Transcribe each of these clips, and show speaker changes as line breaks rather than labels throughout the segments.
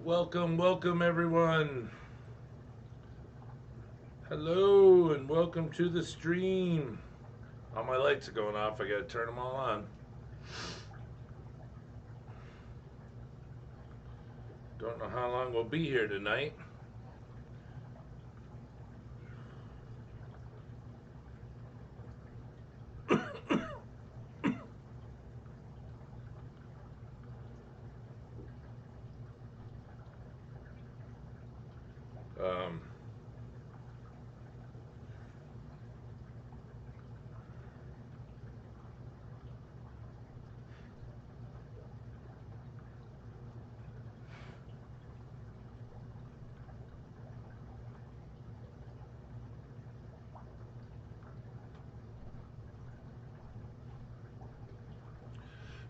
Welcome, welcome everyone. Hello and welcome to the stream. All my lights are going off. I gotta turn them all on. Don't know how long we'll be here tonight. Um,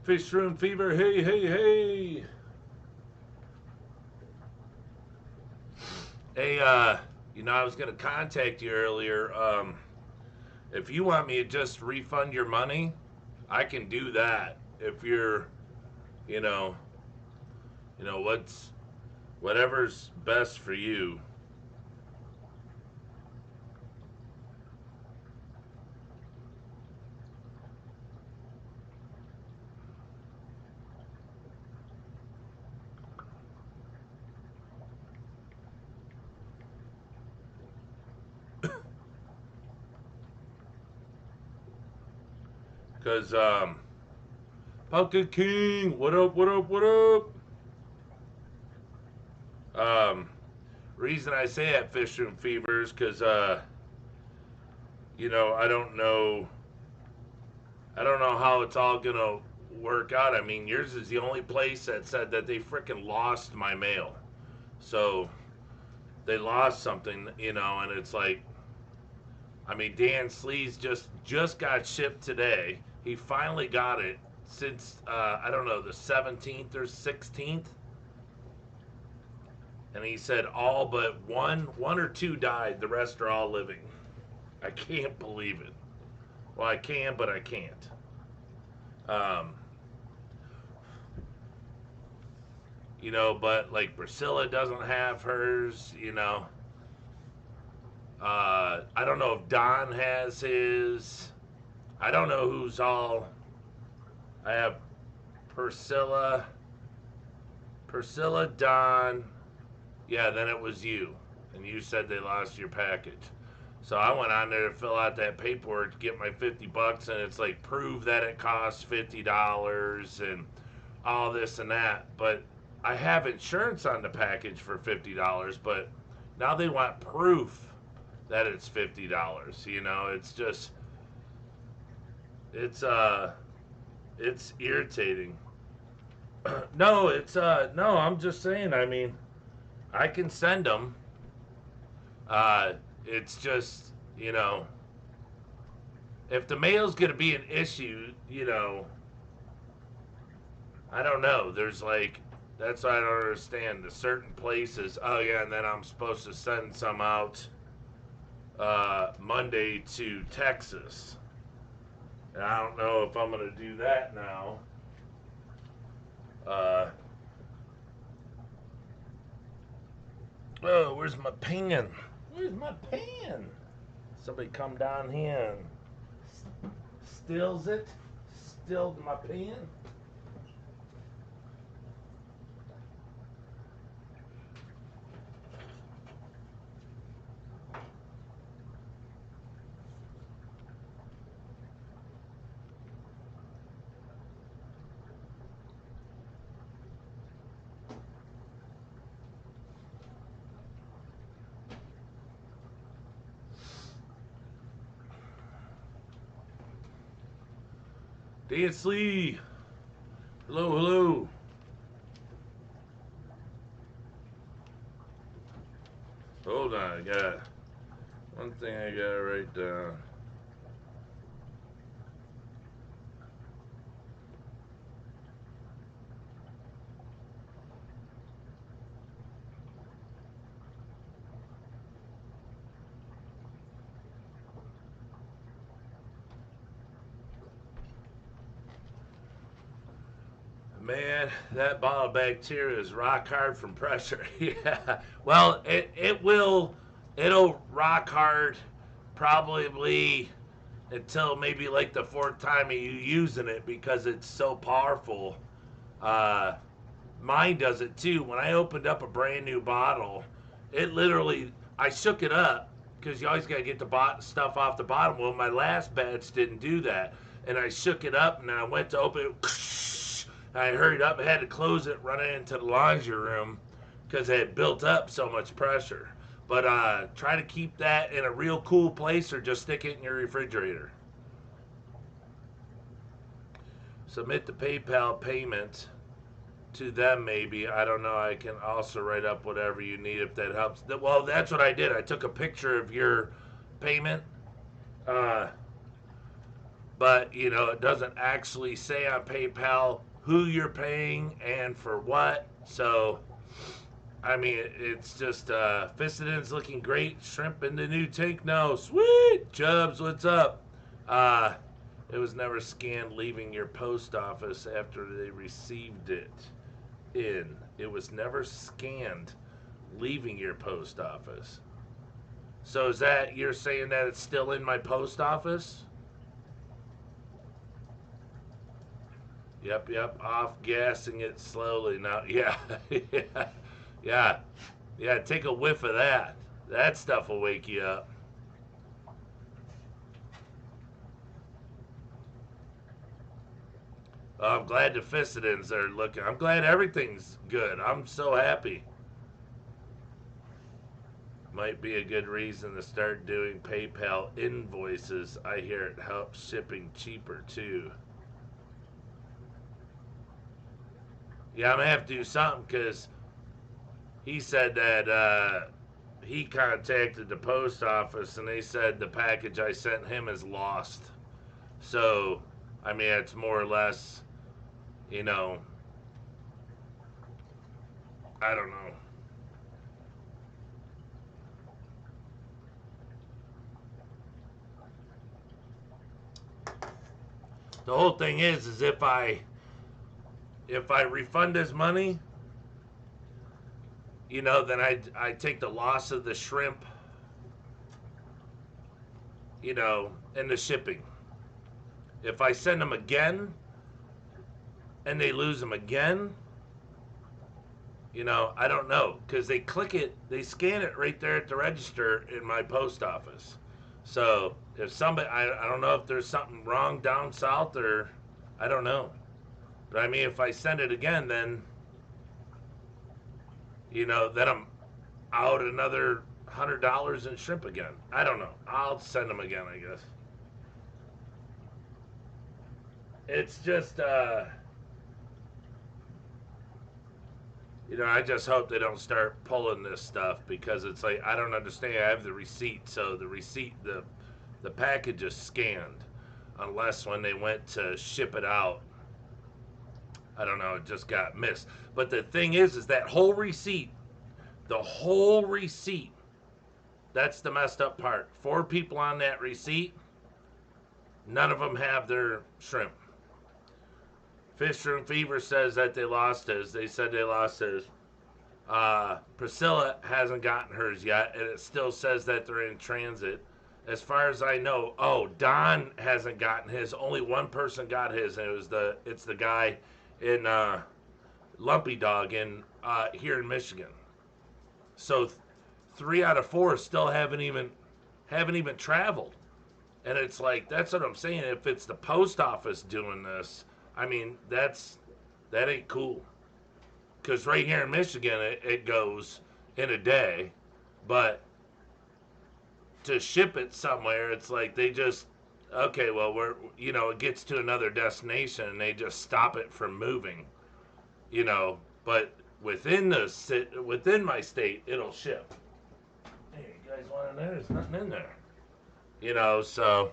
Fish Room Fever, hey, hey, hey. Hey, I was gonna contact you earlier. If you want me to just refund your money, I can do that. If you're, you know, whatever's best for you. Cause Pumpkin King, what up, what up, what up? Um, reason I say that Fish Room Fever is because I don't know how it's all gonna work out. I mean, yours is the only place that said that they freaking lost my mail. So they lost something, and it's like, I mean, Dan Slee's just got shipped today. He finally got it since I don't know, the 17th or 16th, and he said all but one or two died. The rest are all living. I can't believe it. Well, I can, but I can't. Um, but like Priscilla doesn't have hers. I don't know if Don has his. I don't know who's all. I have Priscilla, Don. Yeah, then it was you, and you said they lost your package. So I went on there to fill out that paperwork to get my $50, and it's like prove that it costs $50 and all this and that. But I have insurance on the package for $50, but now they want proof that it's $50. It's just it's it's irritating. No, no. I'm just saying. I mean, I can send them. It's just if the mail's gonna be an issue, I don't know. There's like that's what I don't understand. The certain places. Oh yeah, and then I'm supposed to send some out Monday to Texas. And I don't know if I'm gonna do that now. Uh, oh, where's my pen? Where's my pen? Somebody come down here and stills it. Stilled my pen. Dance Lee. Hello, hello. Hold on, I got one thing I gotta write down. Man, that bottle of bacteria is rock hard from pressure. Yeah. Well, it'll rock hard probably until maybe like the fourth time of you using it because it's so powerful. Uh, Mine does it too. When I opened up a brand new bottle, it literally, I shook it up because you always got to get the stuff off the bottom. Well, my last batch didn't do that. And I shook it up and I went to open it. I hurried up and had to close it, run it into the laundry room because it had built up so much pressure. But try to keep that in a real cool place or just stick it in your refrigerator. Submit the PayPal payment to them, maybe. I don't know. I can also write up whatever you need if that helps. Well, that's what I did. I took a picture of your payment, uh, but it doesn't actually say on PayPal who you're paying and for what. So, I mean, it's just Fissidin's looking great. Shrimp in the new tank now. Sweet. Jubs, what's up? It was never scanned leaving your post office after they received it. It was never scanned leaving your post office. So is that you're saying that it's still in my post office? Yep. Off gassing it slowly now. Yeah, yeah. Take a whiff of that. That stuff will wake you up. I'm glad the Fissidins are looking. I'm glad everything's good. I'm so happy. Might be a good reason to start doing PayPal invoices. I hear it helps shipping cheaper too. Yeah, I'm gonna have to do something because he said that he contacted the post office and they said the package I sent him is lost. So, I mean, it's more or less, you know, I don't know. The whole thing is if I refund his money, then I take the loss of the shrimp, and the shipping. If I send them again and they lose them again, I don't know because they scan it right there at the register in my post office. So if somebody, I don't know if there's something wrong down south or I don't know. But I mean, if I send it again, then I'm out another $100 in shrimp again. I don't know. I'll send them again, I guess. It's just, I just hope they don't start pulling this stuff because it's like I don't understand. I have the receipt, so the package is scanned, unless when they went to ship it out, I don't know, it just got missed. But the thing is that the whole receipt, that's the messed up part. 4 people on that receipt, none of them have their shrimp. Fish Room Fever says that they lost his. They said they lost his. Priscilla hasn't gotten hers yet, and it still says that they're in transit. As far as I know, Don hasn't gotten his. Only one person got his, and it's the guy in Lumpy Dog in here in Michigan. So 3 out of 4 still haven't even traveled, and it's like that's what I'm saying. If it's the post office doing this, I mean that ain't cool. Because right here in Michigan, it goes in a day, but to ship it somewhere, it's like they just okay. Well, it gets to another destination and they just stop it from moving. But within my state, it'll ship. Hey, you guys want in there? There's nothing in there. So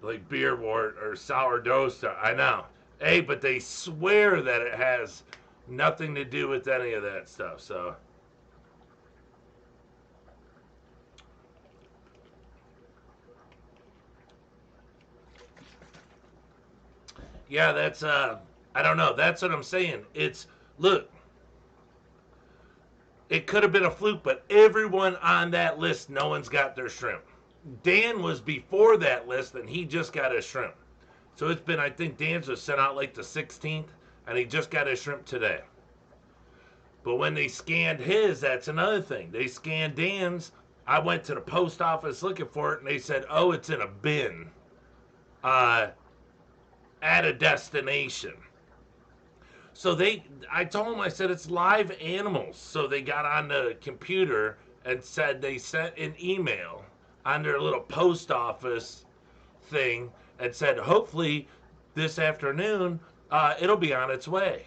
like beer wort or sourdough stuff. I know. Hey, but they swear that it has nothing to do with any of that stuff. So, Yeah, that's I don't know. That's what I'm saying. Look, it could have been a fluke, but everyone on that list, no one's got their shrimp. Dan was before that list, and he just got his shrimp. So it's been, I think Dan's was sent out like the 16th, and he just got his shrimp today. But when they scanned his, that's another thing. They scanned Dan's. I went to the post office looking for it, and they said, "Oh, it's in a bin uh, at a destination." So I told them, I said, it's live animals. So they got on the computer and said they sent an email on their little post office thing and said, hopefully this afternoon it'll be on its way.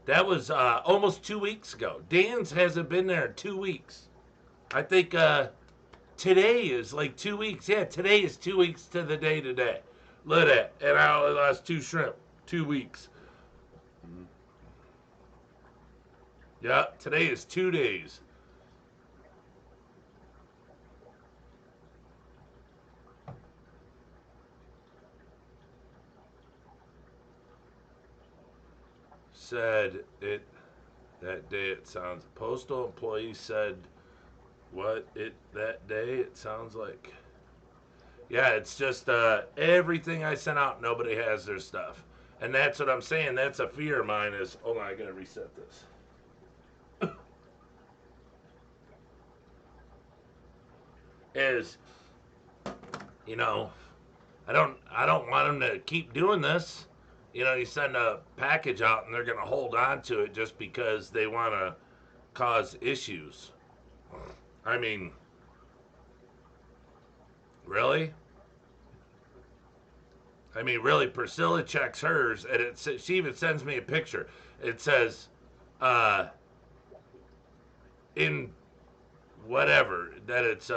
That was almost 2 weeks ago. Dan's hasn't been there in 2 weeks. I think today is like 2 weeks. Yeah, today is 2 weeks to the day today. Look at that. And I only lost 2 shrimp. 2 weeks. Yeah, today is 2 days. Said it that day. It sounds. Postal employee said what it that day. It sounds like. Yeah, it's just everything I sent out. Nobody has their stuff, and that's what I'm saying. That's a fear of mine. Is hold on, I gotta reset this. Is you know, I don't want them to keep doing this. You send a package out and they're going to hold on to it just because they want to cause issues. I mean, really? I mean, really, Priscilla checks hers, and she even sends me a picture. It says, uh, in whatever, that it's,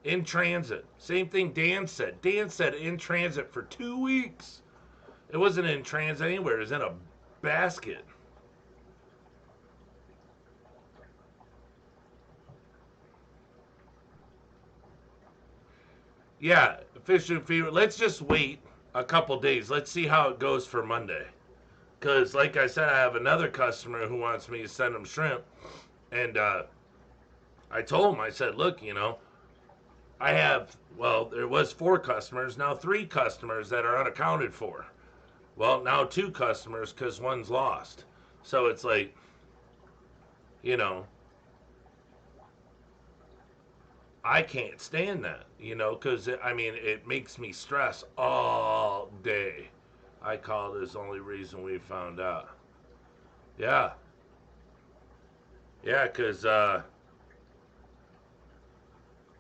in transit. Same thing Dan said. Dan said in transit for 2 weeks. It wasn't in transit anywhere. It was in a basket. Yeah, Fish and Fever. Let's just wait a couple days. Let's see how it goes for Monday. Because, like I said, I have another customer who wants me to send him shrimp. And I told him, I said, look, there was 4 customers, now 3 customers that are unaccounted for. Well, now 2 customers because one's lost. So it's like, you know, I can't stand that, because it makes me stress all day. I called is the only reason we found out. Yeah, yeah, because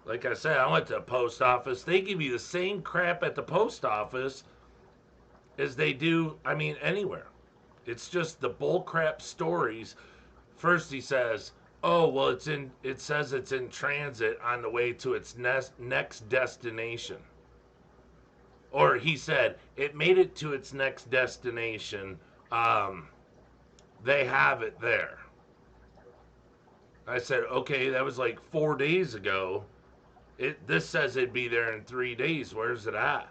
like I said, I went to the post office. They give you the same crap at the post office as they do, anywhere. It's just the bullcrap stories. First he says, "Oh, well, it says it's in transit on the way to its next destination." Or he said, "It made it to its next destination. Um, they have it there." I said, "Okay, that was like 4 days ago. This says it'd be there in 3 days. Where's it at?"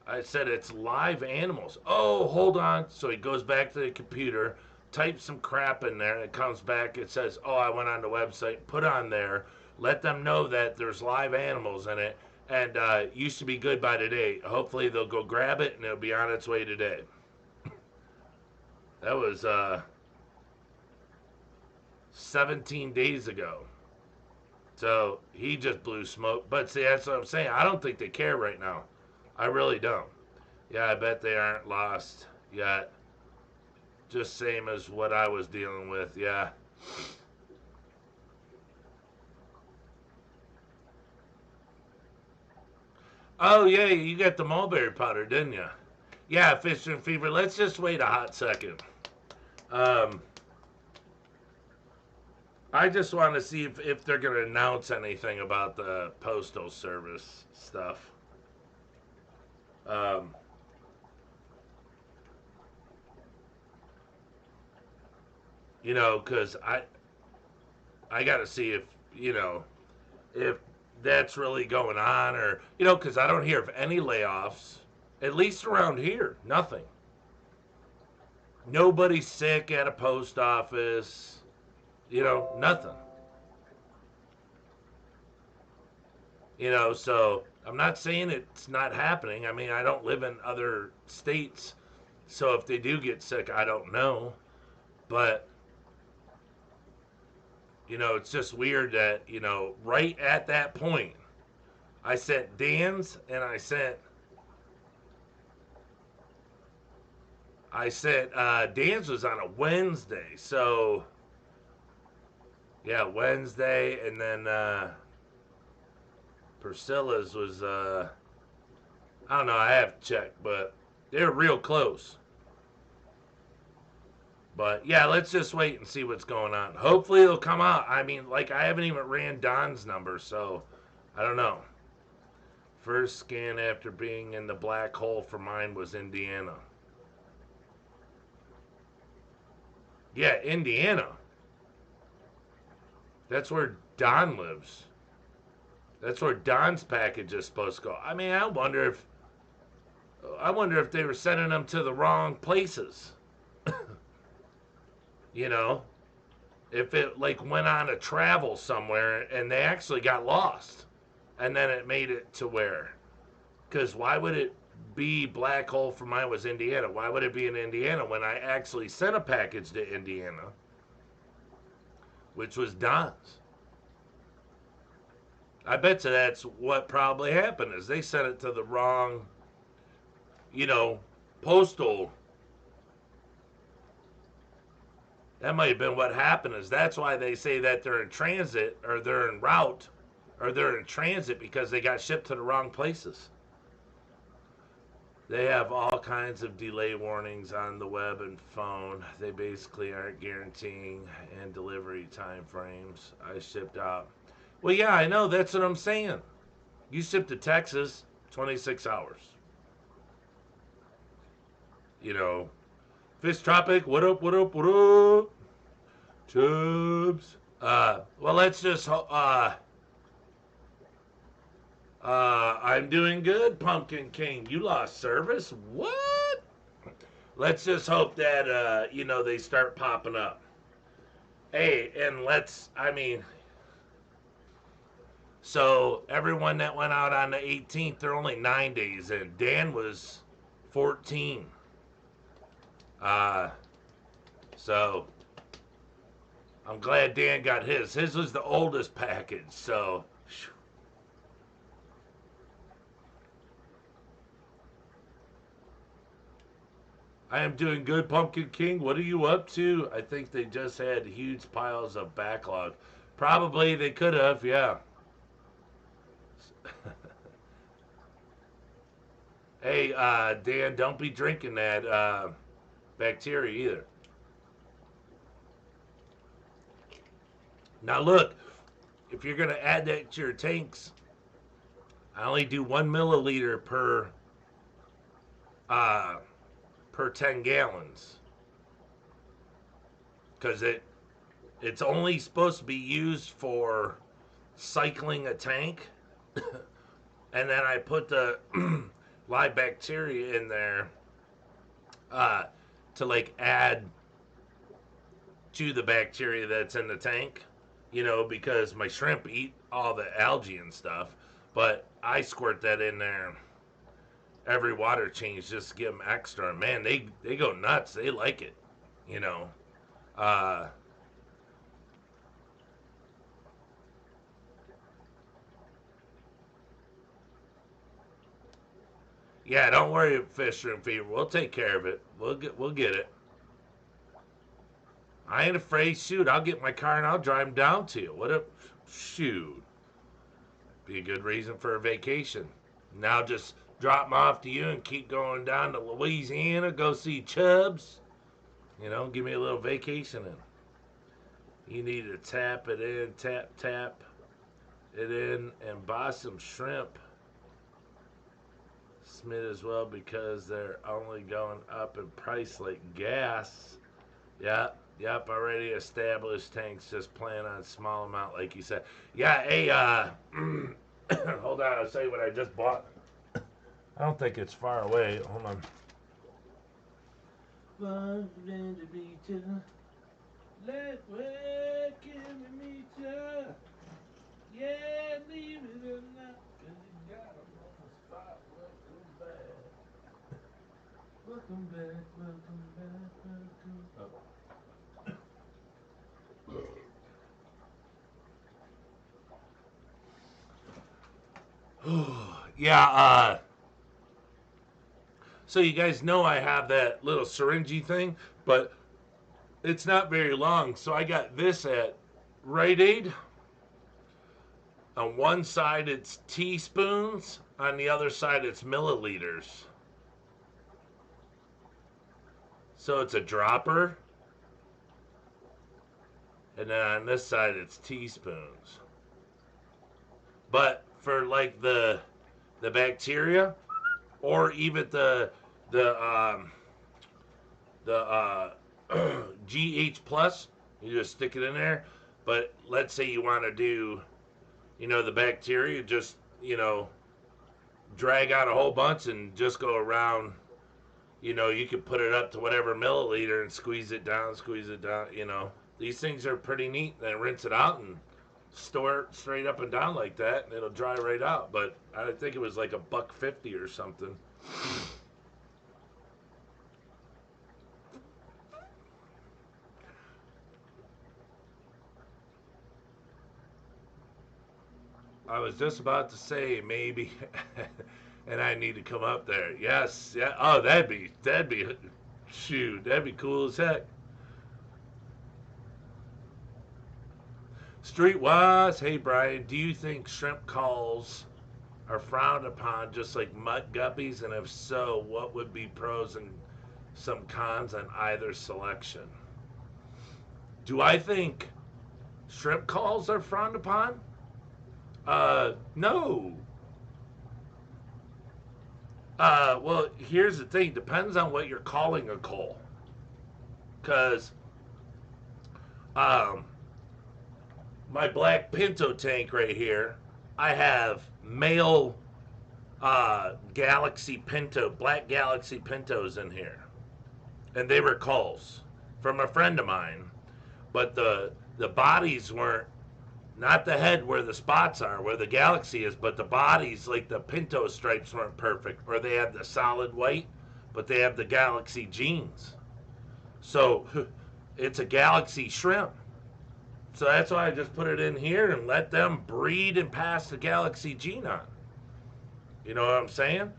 I said, "It's live animals." "Oh, hold on." So he goes back to the computer, types some crap in there, and it comes back. It says, "Oh, I went on the website, put on there, let them know that there's live animals in it, and you should be good by today. Hopefully they'll go grab it, and it'll be on its way today." That was 17 days ago. So he just blew smoke. But see, that's what I'm saying. I don't think they care right now. I really don't. Yeah, I bet they aren't lost yet. Just same as what I was dealing with. Yeah. Oh, yeah, you got the mulberry powder, didn't you? Yeah, Fish and Fever. Let's just wait a hot second. Um, I just want to see if they're going to announce anything about the postal service stuff. Um, because I got to see if that's really going on, or because I don't hear of any layoffs At least around here, nothing. Nobody's sick at a post office. Nothing. So I'm not saying it's not happening. I mean, I don't live in other states, so if they do get sick, I don't know. But, it's just weird that, right at that point, I sent Dan's and Dan's was on a Wednesday. So, yeah, Wednesday, and then Priscilla's was, I don't know, I have to check, but they're real close. But yeah, let's just wait and see what's going on. Hopefully it'll come out. I mean, like, I haven't even ran Don's number, so I don't know. First scan after being in the black hole for mine was Indiana. Yeah, Indiana. That's where Don lives. That's where Don's package is supposed to go. I mean, I wonder if they were sending them to the wrong places. If it like went on a travel somewhere and they actually got lost, and then it made it to where? Because why would it be black hole for mine was Indiana? Why would it be in Indiana when I actually sent a package to Indiana, which was Don's? I bet you that's what probably happened is they sent it to the wrong, postal. That might have been what happened is that's why they say that they're in transit or they're en route or they're in transit because they got shipped to the wrong places. They have all kinds of delay warnings on the web and phone. They basically aren't guaranteeing and delivery time frames. I shipped out. Well, yeah, I know. That's what I'm saying. You ship to Texas, 26 hours. Fish Tropic, what up, what up, what up? Chubs. Well, let's just, I'm doing good, Pumpkin King. You lost service? What? Let's just hope that, they start popping up. Hey, and so everyone that went out on the 18th, they're only 9 days in. Dan was 14. So I'm glad Dan got his. His was the oldest package, so. I am doing good, Pumpkin King. What are you up to? I think they just had huge piles of backlog. Probably they could have, yeah. Hey, Dan, don't be drinking that bacteria either. Now look, if you're going to add that to your tanks, I only do 1 milliliter per 10 gallons. Because it's only supposed to be used for cycling a tank. And then I put the live bacteria in there to like add to the bacteria that's in the tank, because my shrimp eat all the algae and stuff. But I squirt that in there every water change just to give them extra. Man, they go nuts. They like it, Uh, yeah, don't worry, Fish Room Fever. We'll take care of it. We'll get it. I ain't afraid. Shoot, I'll get my car and I'll drive them down to you. What a shoot. Be a good reason for a vacation. Now just drop them off to you and keep going down to Louisiana, go see Chubbs. Give me a little vacation in. You need to tap it in, tap it in, and buy some shrimp. Smith as well because they're only going up in price like gas. Yep, already established tanks, just plan on small amount like you said. Yeah, hey, hold on, I'll tell you what I just bought. I don't think it's far away. Hold on. Yeah, leave it or not, 'cause you got 'em on the spot. Welcome back, welcome back, welcome. Oh. Yeah, so you guys know I have that little syringy thing, but it's not very long. So I got this at Rite Aid. On one side it's teaspoons, on the other side it's milliliters. So it's a dropper. And then on this side it's teaspoons. But for like the bacteria, or even the GH plus, you just stick it in there. But let's say you want to do, the bacteria, just, drag out a whole bunch and just go around. You could put it up to whatever milliliter and squeeze it down. These things are pretty neat. Then rinse it out and store it straight up and down like that, and it'll dry right out. But I think it was like $1.50 or something. I was just about to say maybe, and I need to come up there. Yes, yeah. Oh, shoot, that'd be cool as heck. Streetwise, hey Brian, do you think shrimp calls are frowned upon just like mud guppies? And if so, what would be pros and some cons on either selection? Do I think shrimp calls are frowned upon? No. Well, here's the thing. Depends on what you're calling a call. Because, um, my black Pinto tank right here, I have male black Galaxy Pintos in here. And they were calls from a friend of mine. But the bodies weren't, not the head where the spots are, where the Galaxy is, but the bodies, like the Pinto stripes weren't perfect. Or they have the solid white, but they have the Galaxy genes. So it's a Galaxy shrimp. So that's why I just put it in here and let them breed and pass the Galaxy gene on. You know what I'm saying?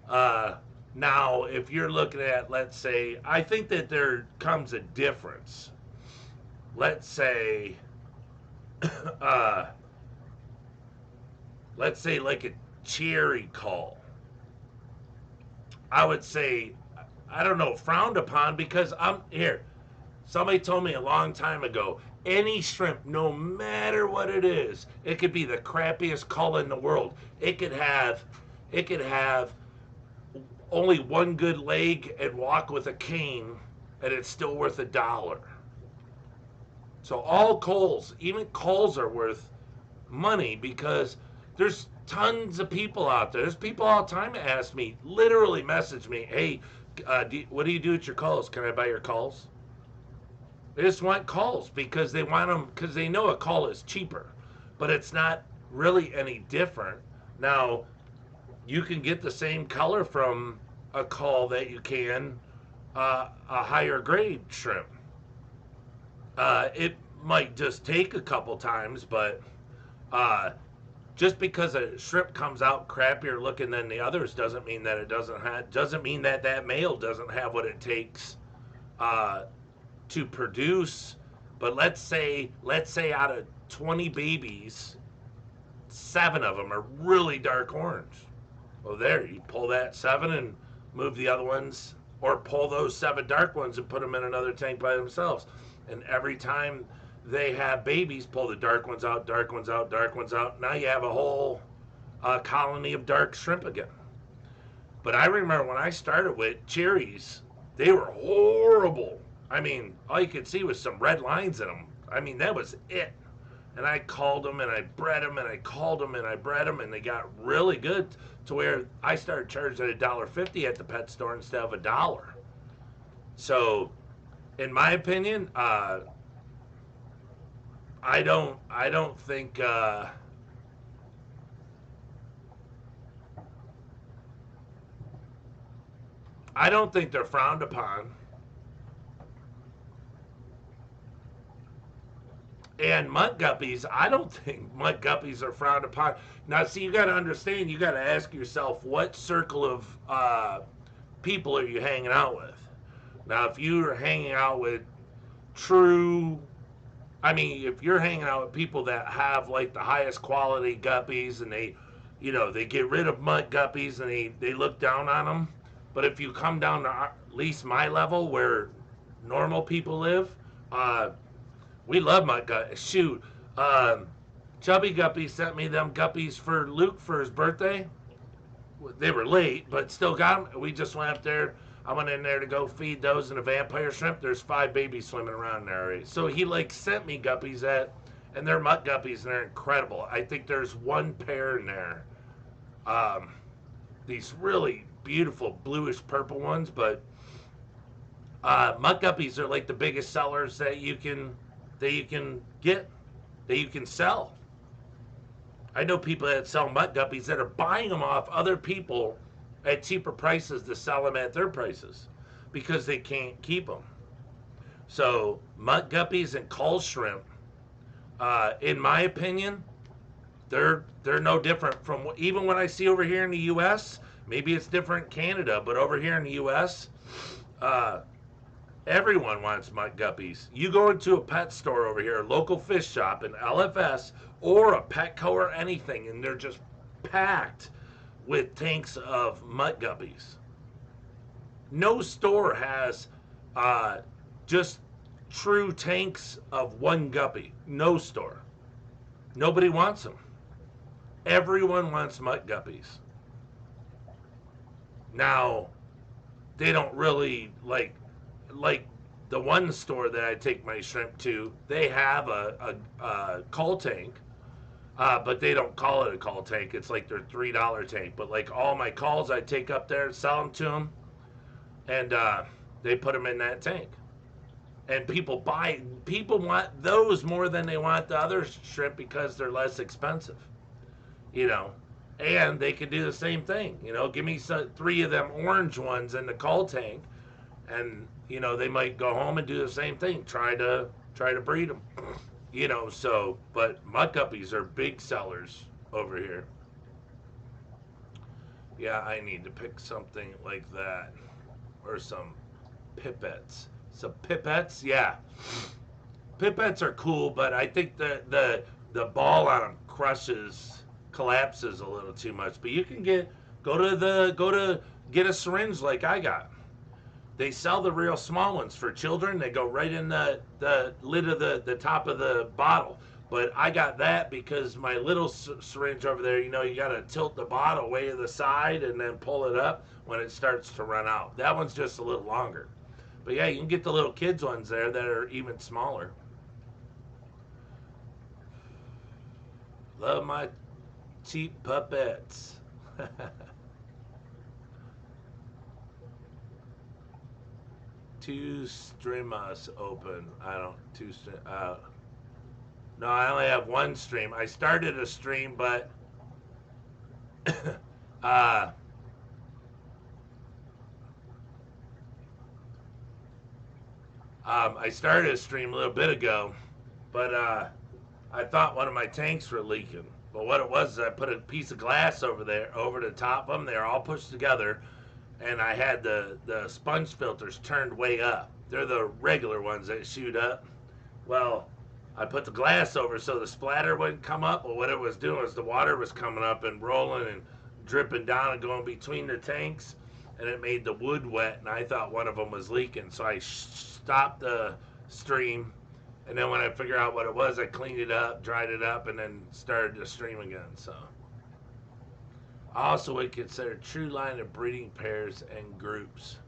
Now, if you're looking at, let's say, I think that there comes a difference. Let's say, uh, like a cherry call. I would say, I don't know, frowned upon, because I'm here. Somebody told me a long time ago, any shrimp, no matter what it is, it could be the crappiest call in the world. It could have only one good leg and walk with a cane, and it's still worth $1. So all calls, even calls, are worth money, because there's tons of people out there. There's people all the time that ask me, literally message me, hey, what do you do with your calls? Can I buy your calls? They just want calls because they want them, because they know a call is cheaper, but it's not really any different. Now, you can get the same color from a call that you can a higher grade shrimp. It might just take a couple times, but just because a shrimp comes out crappier looking than the others doesn't mean that it doesn't mean that that male doesn't have what it takes to produce. But let's say out of 20 babies, 7 of them are really dark orange. Well, there, you pull that 7 and move the other ones, or pull those 7 dark ones and put them in another tank by themselves. And every time they have babies, pull the dark ones out, dark ones out, dark ones out. Now you have a whole colony of dark shrimp again. But I remember when I started with cherries, they were horrible. I mean, all you could see was some red lines in them. I mean, that was it. and I called them and I bred them and I called them and I bred them and they got really good to where I started charging $1.50 at the pet store instead of $1. So, in my opinion, I don't think I don't think they're frowned upon. And mud guppies, I don't think mud guppies are frowned upon. Now, see, you got to understand, you got to ask yourself, what circle of people are you hanging out with? Now, if you're hanging out with true, I mean, if you're hanging out with people that have like the highest quality guppies and they get rid of mud guppies and they look down on them. But if you come down to at least my level where normal people live, uh, we love mud guppies. Shoot, Chubby Guppy sent me them guppies for Luke for his birthday. They were late, but still got them. We just went up there. I went in there to go feed those and a vampire shrimp. There's 5 babies swimming around there already. So he like sent me guppies and they're mud guppies and they're incredible. I think there's one pair in there. Um, these really beautiful bluish purple ones, but mud guppies are like the biggest sellers that you can get, that you can sell. I know people that sell mud guppies that are buying them off other people at cheaper prices to sell them at their prices because they can't keep them. So mud guppies and cull shrimp, in my opinion, they're no different from even what I see over here in the U.S. Maybe it's different in Canada, but over here in the U.S., uh, everyone wants mud guppies. You go into a pet store over here, a local fish shop, an LFS, or a Petco or anything, and they're just packed with tanks of mud guppies. No store has just true tanks of one guppy. No store. Nobody wants them. Everyone wants mud guppies. Now, they don't really like the one store that I take my shrimp to. They have a cull tank, but they don't call it a cull tank. It's like their $3 tank. But like all my calls, I take up there and sell them to them, and they put them in that tank. And people want those more than they want the other shrimp because they're less expensive, you know. And they can do the same thing, you know. Give me 3 of them orange ones in the cull tank, and they might go home and do the same thing. Try to breed them, you know. So, but mud guppies are big sellers over here. Yeah, I need to pick something like that, or some pipettes. Some pipettes, yeah. Pipettes are cool, but I think the ball on them collapses a little too much. But you can go to get a syringe like I got. They sell the real small ones for children. They go right in the lid of the top of the bottle. But I got that because my little syringe over there, you got to tilt the bottle way to the side and then pull it up when it starts to run out. That one's just a little longer. But yeah, you can get the little kids ones there that are even smaller. Love my cheap puppets. Two streamers open. I don't two stream. No, I only have one stream. I started a stream, but uh, I started a stream a little bit ago, but I thought one of my tanks were leaking. But what it was is I put a piece of glass over there, over the top of them. They were all pushed together, and I had the sponge filters turned way up. They're the regular ones that shoot up. Well, I put the glass over so the splatter wouldn't come up. Well, what it was doing was the water was coming up and rolling and dripping down and going between the tanks, and it made the wood wet, and I thought one of them was leaking. So I stopped the stream, and then when I figured out what it was, I cleaned it up, dried it up, and then started the stream again. So I also would consider true line of breeding pairs and groups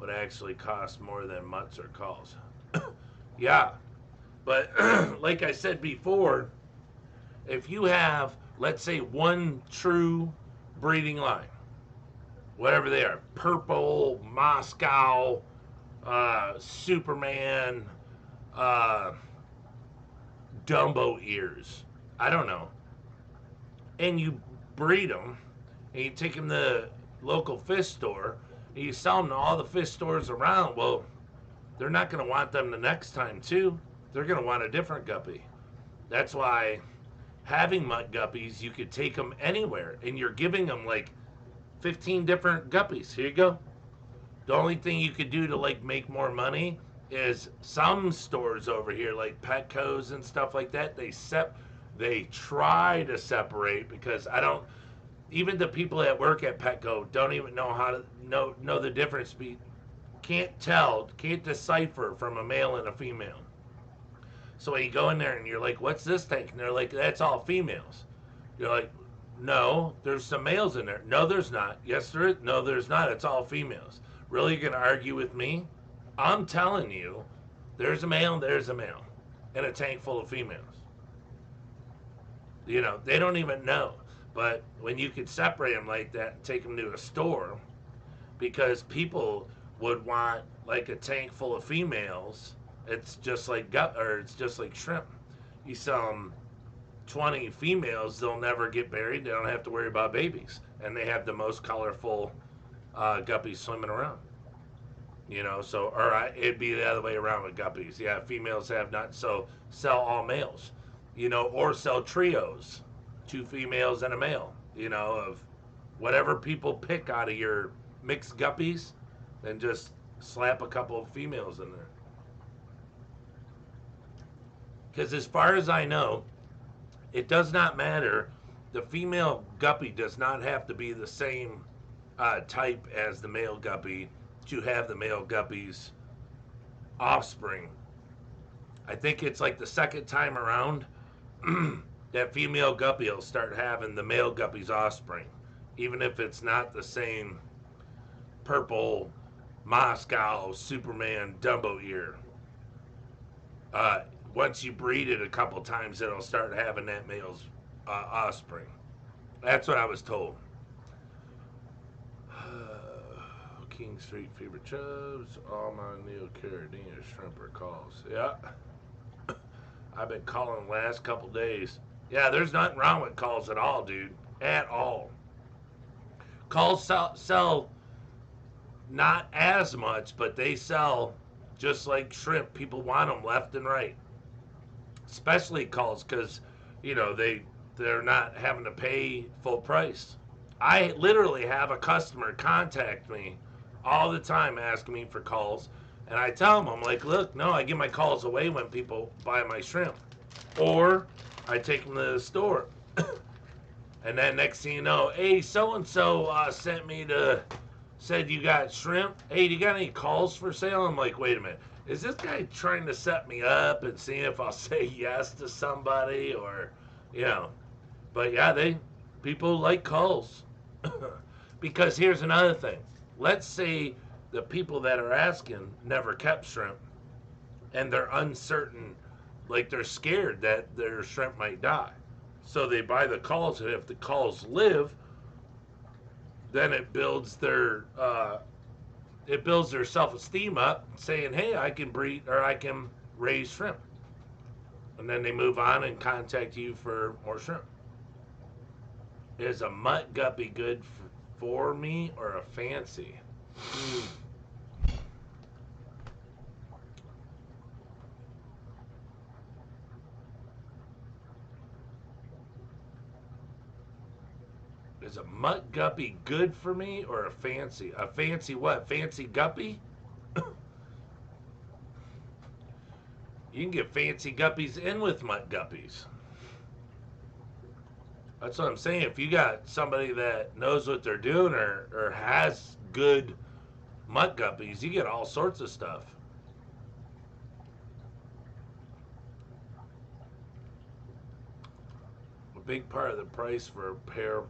would actually cost more than mutts or culls. Yeah, but like I said before, if you have, let's say, one true breeding line, whatever they are, purple, Moscow, Superman, uh, Dumbo ears, I don't know, and you breed them, and you take them to the local fish store, and you sell them to all the fish stores around, well, they're not going to want them the next time, too. They're going to want a different guppy. That's why having mutt guppies, you could take them anywhere, and you're giving them like 15 different guppies. Here you go. The only thing you could do to like make more money is some stores over here, like Petco's and stuff like that, they try to separate, because I don't, even the people that work at Petco don't even know how to know the difference. Can't decipher from a male and a female. So when you go in there and you're like, what's this tank? And they're like, that's all females. You're like, no, there's some males in there. No, there's not. Yes, there is. No, there's not. It's all females. Really, you're going to argue with me? I'm telling you, there's a male and there's a male in a tank full of females. You know, they don't even know. But when you could separate them like that and take them to a store, because people would want like a tank full of females, it's just like it's just like shrimp. You sell them 20 females, they'll never get buried. They don't have to worry about babies, and they have the most colorful guppies swimming around. You know, so it'd be the other way around with guppies. Yeah, females have not, so sell all males. You know, or sell trios, 2 females and a male. You know, of whatever people pick out of your mixed guppies, and just slap a couple of females in there. Because as far as I know, it does not matter. The female guppy does not have to be the same type as the male guppy to have the male guppy's offspring. I think it's like the second time around that female guppy will start having the male guppy's offspring, even if it's not the same purple Moscow Superman Dumbo ear. Once you breed it a couple times, it'll start having that male's offspring. That's what I was told. King Street Fever Chubs, all my Neo Carolina shrimper calls. Yeah. I've been calling the last couple days. Yeah, there's nothing wrong with calls at all, dude. At all. Calls sell not as much, but they sell just like shrimp. People want them left and right. Especially calls, because, you know, they're not having to pay full price. I literally have a customer contact me all the time asking me for calls, and I tell them, I'm like, look, no, I give my calls away when people buy my shrimp, or I take them to the store. And then next thing you know, hey, so-and-so said you got shrimp. Hey, do you got any calls for sale? I'm like, wait a minute. Is this guy trying to set me up and see if I'll say yes to somebody, or, you know. But yeah, people like calls. Because here's another thing. Let's say the people that are asking never kept shrimp, and they're uncertain, like they're scared that their shrimp might die. So they buy the calls, and if the calls live, then it builds their self-esteem up, saying, hey, I can breed, or I can raise shrimp. And then they move on and contact you for more shrimp. Is a mutt guppy good for me, or a fancy? Is a mutt guppy good for me, or a fancy? A fancy what? Fancy guppy? You can get fancy guppies in with mutt guppies. That's what I'm saying. If you got somebody that knows what they're doing, or has good mutt guppies, you get all sorts of stuff. A big part of the price for a pair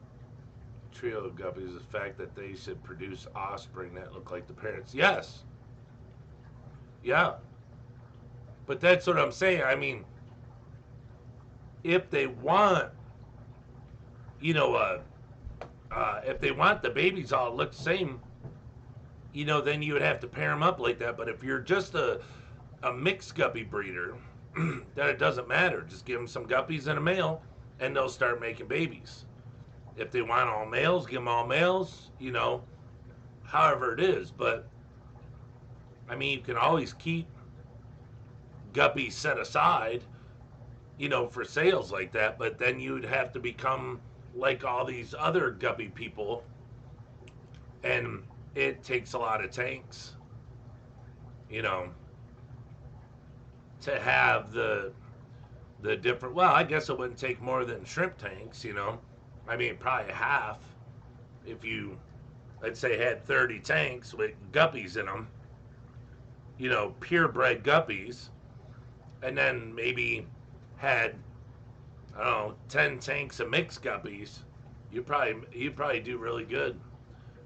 trio of guppies is the fact that they should produce offspring that look like the parents. Yes. Yeah. But that's what I'm saying. I mean, if they want, you know, if they want the babies all to look the same, then you would have to pair them up like that. But if you're just a mixed guppy breeder, then it doesn't matter. Just give them some guppies and a male, and they'll start making babies. If they want all males, give them all males, however it is. But, I mean, you can always keep guppies set aside, for sales like that, but then you'd have to become like all these other guppy people, and it takes a lot of tanks, to have the different. Well, I guess it wouldn't take more than shrimp tanks, I mean, probably half if you, let's say, had 30 tanks with guppies in them, purebred guppies, and then maybe had, I don't know, 10 tanks of mixed guppies. You probably do really good,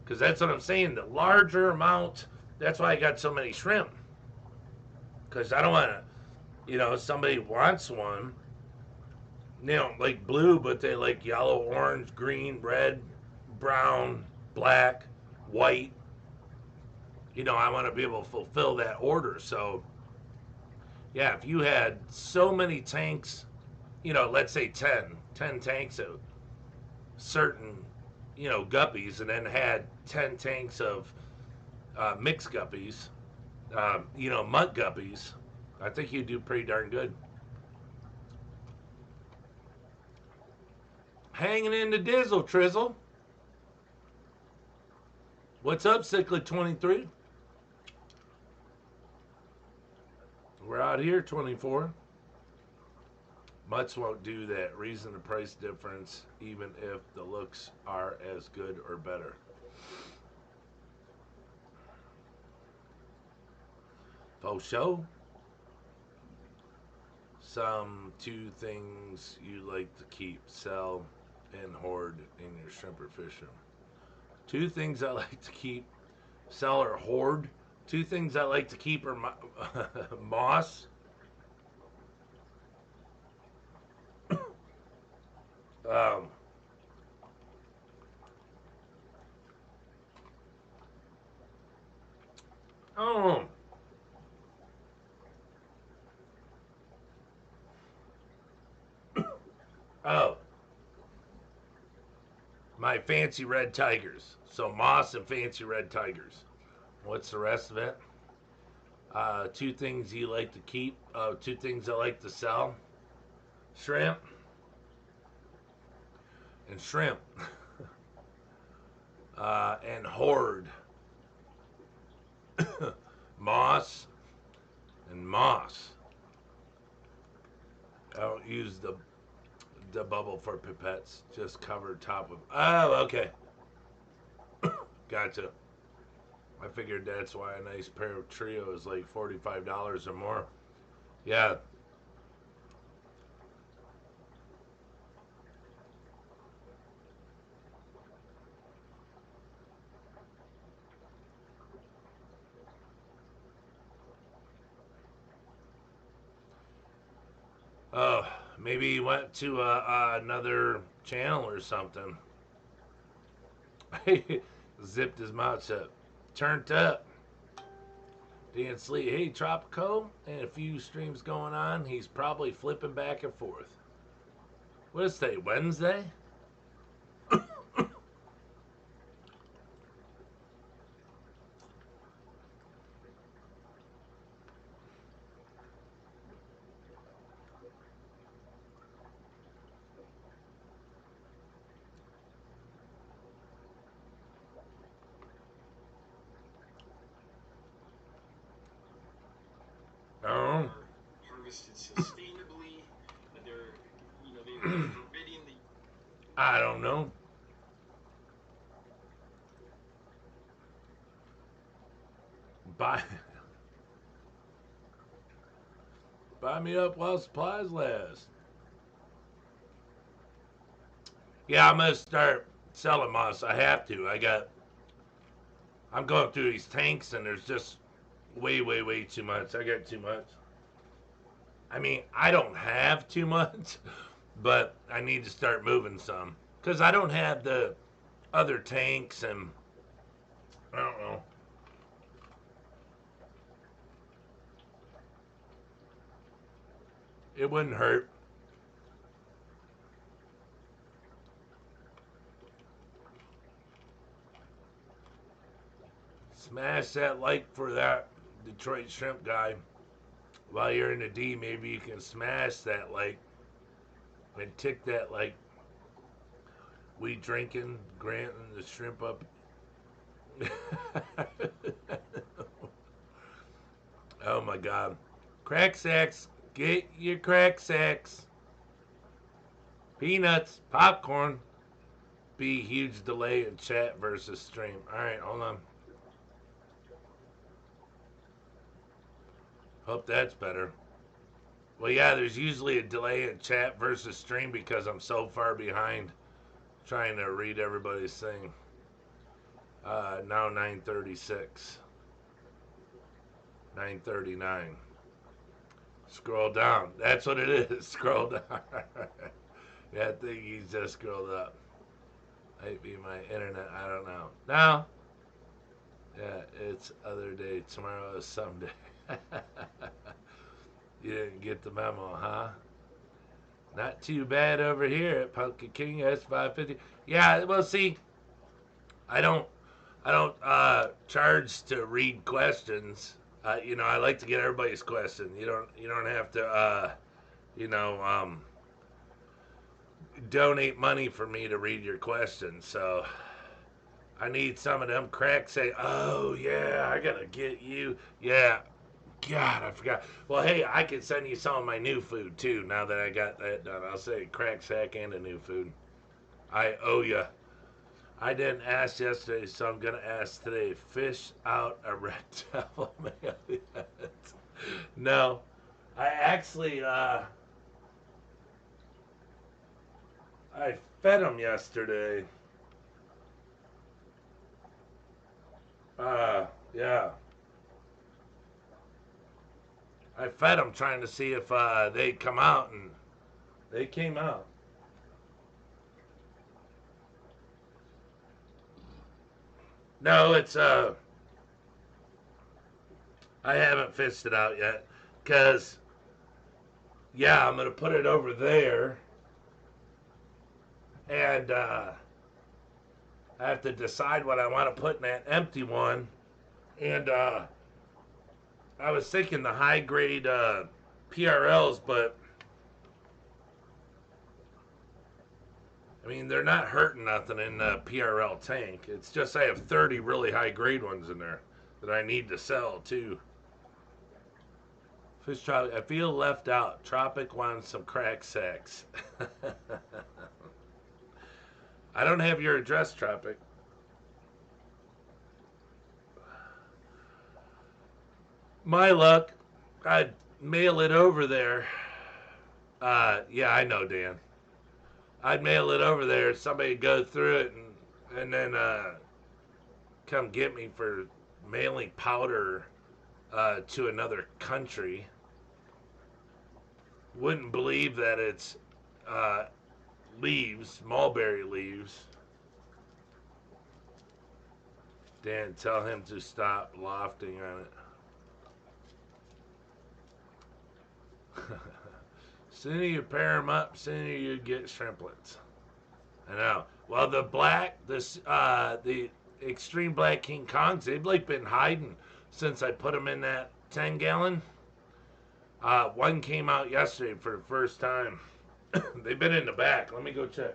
because that's what I'm saying. The larger amount, that's why I got so many shrimp, because I don't want to, somebody wants one, like blue, but they like yellow, orange, green, red, brown, black, white. I want to be able to fulfill that order. So, yeah, if you had so many tanks, let's say 10 tanks of certain, guppies, and then had 10 tanks of mixed guppies, mutt guppies, I think you'd do pretty darn good. Hanging in the dizzle, Trizzle. What's up, Cichlid 23? We're out here, 24. Mutts won't do that. Reason the price difference, even if the looks are as good or better. Faux show. Some 2 things you like to keep, sell, and hoard in your shrimp or fish room. 2 things I like to keep, sell, or hoard. 2 things I like to keep are moss. Um, oh, oh, my fancy red tigers. So moss and fancy red tigers. What's the rest of it? 2 things you like to keep. 2 things I like to sell. Shrimp. And shrimp. And hoard. Moss and moss. I don't use the bubble for pipettes. Just cover top of. Oh, okay. Gotcha. I figured that's why a nice pair of Trio is like $45 or more. Yeah. Oh, maybe he went to another channel or something. Zipped his mouth shut. Turned up. Dan Slee, hey, Tropico, and a few streams going on. He's probably flipping back and forth. What is today, Wednesday? Oh.
Harvested sustainably. They're, they're forbidding the.
I don't know. Buy me up while supplies last. Yeah, I'm gonna start selling moss. I have to. I'm going through these tanks and there's just way too much. I got too much. I mean, I don't have too much. but I need to start moving some because I don't have the other tanks and I don't know. It wouldn't hurt. Smash that like for that Detroit shrimp guy. While you're in the D, maybe you can smash that like and tick that like. We drinking, granting the shrimp up. Oh my god. Crack sacks. Get your crack sacks. Peanuts. Popcorn. Be huge delay in chat versus stream. Alright, hold on. Hope that's better. Well, yeah, there's usually a delay in chat versus stream because I'm so far behind trying to read everybody's thing. Now 9:36. 9:39. Scroll down. That's what it is. Scroll down. Yeah, I think he's just scrolled up. Might be my internet. I don't know. Now, yeah, it's other day. Tomorrow is someday. You didn't get the memo, huh? Not too bad over here at Pumpkin King S550. Yeah, well, see, I don't, I don't charge to read questions. I like to get everybody's question. You don't have to, you know, donate money for me to read your questions. So I need some of them cracks say, oh yeah, I gotta get you. Yeah, God, I forgot. Well, hey, I can send you some of my new food too. Now that I got that done, I'll say crack sack and a new food. I owe ya. I didn't ask yesterday, so I'm gonna ask today. Fish out a red devil mail. No, I actually I fed him yesterday. Yeah, I fed them trying to see if they'd come out, and they came out. No, it's I haven't fished it out yet, cause yeah, I'm gonna put it over there, and I have to decide what I want to put in that empty one, and I was thinking the high grade PRLs, but I mean, they're not hurting nothing in the PRL tank. It's just I have 30 really high grade ones in there that I need to sell too. Fish Tropic, I feel left out. Tropic wants some crack sacks. I don't have your address, Tropic. My luck, I'd mail it over there. Yeah, I know, Dan. I'd mail it over there. Somebody'd go through it and then come get me for mailing powder to another country. Wouldn't believe that it's uh, leaves, mulberry leaves. Dan, tell him to stop lofting on it. Sooner you pair them up, sooner you get shrimplets. I know. Well, the extreme black King Kongs, they've like been hiding since I put them in that 10-gallon. One came out yesterday for the first time. They've been in the back. Let me go check.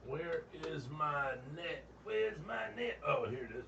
Where is my net? Where's my net? Oh, here it is.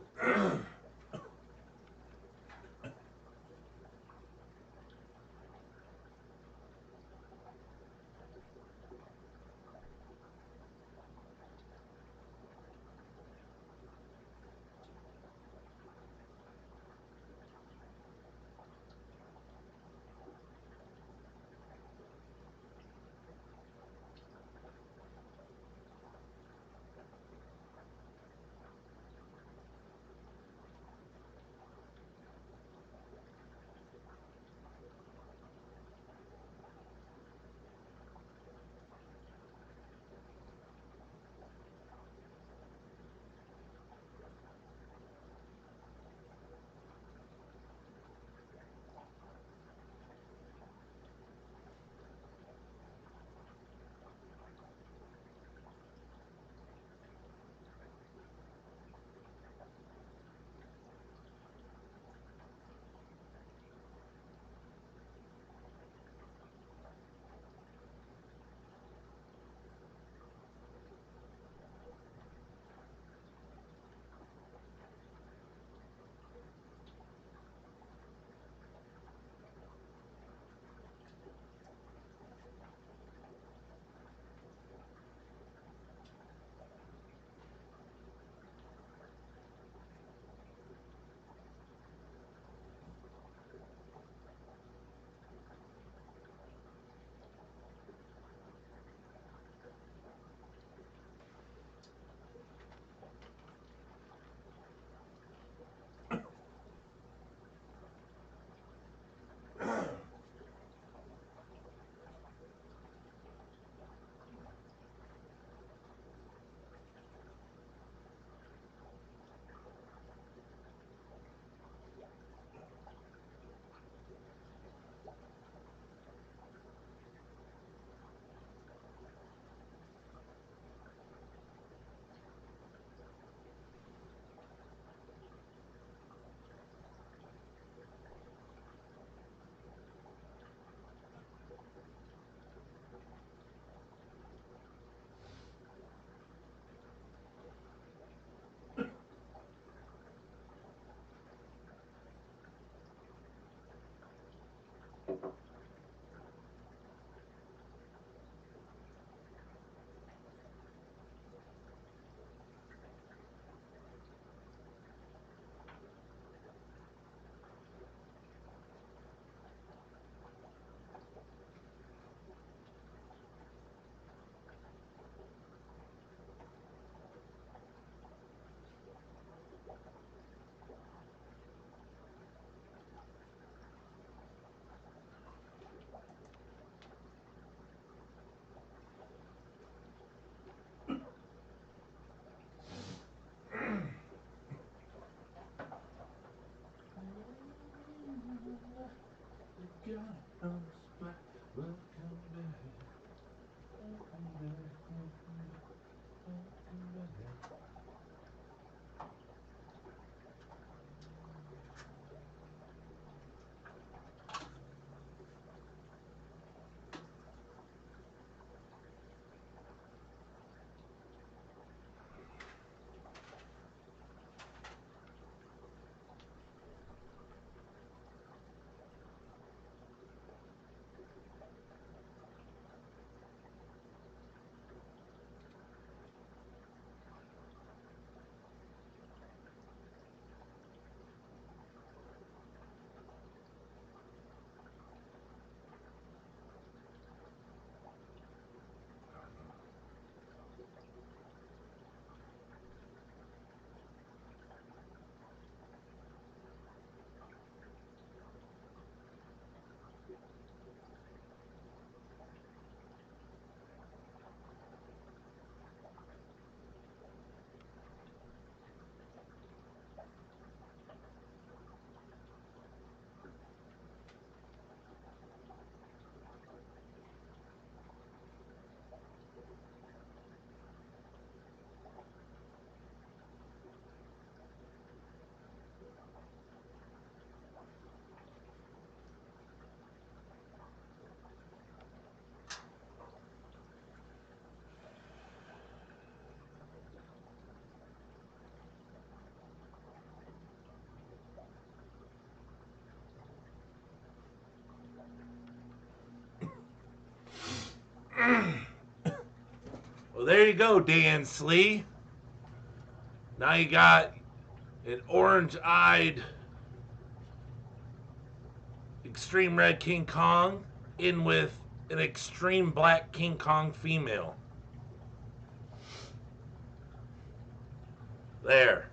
Well, there you go, Dan Slee. Now you got an orange-eyed extreme red King Kong in with an extreme black King Kong female. There.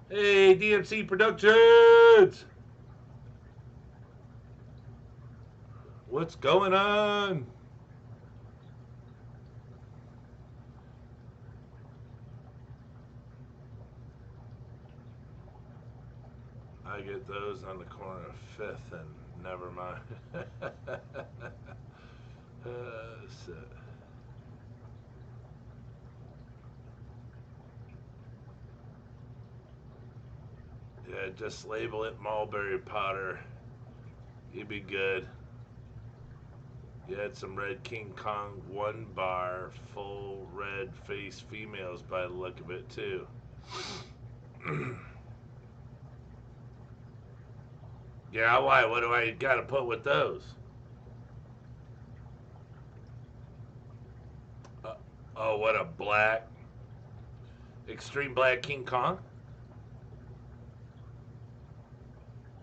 Hey, DMC Productions! What's going on? I get those on the corner of 5th and never mind. Shit. Yeah, just label it mulberry powder. You'd be good. You had some red King Kong 1 bar, full red face females by the look of it, too. Yeah, why? What do I gotta put with those? Oh, what a black. Extreme black King Kong?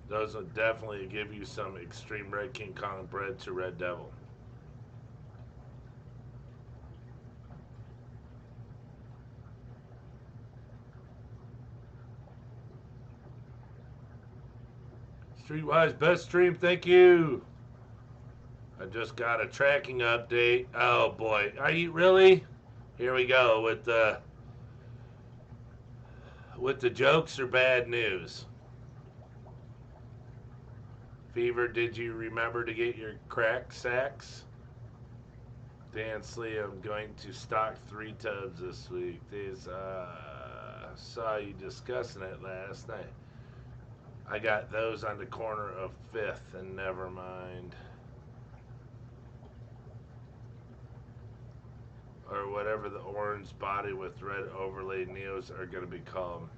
Those will definitely give you some extreme red King Kong bred to Red Devil. Streetwise best stream, thank you. I just got a tracking update. Oh boy, are you really? Here we go with the jokes or bad news. Fever, did you remember to get your crack sacks? Dan Slee, I'm going to stock 3 tubs this week. These saw you discussing it last night. I got those on the corner of 5th and never mind. Or whatever the orange body with red overlay neos are going to be called.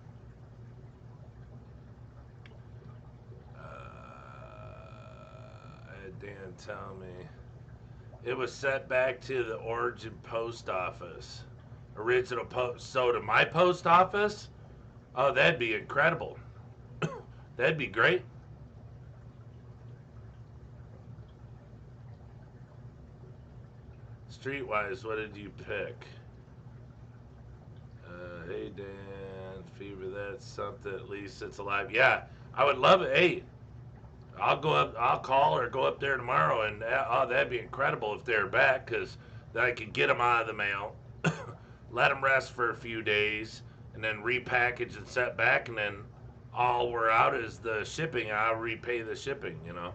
Dan, tell me. It was sent back to the origin post office. Original post. So to my post office? Oh, that'd be incredible. That'd be great. Streetwise, what did you pick? Hey, Dan, Fever, that's something. At least it's alive. Yeah, I would love it. Hey, I'll go up. I'll call or go up there tomorrow, and oh, that'd be incredible if they're back, because then I could get them out of the mail, let them rest for a few days, and then repackage and set back, and then all we're out is the shipping. I'll repay the shipping, you know.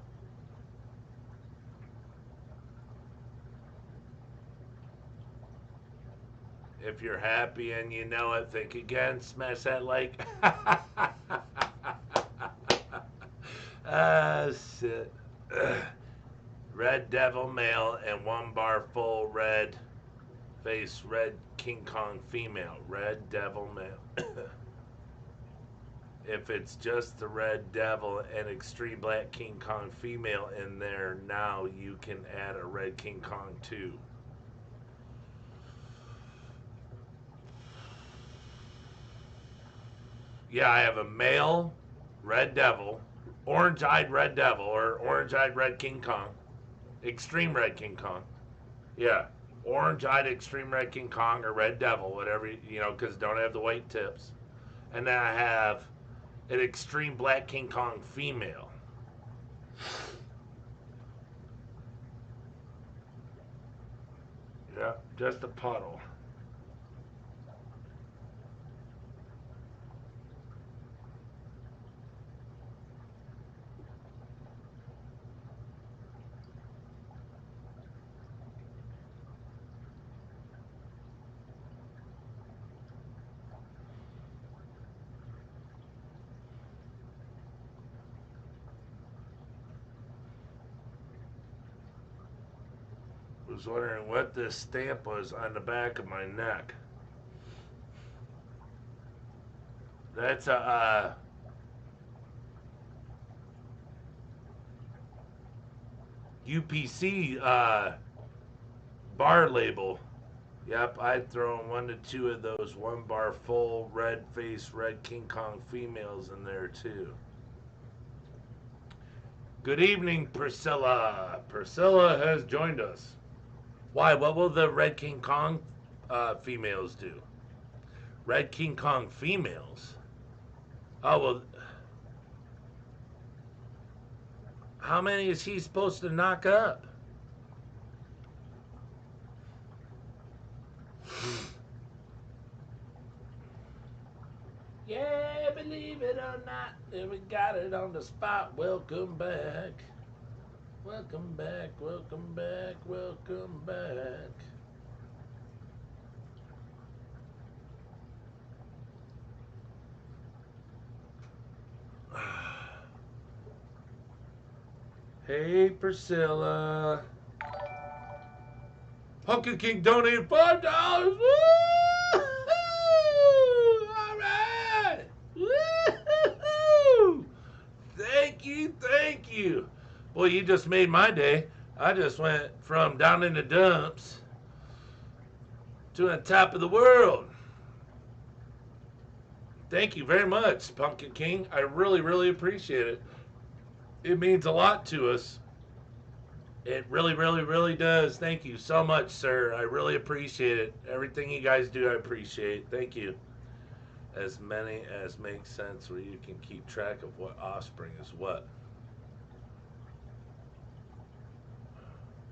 If you're happy and you know it, think again. Smash that like. Shit. Red Devil male and 1 bar full red face red King Kong female. Red Devil male. If it's just the Red Devil and extreme black King Kong female in there now, you can add a red King Kong too. Yeah, I have a male Red Devil, orange-eyed Red Devil, or orange-eyed Red King Kong, extreme Red King Kong. Yeah, orange-eyed extreme Red King Kong or Red Devil, whatever, you know, because don't have the white tips. And then I have an extreme black King Kong female. Yeah, just a puddle. Was wondering what this stamp was on the back of my neck. That's a UPC bar label. Yep, I'd throw in 1 to 2 of those 1 bar full red face red King Kong females in there too. Good evening, Priscilla. Priscilla has joined us. Why? What will the red King Kong females do? Red King Kong females? Oh, well, how many is he supposed to knock up? Yeah, believe it or not, we got it on the spot. Welcome back. Welcome back, welcome back, welcome back. Hey, Priscilla. Pumpkin King donated $5. Woo! All right. Woo! Thank you, thank you. Boy, you just made my day. I just went from down in the dumps to the top of the world. Thank you very much, Pumpkin King. I really, really appreciate it. It means a lot to us. It really, really, really does. Thank you so much, sir. I really appreciate it. Everything you guys do, I appreciate. Thank you. As many as makes sense where you can keep track of what offspring is what.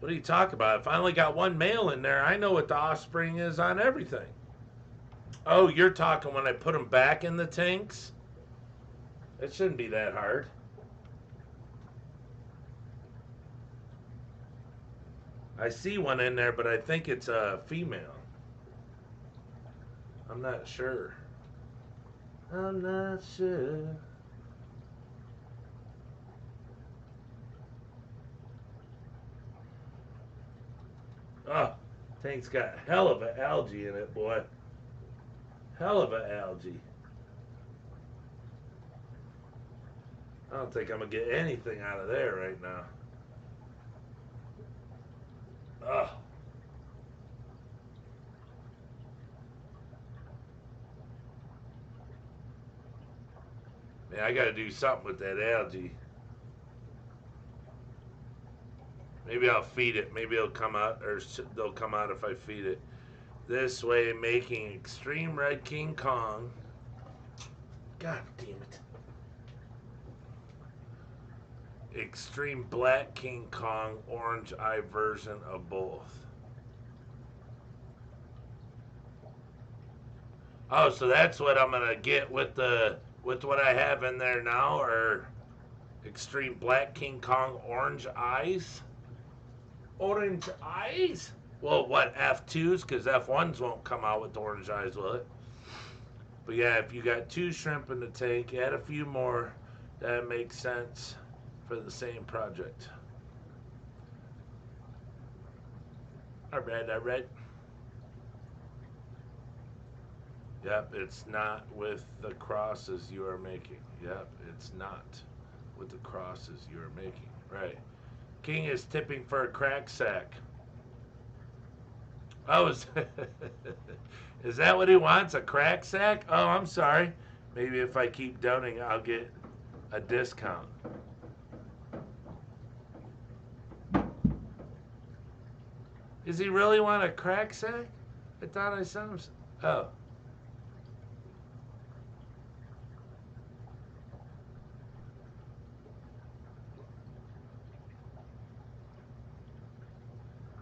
What are you talking about? I finally got 1 male in there. I know what the offspring is on everything. Oh, you're talking when I put them back in the tanks? It shouldn't be that hard. I see one in there, but I think it's a female. I'm not sure. I'm not sure. Oh, tank's got hell of an algae in it, boy. Hell of an algae. I don't think I'm going to get anything out of there right now. Ugh. Man, I got to do something with that algae. Maybe I'll feed it. Maybe it'll come out, or they'll come out if I feed it. This way, making Extreme Red King Kong. God damn it. Extreme Black King Kong Orange Eye version of both. Oh, so that's what I'm gonna get with what I have in there now, or Extreme Black King Kong Orange Eyes? Orange Eyes? Well, what, F2s? Because F1s won't come out with orange eyes, will it? But yeah, if you got 2 shrimp in the tank, add a few more. That makes sense for the same project. Alright, alright. Yep, it's not with the crosses you are making. Yep, it's not with the crosses you are making. Right. King is tipping for a crack sack. Oh, is that what he wants? A crack sack? Oh, I'm sorry. Maybe if I keep donating, I'll get a discount. Does he really want a crack sack? I thought I saw him. Oh.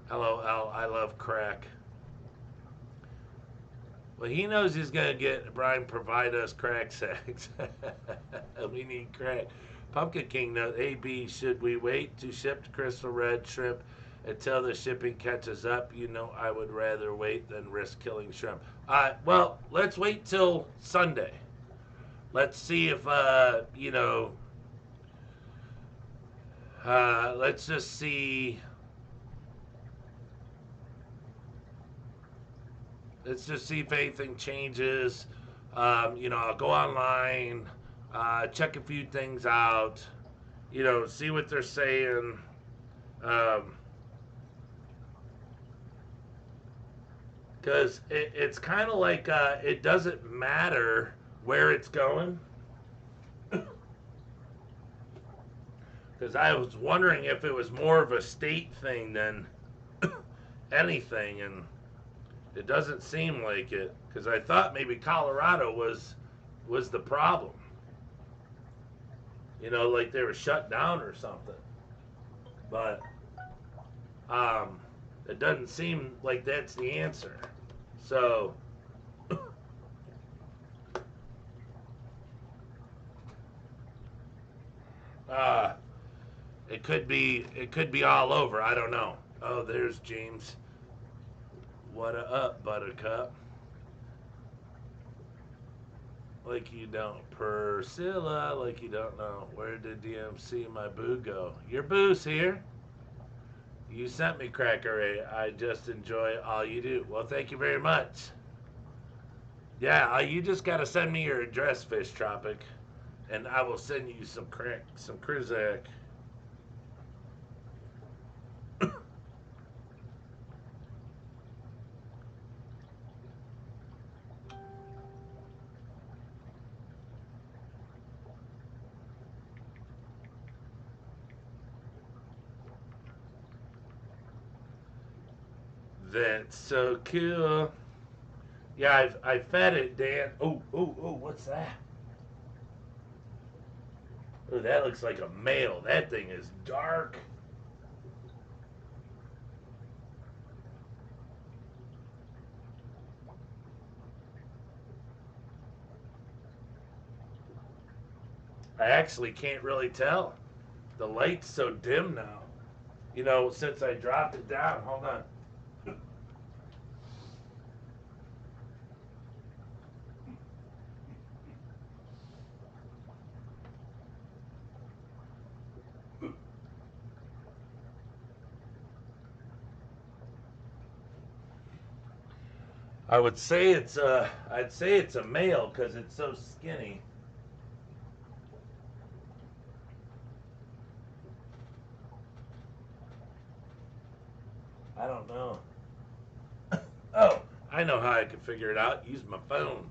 Hello, Al. I love crack. Well, he knows he's going to get Brian provide us crack sacks. We need crack. Pumpkin King knows. AB, should we wait to ship Crystal Red shrimp until the shipping catches up? You know, I would rather wait than risk killing shrimp. Well, let's wait till Sunday. Let's see if, let's just see. Let's just see if anything changes. I'll go online, check a few things out, see what they're saying. Because it's kind of like it doesn't matter where it's going. Because I was wondering if it was more of a state thing than anything, and it doesn't seem like it. Because I thought maybe Colorado was the problem. You know, like they were shut down or something. But um, it doesn't seem like that's the answer. So uh, it could be all over. I don't know. Oh, there's James. What a up, Buttercup? Like you don't, Priscilla. Like you don't know. Where did DMC my boo go? Your boo's here. You sent me Cracker Ray. I just enjoy all you do. Well, thank you very much. Yeah, you just gotta send me your address, Fish Tropic, and I will send you some Krizak. That's so cool. Yeah, I fed it, Dan. Oh, what's that? Oh, that looks like a male. That thing is dark. I actually can't really tell. The light's so dim now. You know, since I dropped it down. Hold on. I'd say it's a male because it's so skinny. I don't know. Oh, I know how I can figure it out. Use my phone.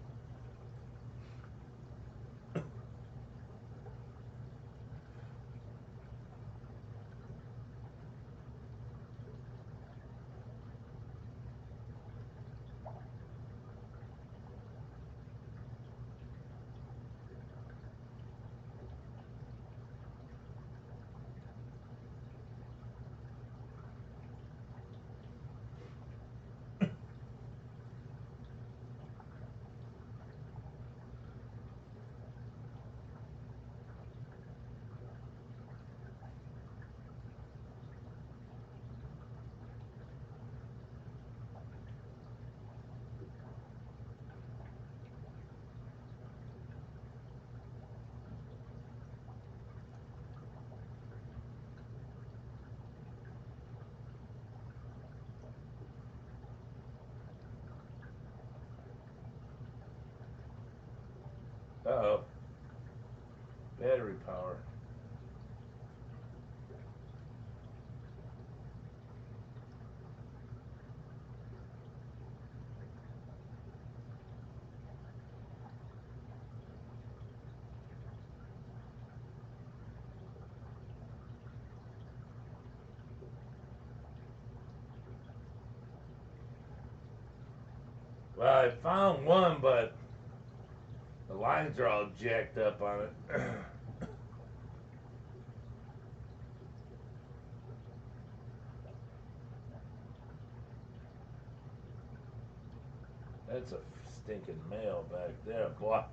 Uh oh. Battery power. Well, I found one, but the lines are all jacked up on it. That's a stinking male back there, boy.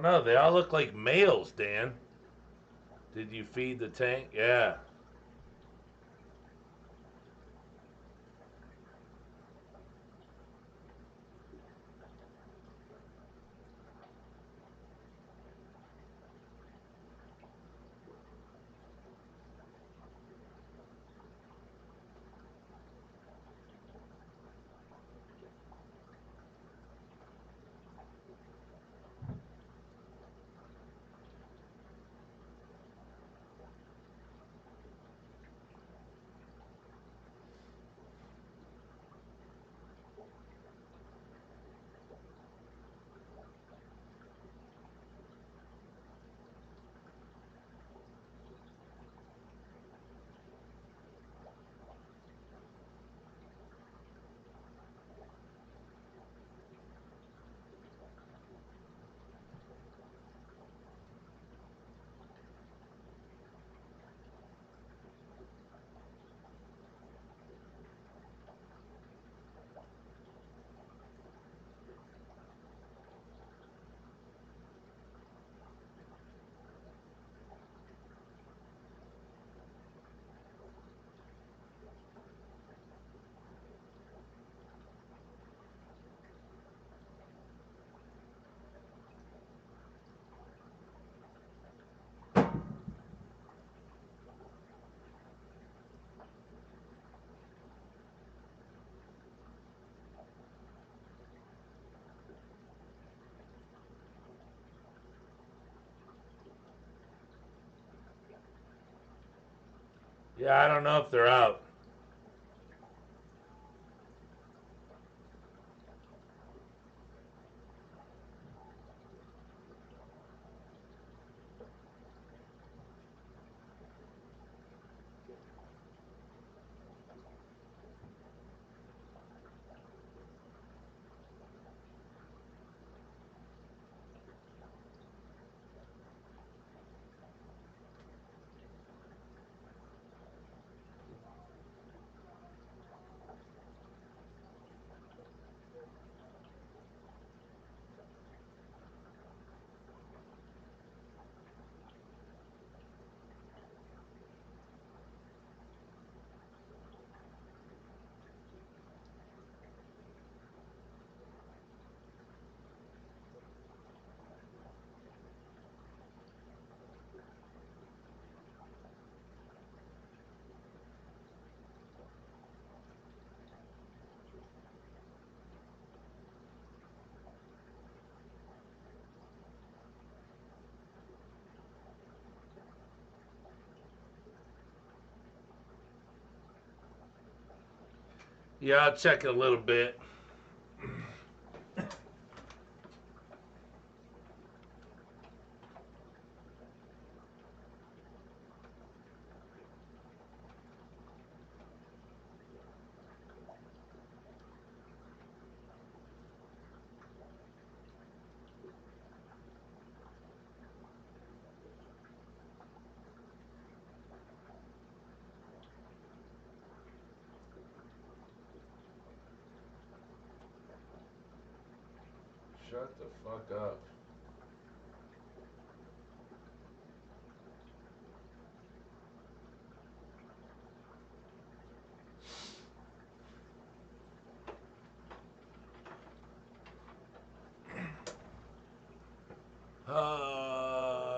don't know. They all look like males, Dan. Did you feed the tank? Yeah. Yeah, I don't know if they're out. Yeah, I'll check a little bit. Shut the fuck up.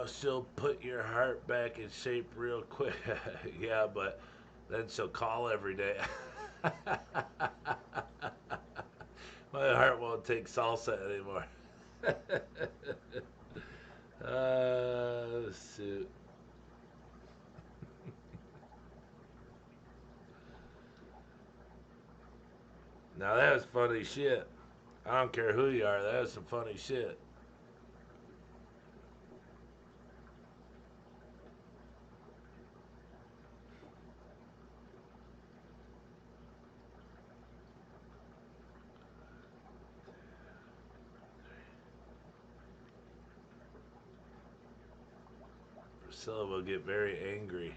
She'll put your heart back in shape real quick. Yeah, but then she'll call every day. My heart won't take salsa anymore. Shoot. Now that was funny shit. I don't care who you are, that was some funny shit. Priscilla will get very angry.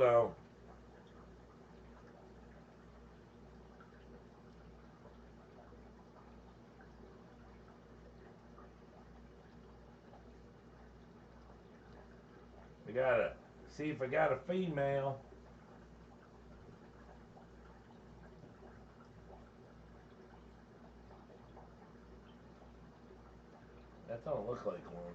now. I gotta see if I got a female. That don't look like one.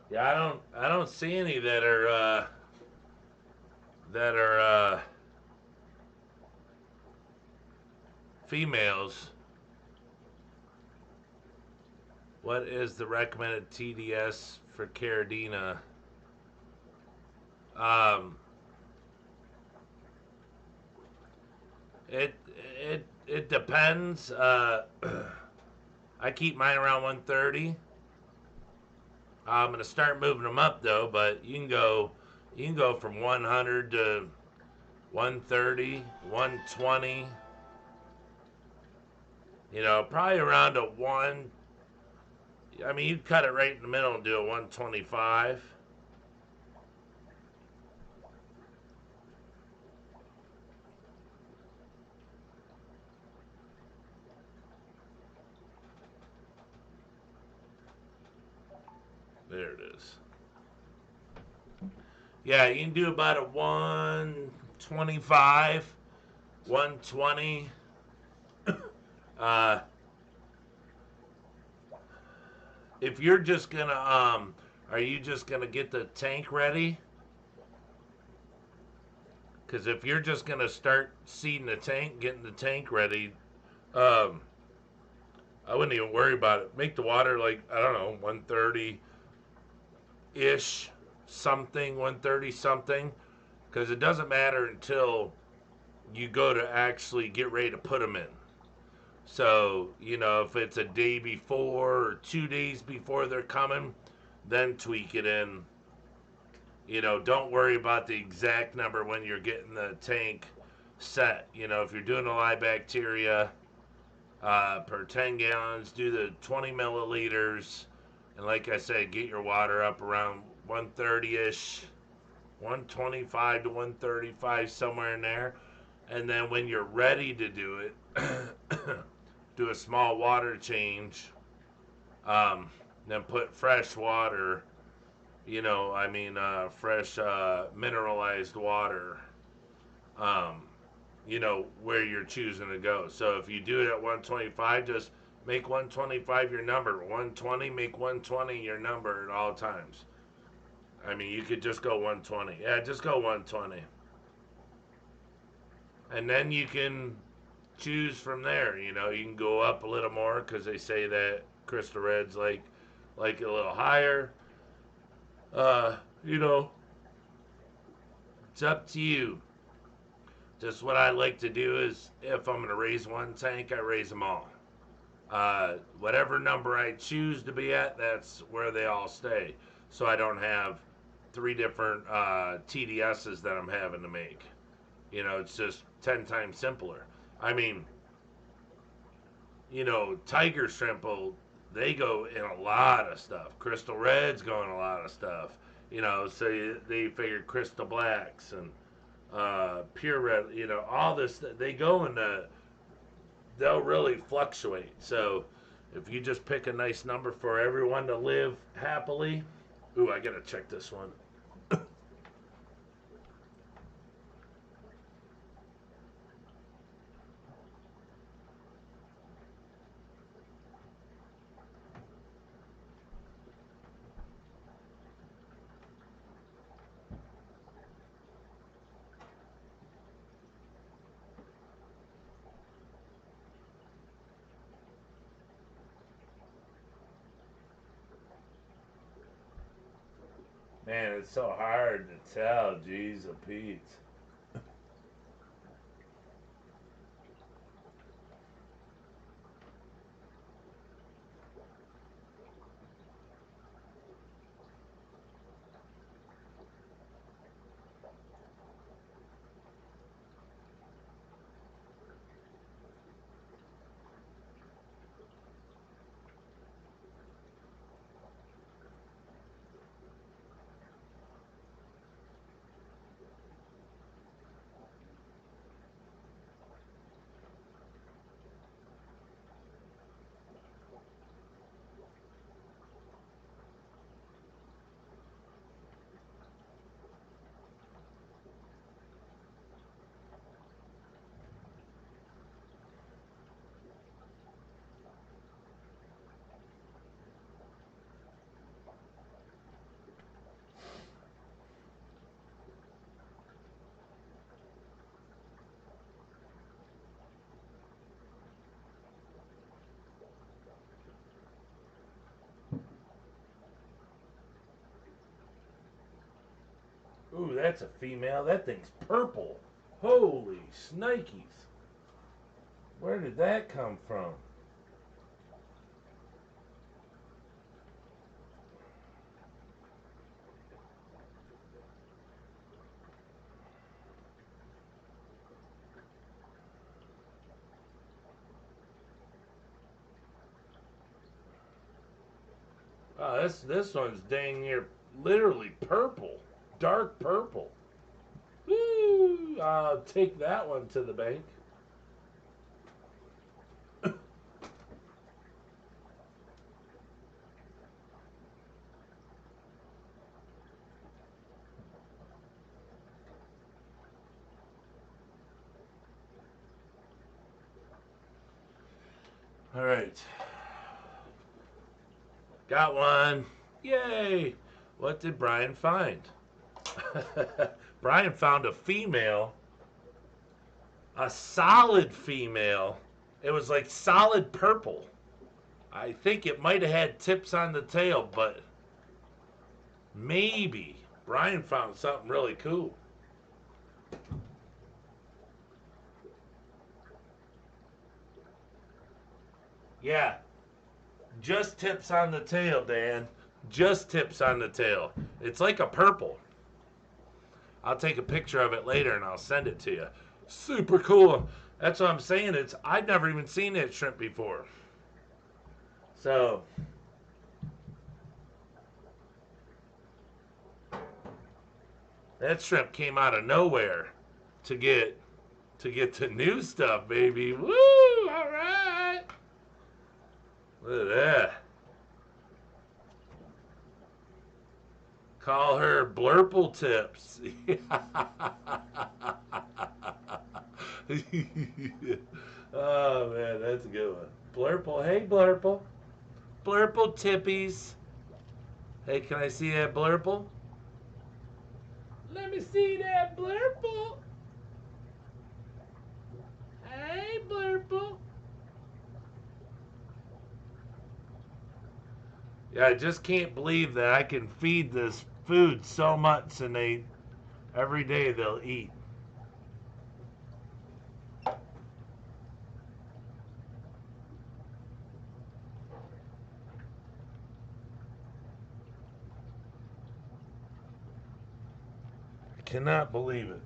Yeah, I don't see any that are females. What is the recommended TDS for Caridina? Um, it it depends. I keep mine around 130. I'm gonna start moving them up though, but you can go from 100 to 130, 120. Probably around a one. I mean, you cut it right in the middle and do a 125. There it is. Yeah, you can do about a 125, 120. Uh, if you're just gonna are you just gonna get the tank ready? Because if you're just gonna start seeding the tank, getting the tank ready, um, I wouldn't even worry about it. Make the water like, I don't know, 130 ish, something, 130 something, because it doesn't matter until you go to actually get ready to put them in. So, if it's a day before or 2 days before they're coming, then tweak it in. Don't worry about the exact number when you're getting the tank set. If you're doing a live bacteria per 10 gallons, do the 20 milliliters. And like I said, get your water up around 130-ish, 125 to 135, somewhere in there. And then when you're ready to do it, do a small water change. Then put fresh water, fresh mineralized water, where you're choosing to go. So if you do it at 125, just make 125 your number. 120, make 120 your number at all times. I mean, you could just go 120. Yeah, just go 120. And then you can choose from there. You can go up a little more because they say that Crystal Red's like a little higher. Uh, you know, it's up to you. Just what I like to do is if I'm going to raise one tank, I raise them all. Whatever number I choose to be at, that's where they all stay. So I don't have three different TDSs that I'm having to make. You know, it's just 10 times simpler. I mean, Tiger Shrimp, they go in a lot of stuff. Crystal Reds go in a lot of stuff. So they figured Crystal Blacks and Pure Red, all this, they go into, they'll really fluctuate. So if you just pick a nice number for everyone to live happily. Ooh, I gotta check this one. Man, it's so hard to tell. Jeez, a Pete. Ooh, that's a female. That thing's purple. Holy snikes. Where did that come from? Oh, this one's dang near literally purple. Dark purple. Woo! I'll take that one to the bank. All right. Got one. Yay! What did Brian find? Brian found a female, a solid female. It was like solid purple. I think it might have had tips on the tail, but maybe. Brian found something really cool. Yeah, just tips on the tail, Dan. Just tips on the tail. It's like a purple. I'll take a picture of it later and I'll send it to you. Super cool. That's what I'm saying. I've never even seen that shrimp before. So that shrimp came out of nowhere to get the new stuff, baby. Woo! All right. Look at that. Call her Blurple Tips. Oh man, that's a good one. Blurple, hey Blurple. Blurple Tippies. Hey, can I see that Blurple? Let me see that Blurple. Hey Blurple. Yeah, I just can't believe that I can feed this food so much and every day they'll eat. cannot believe it.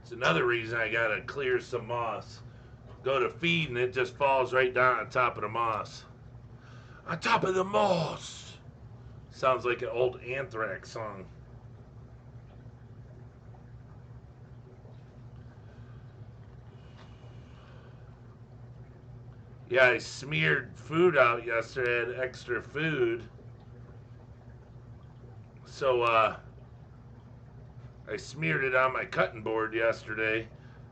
It's another reason I gotta clear some moss. Go to feed and it just falls right down on top of the moss. On top of the moss. Sounds like an old Anthrax song. Yeah, I smeared food out yesterday. I had extra food. So, I smeared it on my cutting board yesterday.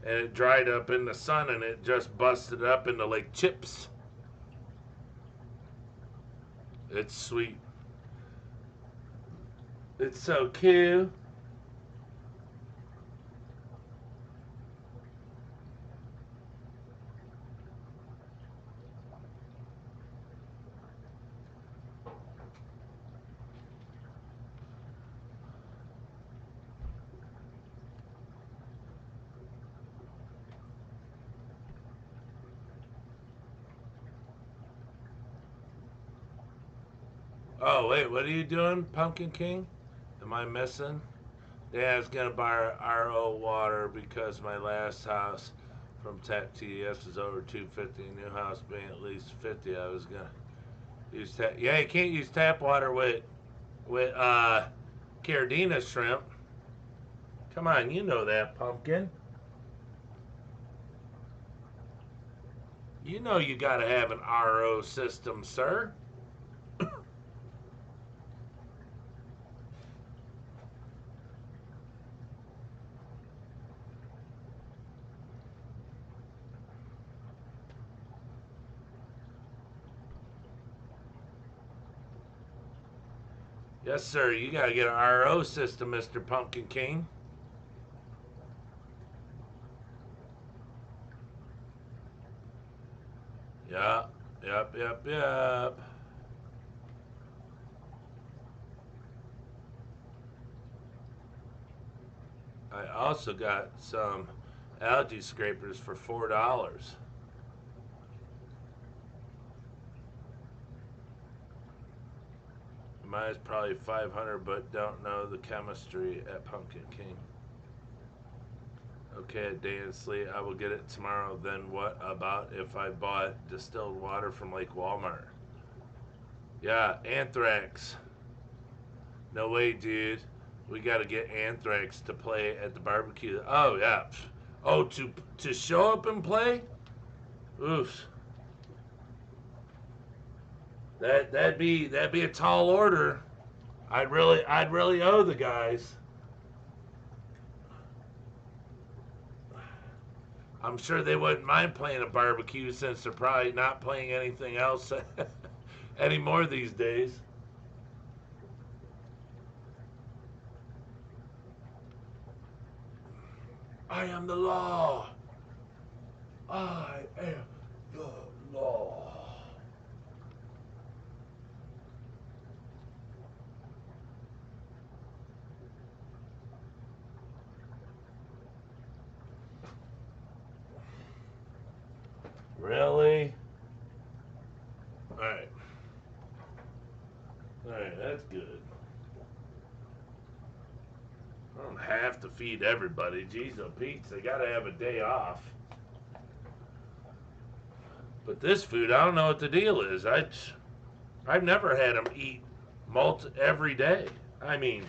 And it dried up in the sun and it just busted up into like chips. It's sweet. It's so cute. Oh, wait, what are you doing, Pumpkin King? Am I missing? Dad's gonna buy RO water because my last house from Tap TDS was over 250. New house being at least 50. I was gonna use tap. Yeah, you can't use tap water with Cardina shrimp. Come on, you know that, Pumpkin. You know you gotta have an RO system, sir. Yes, sir. You gotta get an RO system, Mr. Pumpkin King. Yeah. Yep. I also got some algae scrapers for $4. Mine's probably 500, but don't know the chemistry at Pumpkin King. Okay, Dansley, I will get it tomorrow. Then what about if I bought distilled water from like Walmart? Yeah, Anthrax. No way, dude. We got to get Anthrax to play at the barbecue. Oh yeah. Oh, to show up and play? Oof. That'd be a tall order. I'd really owe the guys. I'm sure they wouldn't mind playing a barbecue since they're probably not playing anything else anymore these days. I am the law. I am the law. Really? Alright. Alright, that's good. I don't have to feed everybody. Jeez, oh Pete's, they gotta have a day off. But this food, I don't know what the deal is. I've never had them eat every day. I mean,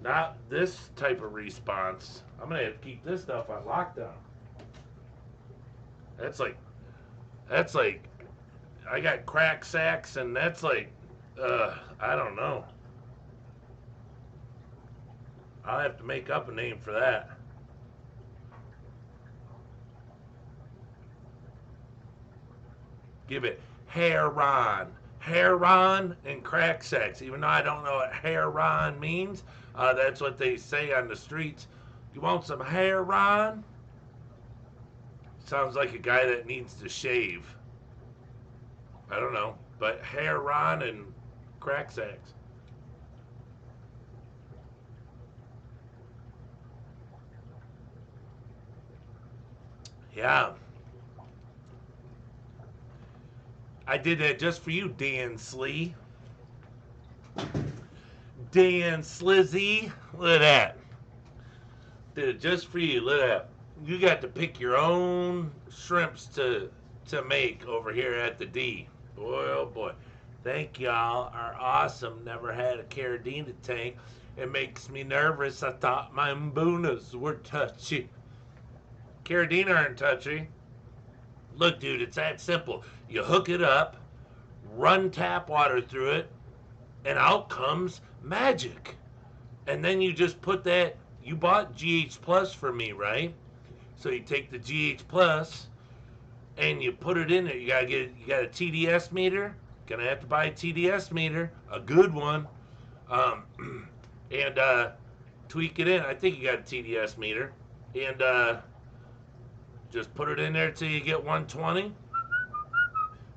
not this type of response. I'm gonna have to keep this stuff on lockdown. That's like, that's like, I got crack sacks, and that's like, I don't know. I'll have to make up a name for that. Give it Heron. Heron and crack sacks. Even though I don't know what Heron means, that's what they say on the streets. You want some Heron? Sounds like a guy that needs to shave. I don't know. But Heron and crack sacks. Yeah. I did that just for you, Dan Slee. Dan Slizzy. Look at that. Did it just for you. Look at that. You got to pick your own shrimps to make over here at the D. Boy, oh boy. Thank y'all. Are awesome. Never had a Carradina tank. It makes me nervous. I thought my mbunas were touchy. Carradina aren't touchy. Look, dude, it's that simple. You hook it up, run tap water through it, and out comes magic. And then you just put that. You bought GH Plus for me, right? So you take the GH Plus and you put it in there. You got a TDS meter. Gonna have to buy a TDS meter, a good one, and tweak it in. I think you got a TDS meter, and just put it in there till you get 120.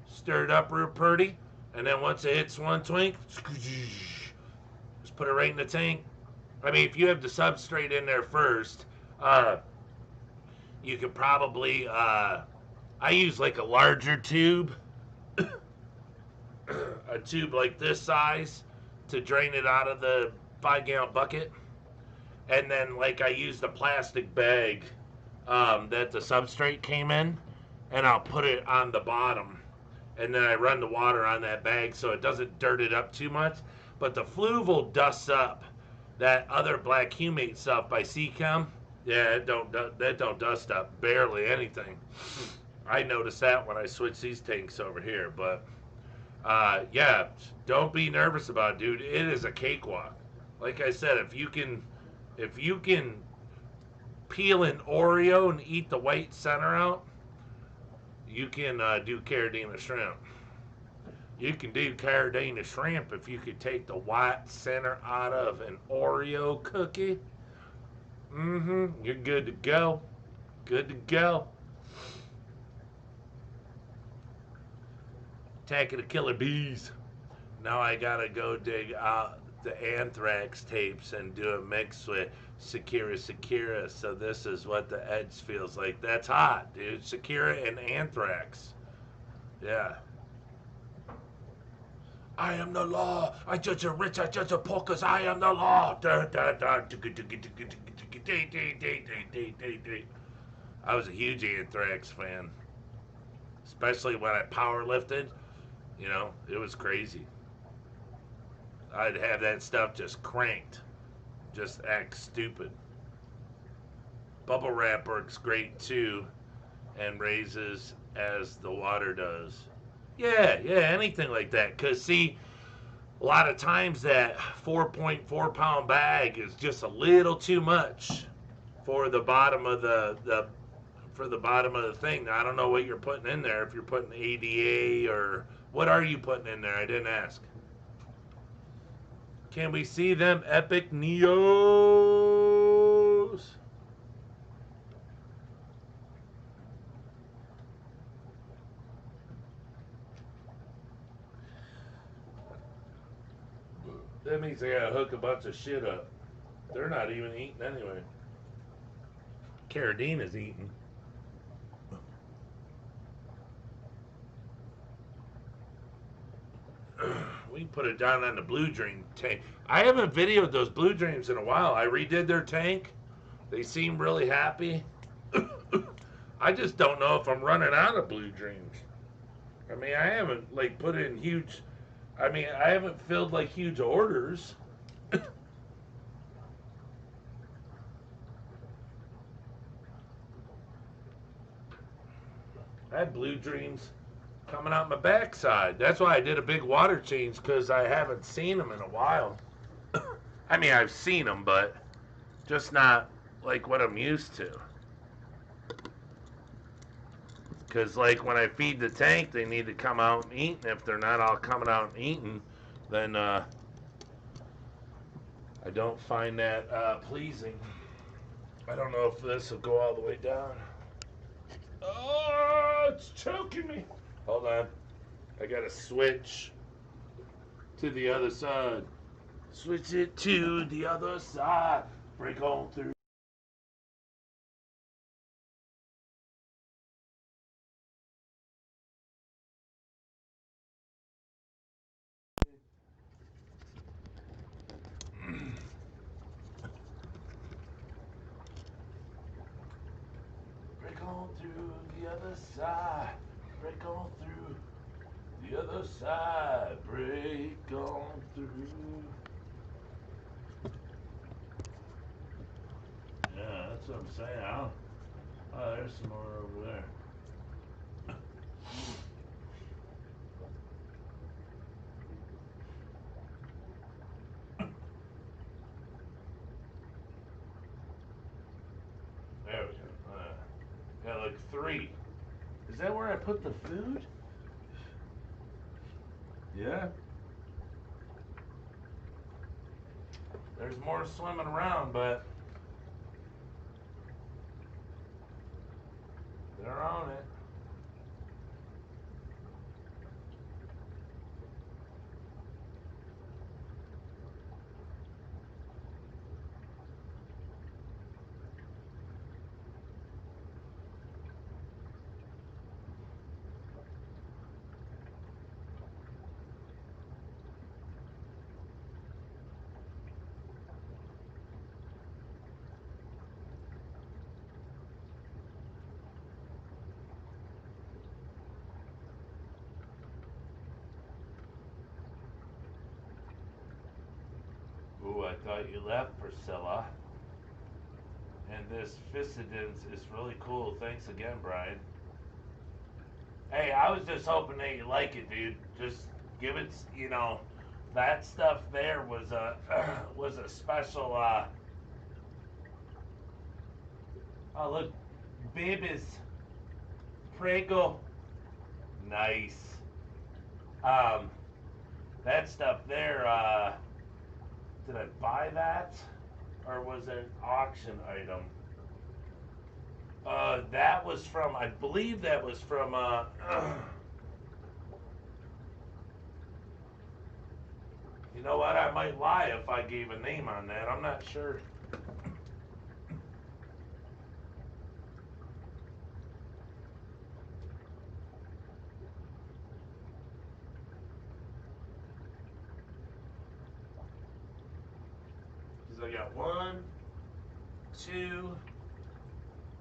Stir it up real pretty, and then once it hits 120, just put it right in the tank. I mean, if you have the substrate in there first, you could probably. I use like a larger tube, a tube like this size, to drain it out of the 5-gallon bucket, and then like I use the plastic bag that the substrate came in, and I'll put it on the bottom, and then I run the water on that bag so it doesn't dirt it up too much. But the Fluval dusts up that other black humate stuff by Seachem. Yeah, that don't dust up barely anything. I noticed that when I switched these tanks over here. But yeah, don't be nervous about it, dude. It is a cakewalk. Like I said, if you can peel an Oreo and eat the white center out, you can do Carradina shrimp. You can do Carradina shrimp if you could take the white center out of an Oreo cookie. You're good to go. Good to go. Attacking the killer bees. Now I gotta go dig out the Anthrax tapes and do a mix with Sakura. So this is what the edge feels like. That's hot, dude. Sakura and Anthrax. Yeah. I am the law. I judge the rich. I judge the poor, 'cause I am the law. I was a huge Anthrax fan, especially when I power lifted. You know, it was crazy. I'd have that stuff just cranked, just act stupid. Bubble wrap works great too, and raises as the water does. Yeah, anything like that. Cause see, a lot of times that 4.4 pound bag is just a little too much for the bottom of the for the bottom of the thing. Now, I don't know what you're putting in there. If you're putting ADA or what are you putting in there? I didn't ask. Can we see them epic Neos? That means they gotta hook a bunch of shit up. They're not even eating anyway. Carradina's eating. We can put it down on the Blue Dream tank. I haven't videoed those Blue Dreams in a while. I redid their tank. They seem really happy. I just don't know if I'm running out of Blue Dreams. I mean, I haven't like put in huge. I mean, I haven't filled like huge orders. I had Blue Dreams coming out my backside. That's why I did a big water change, because I haven't seen them in a while. I mean, I've seen them, but just not like what I'm used to. Because like when I feed the tank, they need to come out and eat. And if they're not all coming out and eating, then I don't find that pleasing. I don't know if this will go all the way down. Oh, it's choking me. Hold on. I gotta switch to the other side. Switch it to the other side. Break on through. the other side, break on through. The other side, break on through. Yeah, that's what I'm saying. Oh, there's some more over there. There we go. Got like 3. Is that where I put the food? Yeah. There's more swimming around, but they're on it. Ooh, I thought you left, Priscilla. And this Ficidence is really cool. Thanks again, Brian. Hey, I was just hoping that you like it, dude. Just give it, that stuff there was a was a special. Oh look, babies, prego, nice. That stuff there. Did I buy that, or was it an auction item? That was from, I believe that was from, you know what, I might lie if I gave a name on that, I'm not sure. Because I got 1, 2,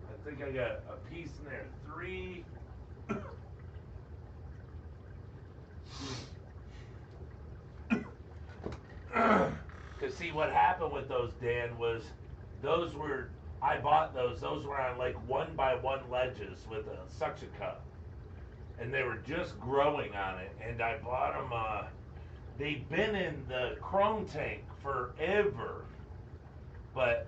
I think I got a piece in there, 3. Because see, what happened with those, Dan, was I bought those were on like 1x1 ledges with a suction cup. And they were just growing on it. And I bought them, they've been in the chrome tank forever. But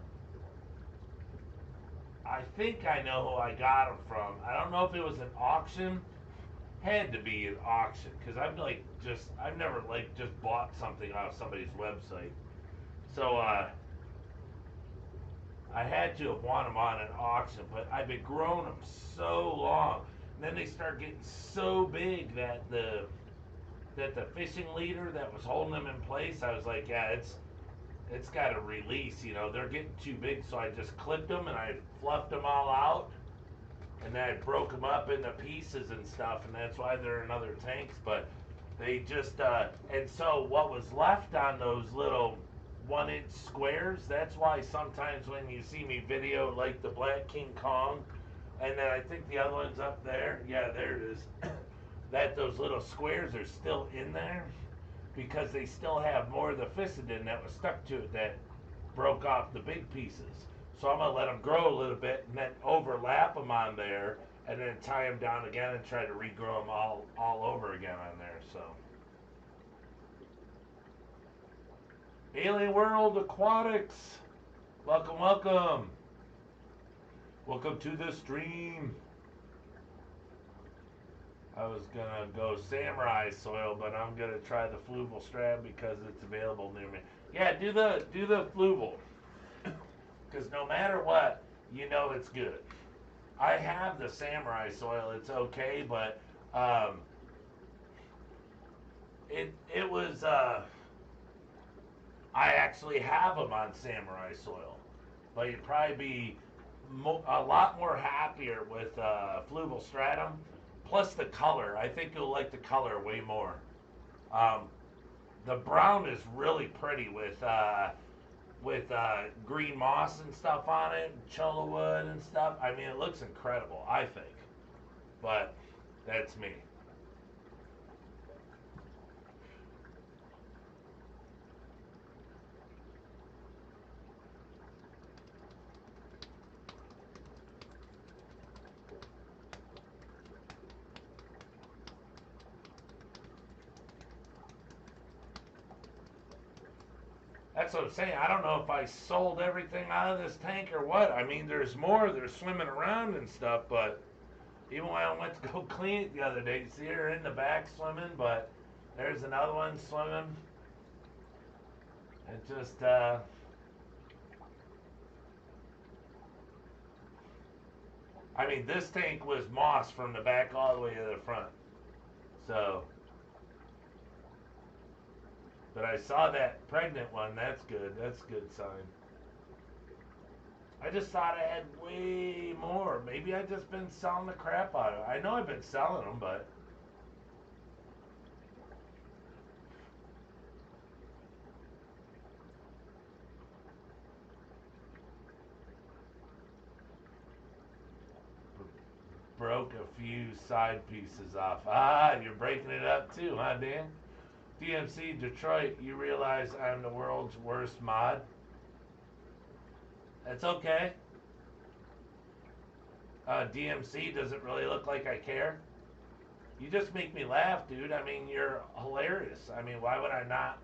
I think I know who I got them from. I don't know if it was an auction. Had to be an auction. Because I've never like just bought something off somebody's website. So, I had to have won them on an auction, but I've been growing them so long. And then they start getting so big that the fishing leader that was holding them in place, I was like, yeah, it's got to release. They're getting too big, so I just clipped them and I fluffed them all out, and then I broke them up into pieces and stuff, and that's why they're in other tanks. But they just and so what was left on those little 1-inch squares, that's why sometimes when you see me video like the Black King Kong, and then I think the other one's up there, yeah, there it is, that those little squares are still in there because they still have more of the Ficidin that was stuck to it that broke off the big pieces. So I'm going to let them grow a little bit and then overlap them on there and then tie them down again and try to regrow them all over again on there. So Alien World Aquatics, welcome, welcome. Welcome to the stream. I was gonna go samurai soil, but I'm gonna try the fluval strab because it's available near me. Yeah, do the fluval, because no matter what, it's good. I have the samurai soil; it's okay, but it was I actually have them on samurai soil, but you'd probably be a lot more happier with fluval stratum. Plus the color, I think you'll like the color way more. The brown is really pretty with green moss and stuff on it, cholla wood and stuff. I mean, it looks incredible, I think. But that's me. That's what I'm saying. I don't know if I sold everything out of this tank or what. I mean, there's more. They're swimming around and stuff, but even when I went to go clean it the other day, you see her in the back swimming, but there's another one swimming. It just, I mean, this tank was moss from the back all the way to the front. So, but I saw that pregnant one. That's good. That's a good sign. I just thought I had way more. Maybe I just been selling the crap out of it. I know I've been selling them, but broke a few side pieces off. Ah, you're breaking it up too, huh, Dan? DMC Detroit, you realize I'm the world's worst mod? That's okay. DMC doesn't really look like I care. You just make me laugh, dude. I mean, you're hilarious. I mean, why would I not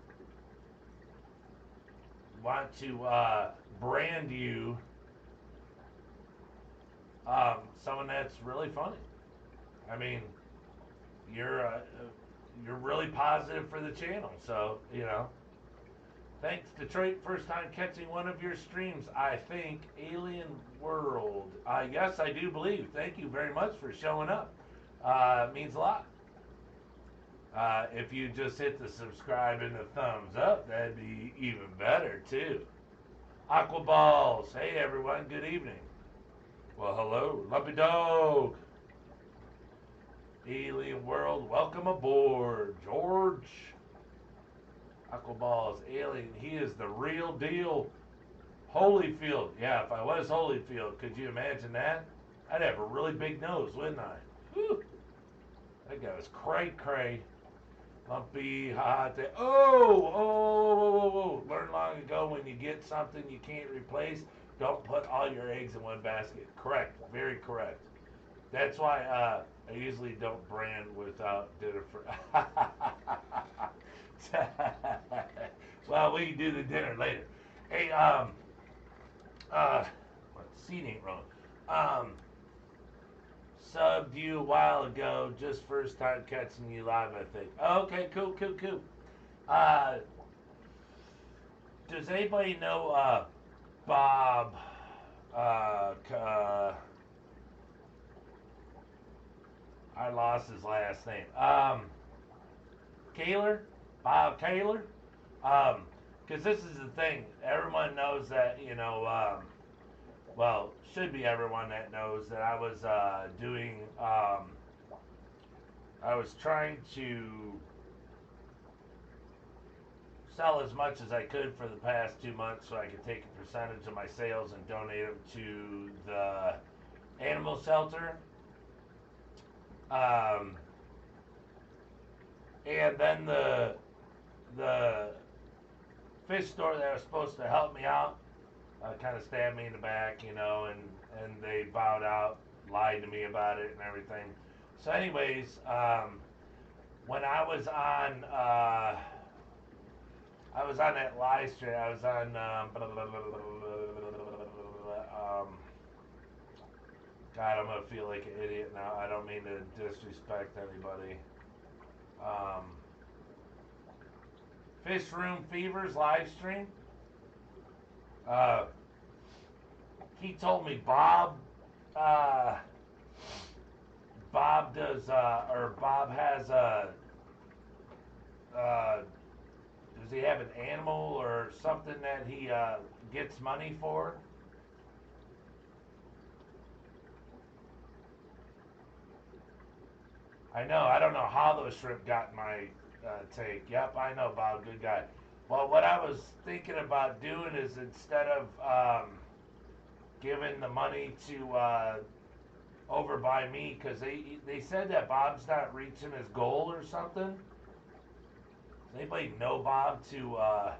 want to brand you someone that's really funny? I mean, you're really positive for the channel, so you know. Thanks, Detroit. First time catching one of your streams. I think Alien World. Yes, I do believe. Thank you very much for showing up. Means a lot. If you just hit the subscribe and the thumbs up, that'd be even better too. Aqua Balls. Hey everyone. Good evening. Well, hello, Lumpy Dog. Alien World. Welcome aboard, George. Aquaballs, Alien, he is the real deal. Holyfield, yeah, if I was Holyfield, could you imagine that? I'd have a really big nose, wouldn't I? Whew. That guy was cray. Lumpy, hot. Oh. Learned long ago when you get something you can't replace, don't put all your eggs in one basket. Correct, very correct. That's why I usually don't brand without dinner for. Well, we can do the dinner later. Hey, what seat ain't wrong. Subbed you a while ago, just first time catching you live, I think. Okay, cool. Uh, does anybody know Bob? I lost his last name. Kaler, Bob Kaler. Because this is the thing. Everyone knows that, you know, well, should be everyone that knows that I was doing, I was trying to sell as much as I could for the past 2 months so I could take a percentage of my sales and donate them to the animal shelter. And then the fish store that was supposed to help me out kind of stabbed me in the back, you know, and they bowed out, lied to me about it and everything. So, anyways, when I was on that live stream. I was on God, I'm gonna feel like an idiot now. I don't mean to disrespect anybody. Um, Fish Room Fevers live stream. He told me Bob does or Bob has a does he have an animal or something that he gets money for? I know. I don't know how those shrimp got in my tank. Yep, I know, Bob. Good guy. Well, what I was thinking about doing is instead of giving the money to over by me because they said that Bob's not reaching his goal or something. Does anybody know Bob to um,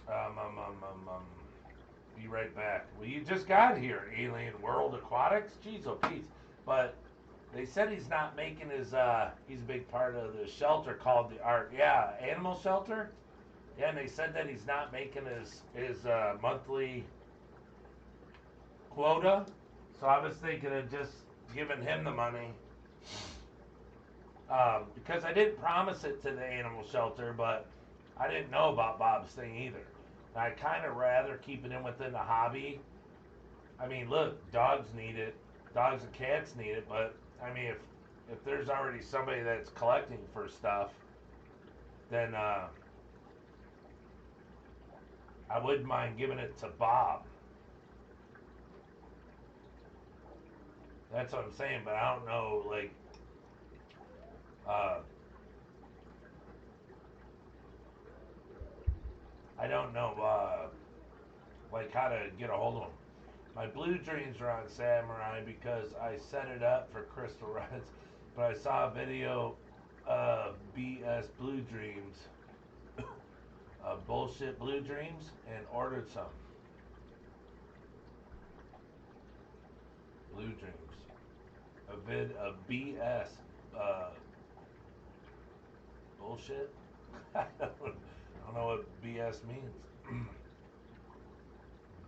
um, um, um, um, be right back? Well, you just got here, Alien World Aquatics. Jeez, oh, jeez. But they said he's not making his. He's a big part of the shelter called the Art. Yeah, animal shelter. Yeah, and they said that he's not making his monthly quota. So I was thinking of just giving him the money. Because I didn't promise it to the animal shelter, but I didn't know about Bob's thing either. I kind of rather keep it in within the hobby. I mean, look, dogs need it, dogs and cats need it, but I mean, if there's already somebody that's collecting for stuff, then I wouldn't mind giving it to Bob. That's what I'm saying, but I don't know, like, uh, I don't know, like how to get a hold of them. My blue dreams are on Samurai because I set it up for Crystal Reds, but I saw a video of BS Blue Dreams, bullshit Blue Dreams, and ordered some Blue Dreams. A vid of BS bullshit. I don't know what BS means.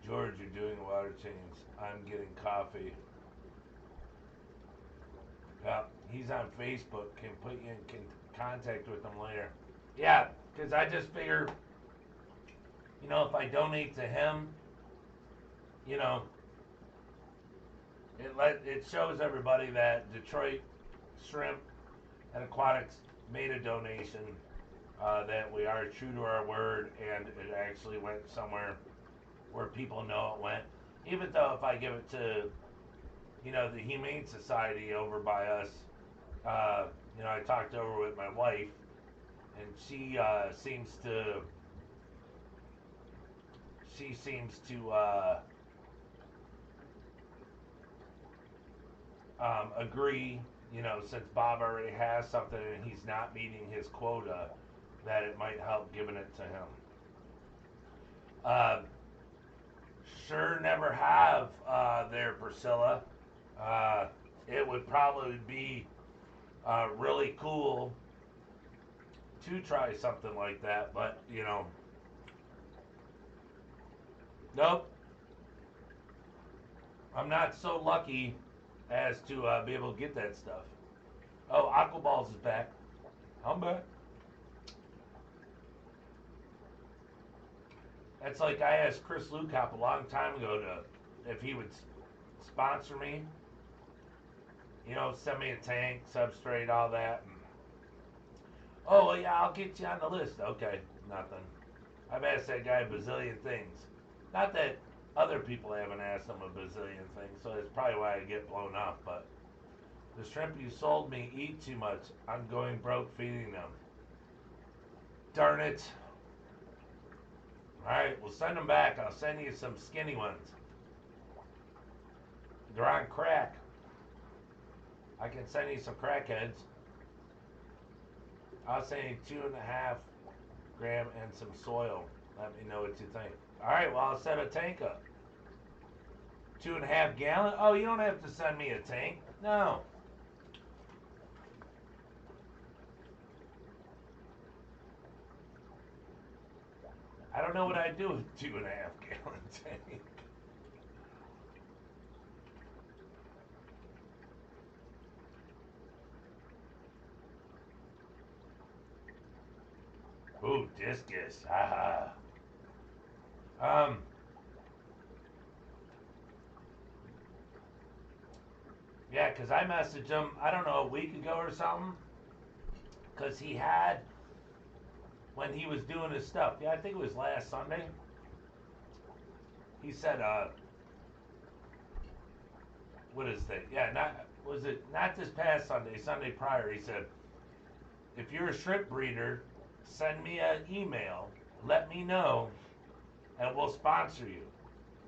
George, you're doing water change. I'm getting coffee. Yeah, he's on Facebook. Can put you in contact with him later. Yeah, because I just figure, if I donate to him, you know, it shows everybody that Detroit Shrimp and Aquatics made a donation. That we are true to our word, and it actually went somewhere where people know it went. Even though if I give it to, the Humane Society over by us, I talked over with my wife, and she seems to agree, since Bob already has something and he's not meeting his quota, that it might help giving it to him. Uh, sure, never have there, Priscilla. It would probably be really cool to try something like that, but nope. I'm not so lucky as to be able to get that stuff. Oh, Aquaballs is back. I'm back. That's like I asked Chris Lukop a long time ago if he would sponsor me. Send me a tank, substrate, all that. Oh, well, yeah, I'll get you on the list. Okay, nothing. I've asked that guy a bazillion things. Not that other people haven't asked him a bazillion things, so that's probably why I get blown off. But the shrimp you sold me eat too much. I'm going broke feeding them. Darn it. Alright, we'll send them back. I'll send you some skinny ones. They're on crack. I can send you some crackheads. I'll send you 2.5 gram and some soil. Let me know what you think. Alright, well, I'll set a tank up. 2.5 gallon? Oh, you don't have to send me a tank. No. I don't know what I'd do with 2.5 gallon tank. Ooh, discus. Haha. Yeah, because I messaged him, I don't know, a week ago or something. Because he had, when he was doing his stuff, yeah, I think it was last Sunday. He said, what is that? Yeah, not this past Sunday, Sunday prior. He said, if you're a shrimp breeder, send me an email, let me know, and we'll sponsor you.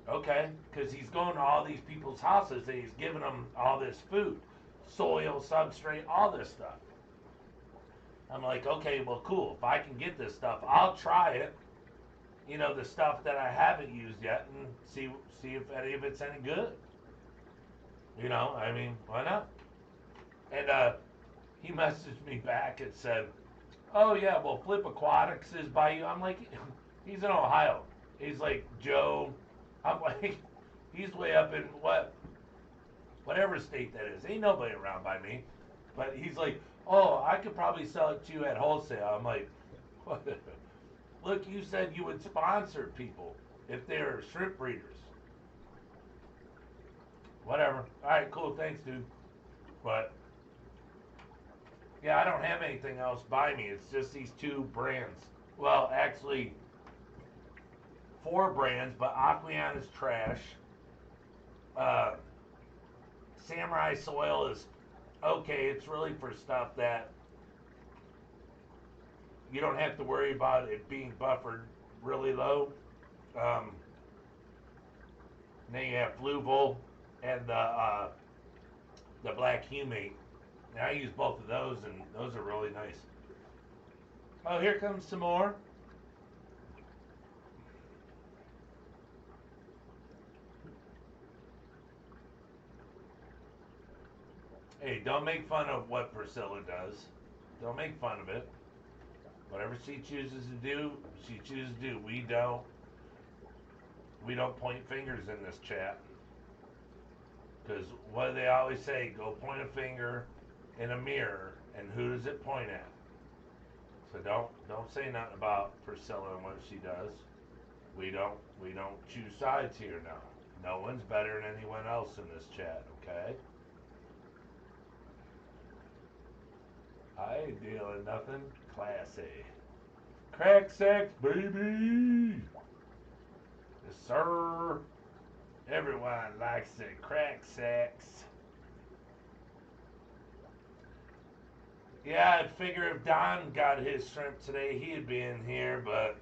Okay, because he's going to all these people's houses and he's giving them all this food, soil, substrate, all this stuff. I'm like, okay, well, cool. If I can get this stuff, I'll try it. You know, the stuff that I haven't used yet, and see if any of it's any good. You know, I mean, why not? And he messaged me back and said, "Oh yeah, well, Flip Aquatics is by you." I'm like, he's in Ohio. He's like, Joe. I'm like, he's way up in whatever state that is. Ain't nobody around by me. But he's like, oh, I could probably sell it to you at wholesale. I'm like, what? Look, you said you would sponsor people if they're shrimp breeders. Whatever. All right, cool. Thanks, dude. But yeah, I don't have anything else by me. It's just these two brands. Well, actually, four brands, but Aqueon is trash. Uh, Samurai Soil is okay. It's really for stuff that you don't have to worry about it being buffered really low. Um, then you have Fluval and the Black Humate. And I use both of those, and those are really nice. Oh, here comes some more. Hey, don't make fun of what Priscilla does. Don't make fun of it. Whatever she chooses to do, she chooses to do. We don't point fingers in this chat. Because what do they always say? Go point a finger in a mirror, and who does it point at? So don't say nothing about Priscilla and what she does. We don't choose sides here now. No one's better than anyone else in this chat, okay? I ain't dealing nothing. Classy. Crack sex, baby! Yes, sir. Everyone likes the crack sex. Yeah, I'd figure if Don got his shrimp today, he'd be in here, but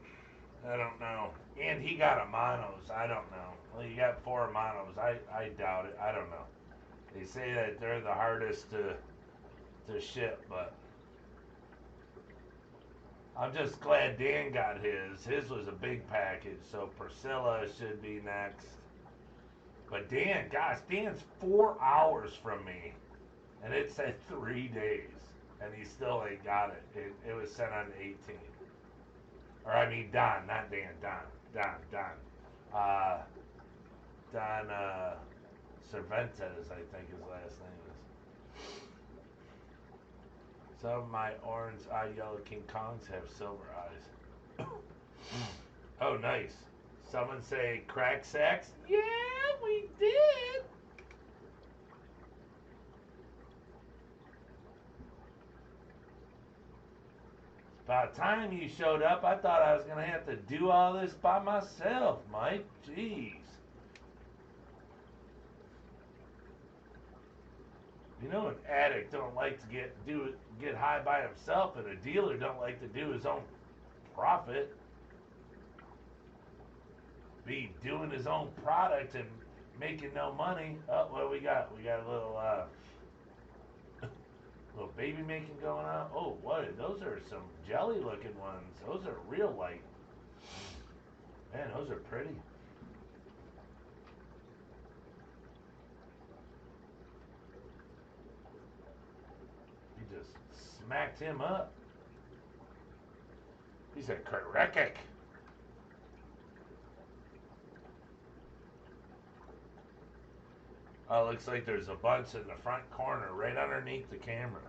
I don't know. And he got a monos. I don't know. Well, he got four monos. I doubt it. I don't know. They say that they're the hardest to ship, but I'm just glad Dan got his. His was a big package, so Priscilla should be next. But Dan, gosh, Dan's 4 hours from me, and it said 3 days, and he still ain't got it. It was sent on the 18th. Or I mean Don, not Dan. Don. Uh, Don Cervantes, I think his last name is. Some of my orange eye yellow King Kongs have silver eyes. Oh, nice. Someone say crack sacks? Yeah, we did. By the time you showed up, I thought I was going to have to do all this by myself, Mike. Jeez. You know, an addict don't like to get high by himself, and a dealer don't like to do his own profit. Be doing his own product and making no money. Oh, what do we got? We got a little baby making going on. Oh, what? Those are some jelly looking ones. Those are real light. Man, those are pretty. You just smacked him up. He said, "Correct." Oh, looks like there's a bunch in the front corner, right underneath the camera.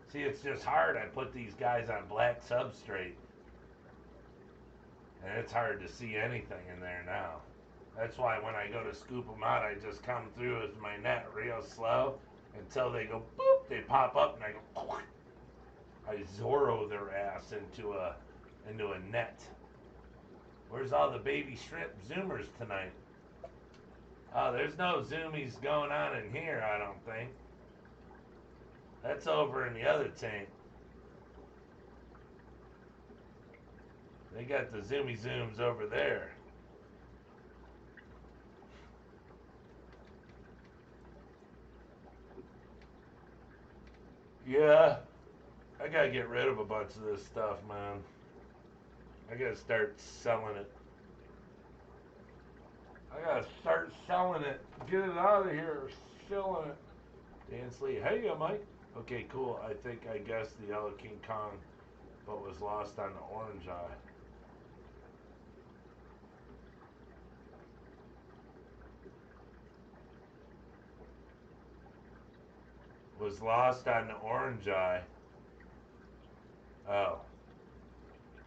See, it's just hard. I put these guys on black substrate, and it's hard to see anything in there now. That's why when I go to scoop them out, I just come through with my net real slow until they go boop, they pop up, and I go. I Zorro their ass into a net. Where's all the baby shrimp zoomers tonight? Oh, there's no zoomies going on in here, I don't think. That's over in the other tank. They got the zoomy zooms over there. Yeah, I gotta get rid of a bunch of this stuff, man. I gotta start selling it. I gotta start selling it. Get it out of here. Selling it. Dan Lee. Hey, Mike. Okay, cool. I guessed the yellow King Kong, but was lost on the orange eye. Was lost on the orange eye. Oh.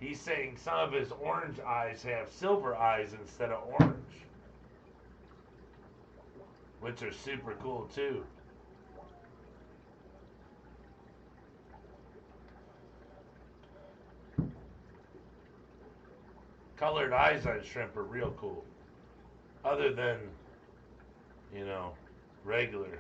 He's saying some of his orange eyes have silver eyes instead of orange, which are super cool too. Colored eyes on shrimp are real cool. Other than, you know, regular.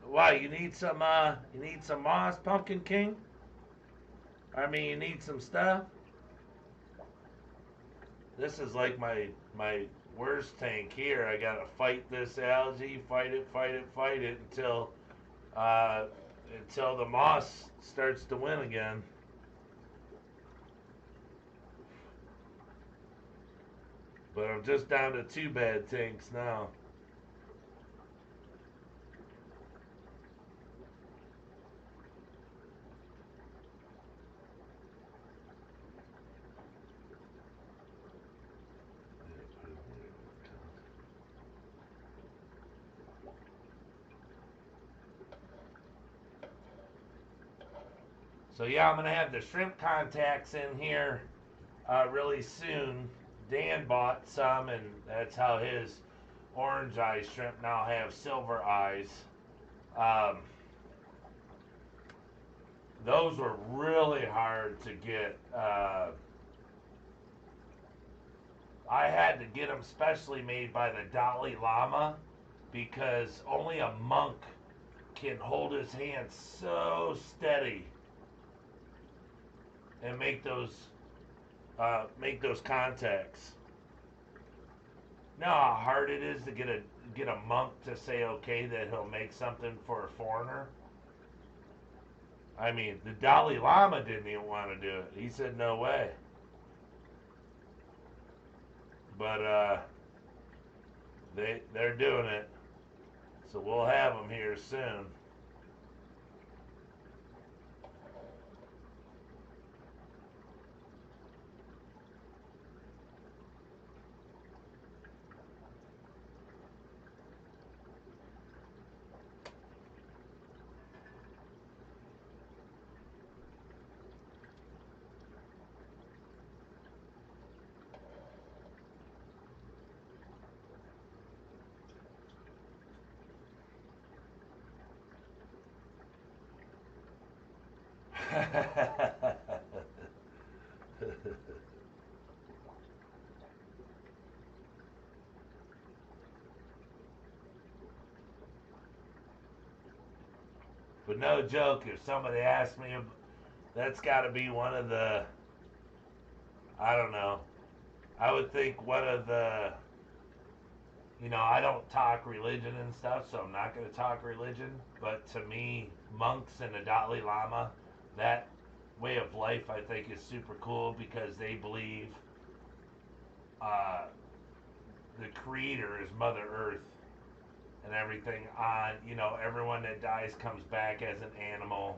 Why, you need some moss, Pumpkin King? I mean, you need some stuff? This is like my worst tank here. I gotta fight this algae, fight it uh, until the moss starts to win again. But I'm just down to 2 bad tanks now. So yeah, I'm gonna have the shrimp contacts in here really soon. Dan bought some, and that's how his orange eye shrimp now have silver eyes. Um, those were really hard to get. I had to get them specially made by the Dalai Lama because only a monk can hold his hand so steady and make those contacts. You know how hard it is to get a monk to say okay that he'll make something for a foreigner. I mean, the Dalai Lama didn't even want to do it. He said no way. But they're doing it, so we'll have them here soon. But no joke, if somebody asked me, that's got to be one of the, I don't know, I would think one of the, I don't talk religion and stuff, so I'm not going to talk religion. But to me, monks and the Dalai Lama, that way of life I think is super cool because they believe uh, the creator is Mother Earth and everything on, everyone that dies comes back as an animal,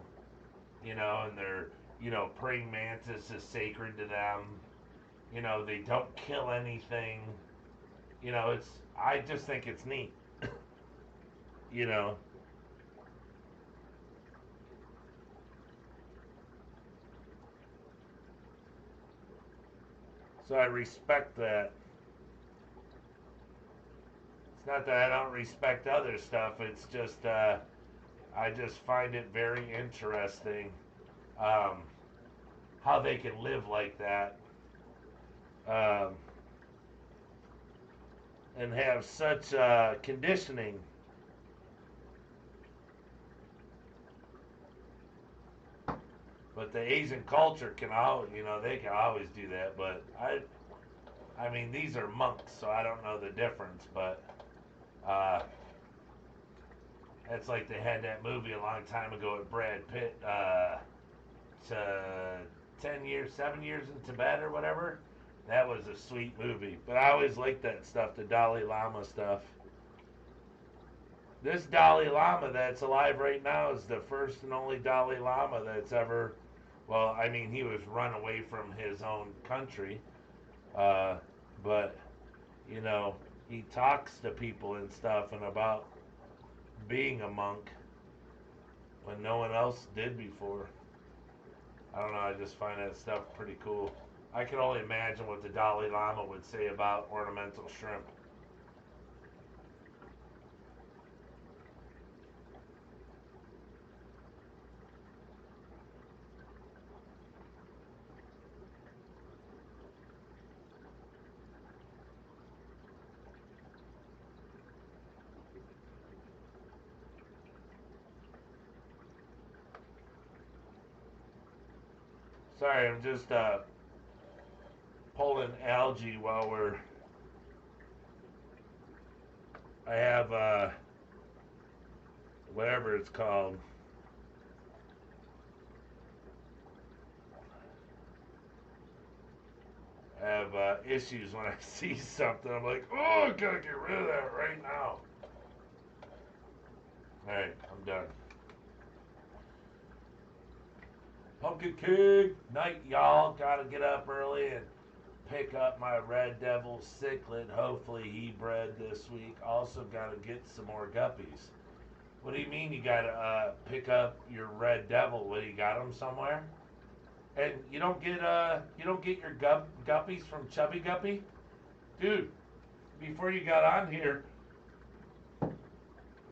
and they're, praying mantis is sacred to them. They don't kill anything. I just think it's neat, you know. So I respect that. It's not that I don't respect other stuff. It's just I just find it very interesting um, how they can live like that um, and have such conditioning. But the Asian culture can always, they can always do that. But I mean, these are monks, so I don't know the difference. But uh, it's like they had that movie a long time ago with Brad Pitt, to 10 years, 7 years in Tibet or whatever. That was a sweet movie. But I always liked that stuff, the Dalai Lama stuff. This Dalai Lama that's alive right now is the first and only Dalai Lama that's ever, well, I mean, he was run away from his own country, uh, but, you know, he talks to people and stuff and about being a monk when no one else did before. I don't know, I just find that stuff pretty cool. I can only imagine what the Dalai Lama would say about ornamental shrimp. Sorry, I'm just pulling algae while I have whatever it's called. I have issues when I see something. I'm like, oh, I gotta get rid of that right now. Alright, I'm done. Pumpkin King, night, y'all. Gotta get up early and pick up my Red Devil cichlid. Hopefully he bred this week. Also gotta get some more guppies. What do you mean you gotta pick up your Red Devil? What, you got them somewhere? And you don't get your guppies from Chubby Guppy? Dude, before you got on here,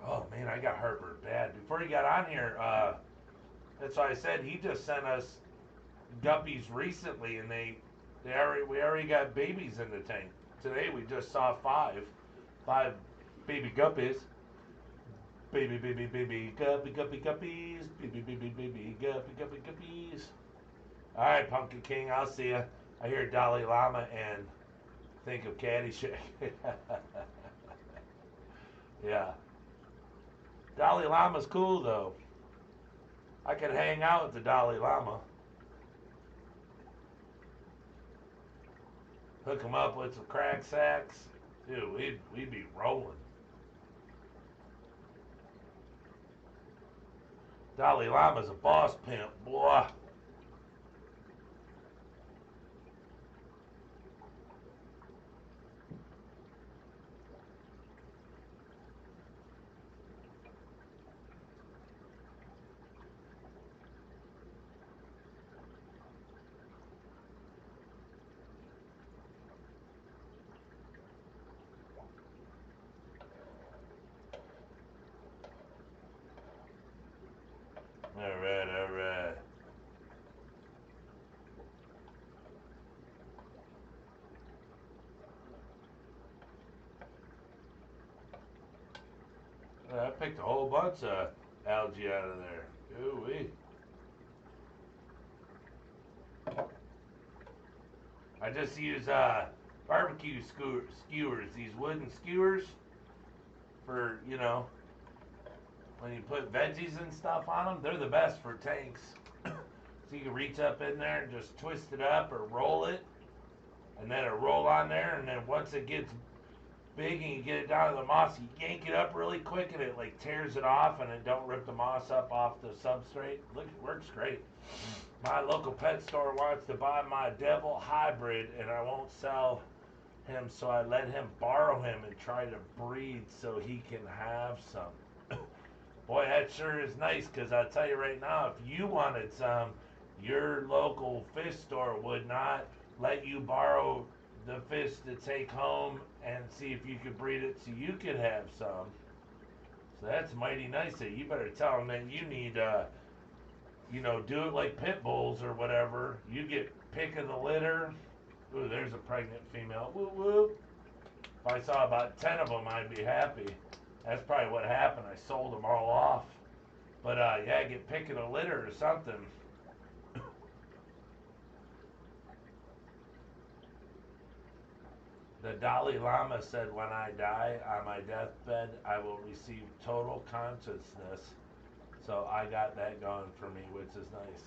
oh man, I got heartburn bad. Before you got on here, that's why I said he just sent us guppies recently, and we already got babies in the tank. Today we just saw five baby guppies. Baby guppy guppies. Baby guppy guppies. All right, Pumpkin King, I'll see ya. I hear Dalai Lama and think of Caddyshack. Yeah, Dalai Lama's cool though. I could hang out with the Dalai Lama. Hook him up with some crack sacks. Dude, we'd be rolling. Dalai Lama's a boss pimp, boy. Alright, alright. I picked a whole bunch of algae out of there. Ooh-wee. I just use barbecue skewers, these wooden skewers for, when you put veggies and stuff on them. They're the best for tanks. So you can reach up in there and just twist it up or roll it, and then it'll roll on there, and then once it gets big and you get it down to the moss, you yank it up really quick and it like tears it off and it don't rip the moss up off the substrate. Look, it works great. My local pet store wants to buy my devil hybrid and I won't sell him, so I let him borrow him and try to breed so he can have some. Boy, that sure is nice, because I'll tell you right now, if you wanted some, your local fish store would not let you borrow the fish to take home and see if you could breed it so you could have some. So that's mighty nice. That you better tell them that you need, do it like pit bulls or whatever. You get pick of the litter. Ooh, there's a pregnant female. Woo woo. If I saw about 10 of them, I'd be happy. That's probably what happened. I sold them all off. But yeah, get pick of the litter or something. The Dalai Lama said, when I die on my deathbed, I will receive total consciousness. So I got that going for me, which is nice.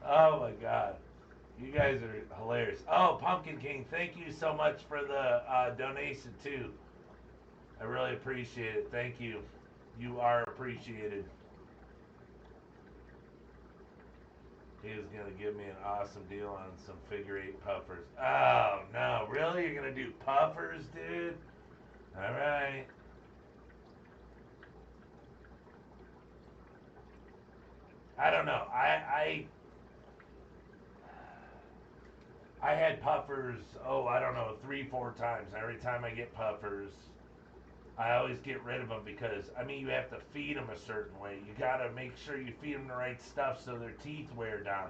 Oh my God. You guys are hilarious. Oh, Pumpkin King, thank you so much for the donation too. I really appreciate it. Thank you. You are appreciated. He was going to give me an awesome deal on some figure 8 puffers. Oh, no. Really? You're going to do puffers, dude? All right. I don't know. I had puffers, I don't know, 3-4 times. Every time I get puffers, I always get rid of them because, you have to feed them a certain way. You got to make sure you feed them the right stuff so their teeth wear down.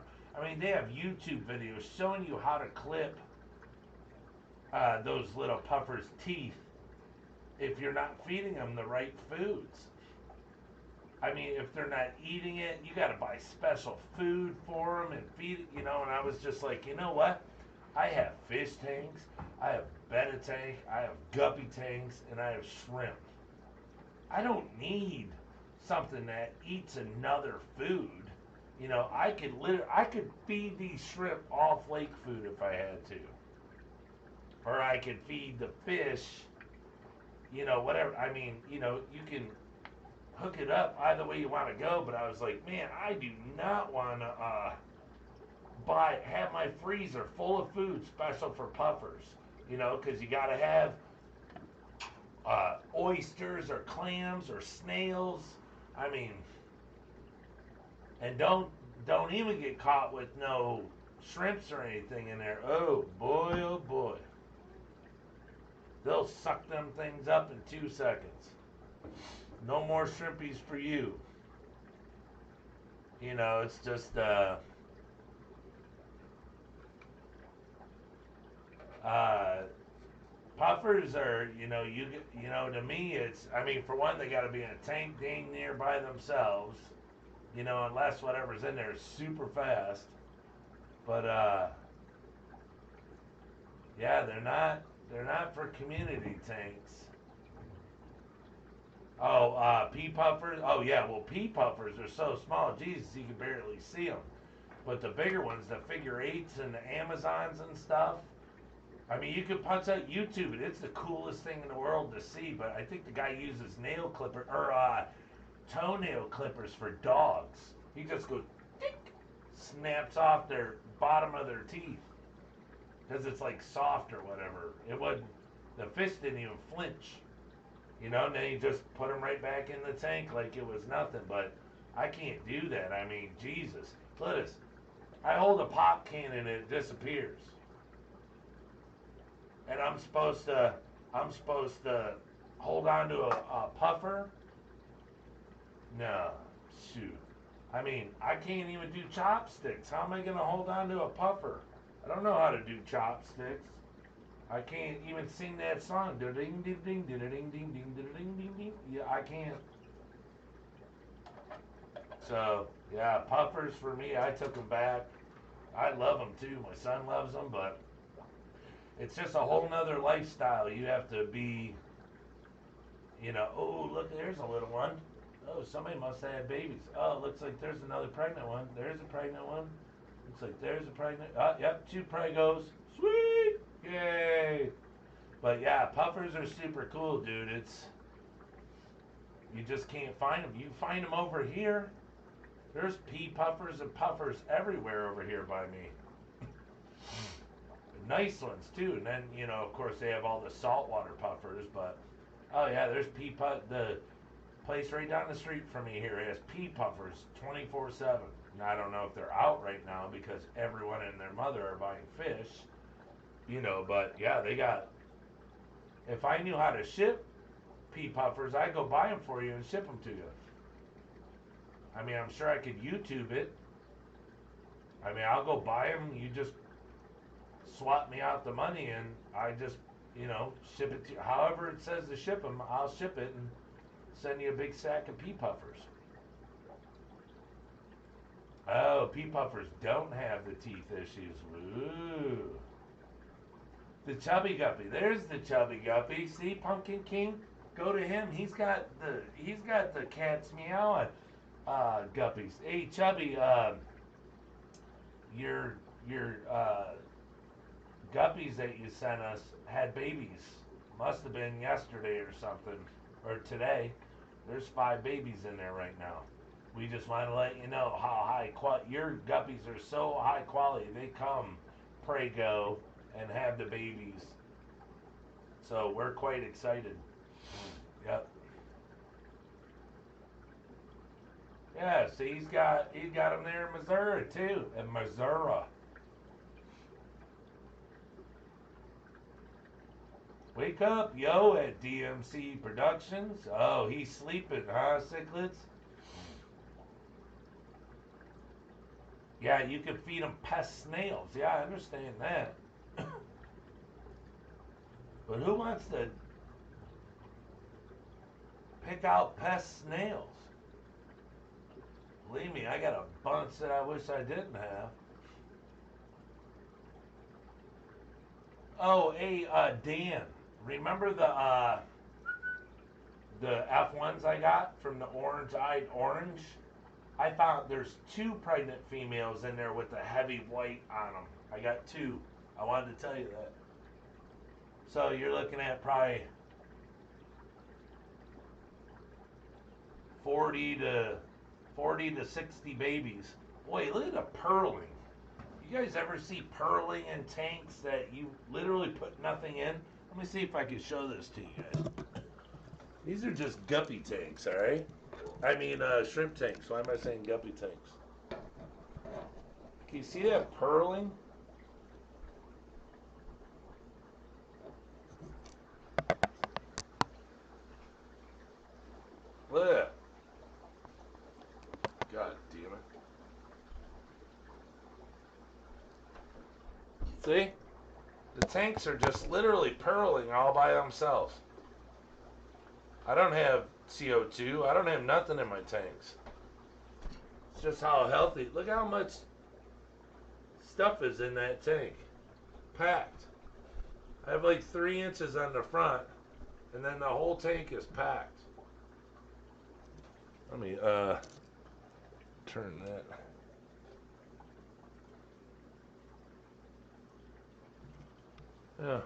They have YouTube videos showing you how to clip those little puffers' teeth if you're not feeding them the right foods. If they're not eating it, you got to buy special food for them and feed it, and I was just like, you know what? I have fish tanks, I have betta tank, I have guppy tanks, and I have shrimp. I don't need something that eats another food. I could feed these shrimp all flake food if I had to. Or I could feed the fish, whatever. You can hook it up either way you want to go, but I was like, man, I do not want to have my freezer full of food special for puffers, because you got to have oysters or clams or snails. And don't even get caught with no shrimps or anything in there. Oh boy. They'll suck them things up in 2 seconds. No more shrimpies for you. It's just puffers are, to me it's, for one, they got to be in a tank dang near by themselves, unless whatever's in there is super fast. But yeah, they're not for community tanks. Oh, pea puffers. Oh yeah, well, pea puffers are so small, Jesus, you can barely see them. But the bigger ones, the figure 8s and the Amazons and stuff, you could punch out YouTube and it's the coolest thing in the world to see. But I think the guy uses nail clipper or toenail clippers for dogs. He just goes, tick, snaps off their bottom of their teeth because it's like soft or whatever. It wasn't. The fish didn't even flinch. And then you just put them right back in the tank like it was nothing. But I can't do that. Jesus. Look at this. I hold a pop can and it disappears. And I'm supposed to hold on to a puffer? No. Shoot. I can't even do chopsticks. How am I going to hold on to a puffer? I don't know how to do chopsticks. I can't even sing that song. Ding ding ding ding ding ding ding ding ding ding. Yeah, I can't. So yeah, puffers for me. I took them back. I love them too. My son loves them, but it's just a whole nother lifestyle. You have to be, oh look, there's a little one. Oh, somebody must have had babies. Oh, looks like there's another pregnant one. There's a pregnant one. Looks like there's a pregnant. Oh, yep, 2 pregos. Sweet! Yay! But yeah, puffers are super cool, dude. You just can't find them. You find them over here. There's pea puffers and puffers everywhere over here by me. Nice ones too. And then, of course they have all the saltwater puffers, but oh yeah, there's the place right down the street from me here has pea puffers 24/7. Now I don't know if they're out right now because everyone and their mother are buying fish, but yeah, they got, if I knew how to ship pea puffers, I'd go buy them for you and ship them to you. I mean, I'm sure I could YouTube it. I mean, I'll go buy them. You just swap me out the money and I just, ship it to you. However it says to ship them, I'll ship it and send you a big sack of pea puffers. Oh, pea puffers don't have the teeth issues. Ooh. The chubby guppy. There's the chubby guppy. See, Pumpkin King? Go to him. He's got the cat's meowing guppies. Hey, chubby, your guppies that you sent us had babies. Must have been yesterday or something, or today. There's 5 babies in there right now. We just want to let you know how your guppies are so high quality. They come, prego, and have the babies. So we're quite excited. Yep. Yeah, see, he's got them there in Missouri too, in Missouri. Wake up, yo, at DMC Productions. Oh, he's sleeping, huh, Cichlids? Yeah, you can feed them pest snails. Yeah, I understand that. But who wants to pick out pest snails? Believe me, I got a bunch that I wish I didn't have. Oh, hey, Dan, remember the F1s I got from the orange-eyed orange? I found there's 2 pregnant females in there with a heavy white on them. I got 2. I wanted to tell you that. So you're looking at probably 40 to 60 babies. Boy, look at the pearling. You guys ever see pearling in tanks that you literally put nothing in? Let me see if I can show this to you guys. These are just guppy tanks, all right? I mean, shrimp tanks. Why am I saying guppy tanks? Can you see that pearling? Look at that. God damn it. See? The tanks are just literally pearling all by themselves. I don't have CO2. I don't have nothing in my tanks. It's just how healthy. Look how much stuff is in that tank. Packed. I have like 3 inches on the front, and then the whole tank is packed. Let me turn that. Yeah.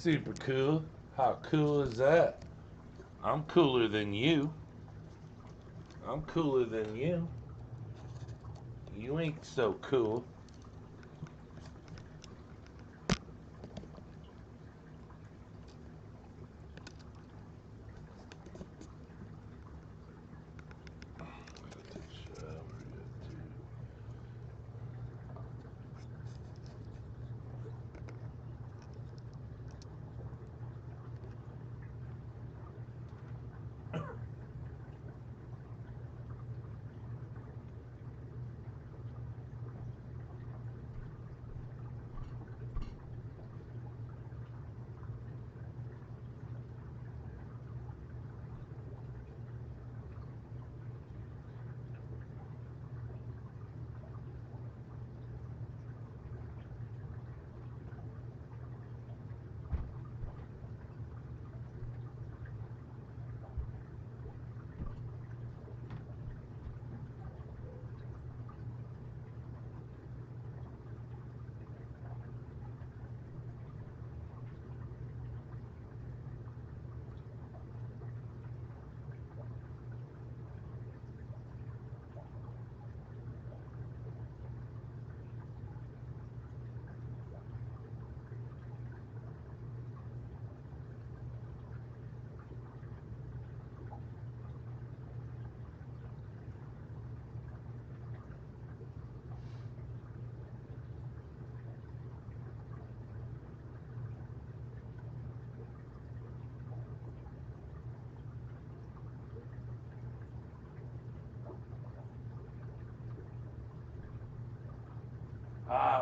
Super cool. How cool is that? I'm cooler than you. I'm cooler than you. You ain't so cool.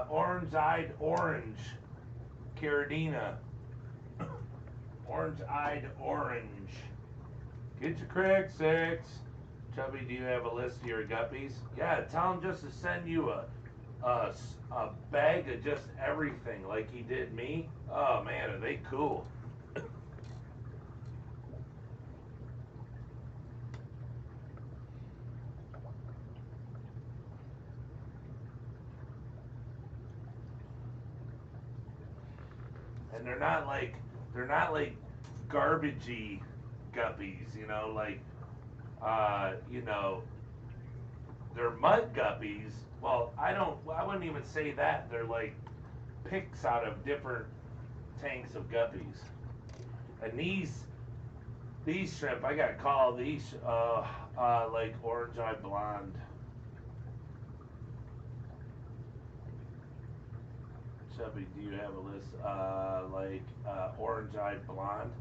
Orange-eyed orange. Caradina. Orange-eyed orange. Get your Craig 6. Chubby, do you have a list of your guppies? Yeah, tell him just to send you a bag of just everything like he did me. Oh man, are they cool. And they're not like garbagey guppies, you know, they're mud guppies. Well, I wouldn't even say that. They're like picks out of different tanks of guppies. And these shrimp, I gotta call these like orange-eyed blonde. Chubby, do you have a list orange-eyed blonde?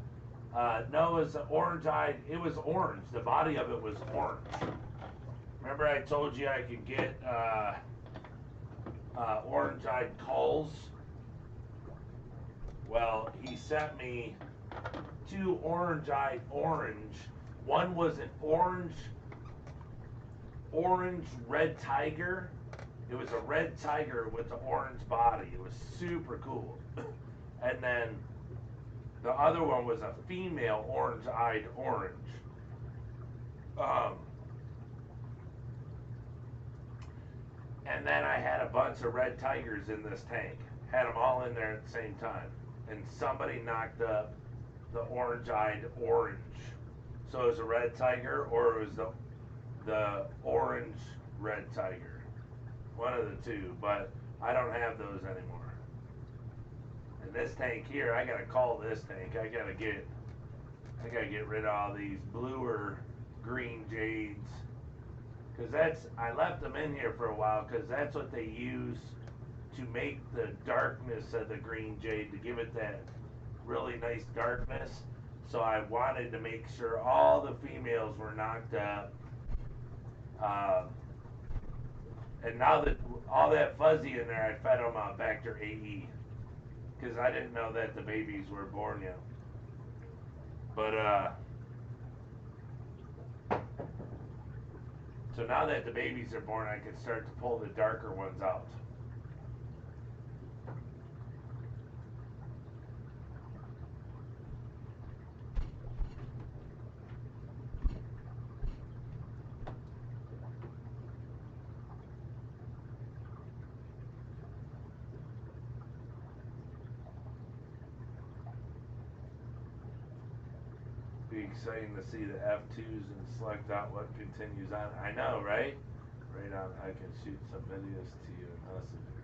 No, it was orange-eyed. It was orange. The body of it was orange. Remember I told you I could get orange-eyed culls? Well, he sent me two orange-eyed orange. One was an orange red tiger. It was a red tiger with the orange body. It was super cool. And then the other one was a female orange-eyed orange. And then I had a bunch of red tigers in this tank. Had them all in there at the same time. And somebody knocked up the orange-eyed orange. So it was a red tiger or it was the orange red tiger. One of the two, but I don't have those anymore. And this tank here, I gotta call this tank. I gotta get rid of all these bluer green jades. Cause I left them in here for a while because that's what they use to make the darkness of the green jade, to give it that really nice darkness. So I wanted to make sure all the females were knocked up. And now that all that fuzzy in there, I fed them Bacter AE. Because I didn't know that the babies were born yet. But, so now that the babies are born, I can start to pull the darker ones out. Be exciting to see the F2s and select out what continues on. I know, right? Right on. I can shoot some videos to you in Messenger.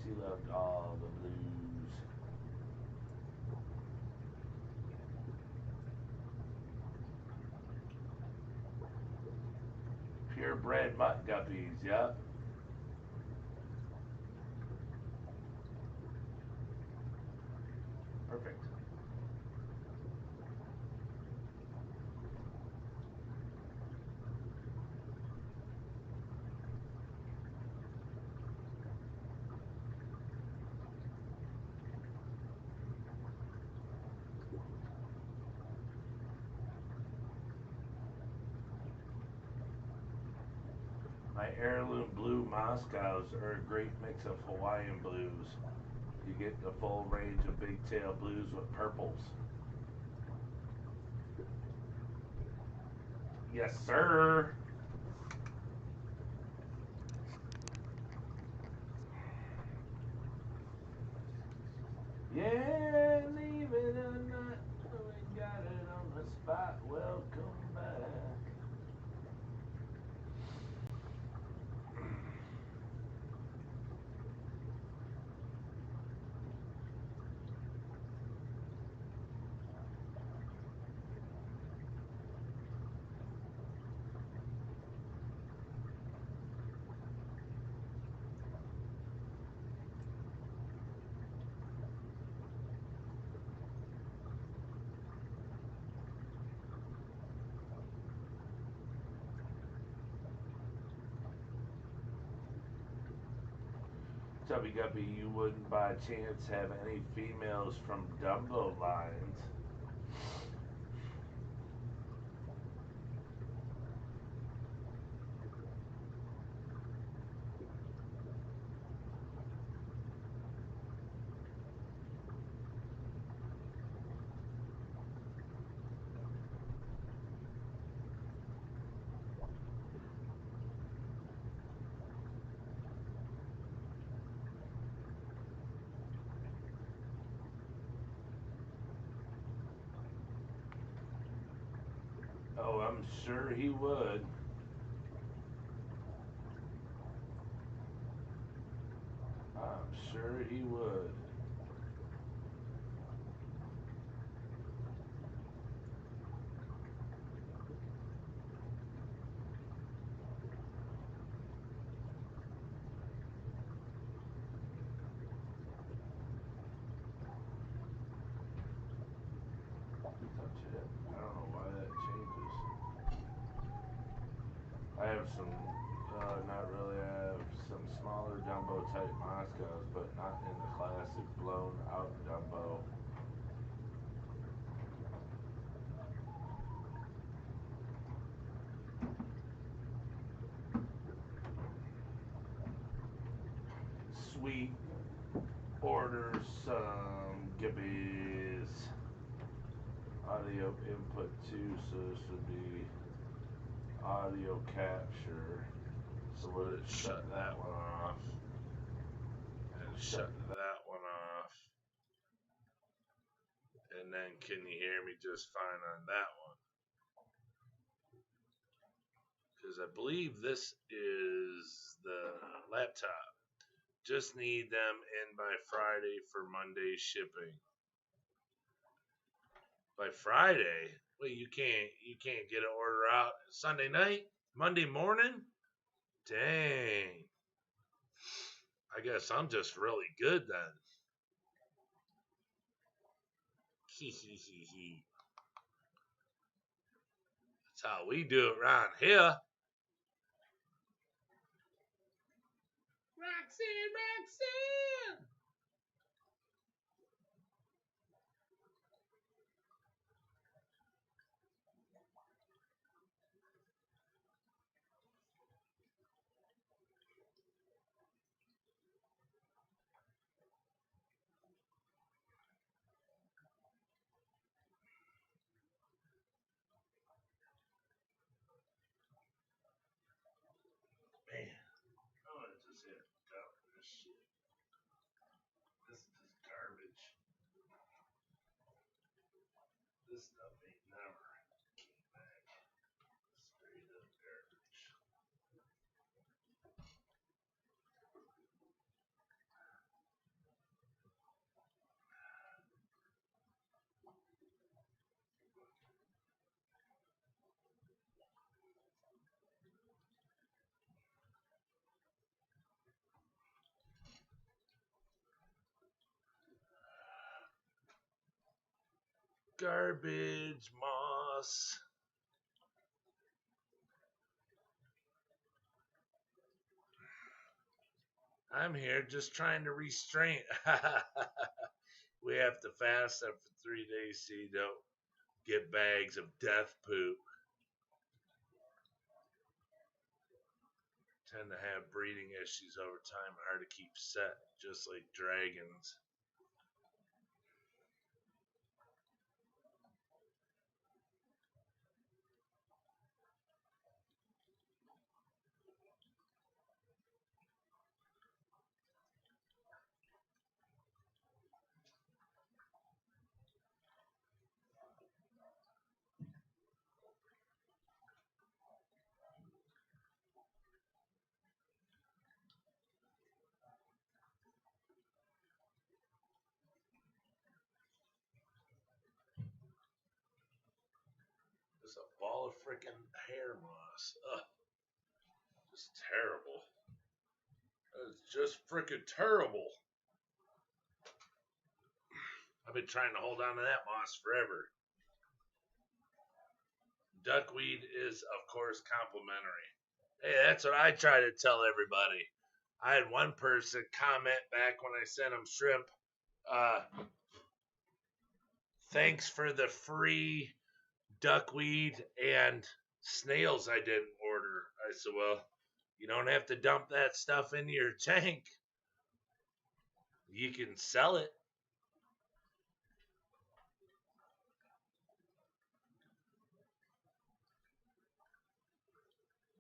She loved all the blues. Purebred mutt guppies, yep. Perfect. My heirloom blue Moscows are a great mix of Hawaiian blues. You get the full range of big-tail blues with purples. Yes, sir. Yeah, leave it or not, we got it on the spot. Welcome back. Tubby Guppy, you wouldn't by chance have any females from Dumbo lines? Oh, I'm sure he would. I'm sure he would. Touch it. I don't know why that changes. I have some, not really. I have some smaller Dumbo type Moscows, but not in the classic blown out Dumbo. Sweet. Order some gibbies. Audio input 2, so this would be audio capture. So would it shut that one off? And shut that one off. And then can you hear me just fine on that one? Because I believe this is the laptop. Just need them in by Friday for Monday shipping. By Friday? Wait, you can't get an order out Sunday night? Monday morning? Dang. I guess I'm just really good then. Hee hee hee hee. That's how we do it around here. Roxanne, Roxanne! Man, I want to just hit dump this shit. This stuff ain't never came back. Straight up garbage. Garbage moss. I'm here just trying to restrain. We have to fast up for 3 days so you don't get bags of death poop. Tend to have breeding issues over time, hard to keep set, just like dragons. There's a ball of freaking hair moss. Ugh. Just terrible. It's just freaking terrible. I've been trying to hold on to that moss forever. Duckweed is, of course, complimentary. Hey, that's what I try to tell everybody. I had one person comment back when I sent him shrimp. Thanks for the free duckweed and snails I didn't order. I said, well, you don't have to dump that stuff into your tank. You can sell it.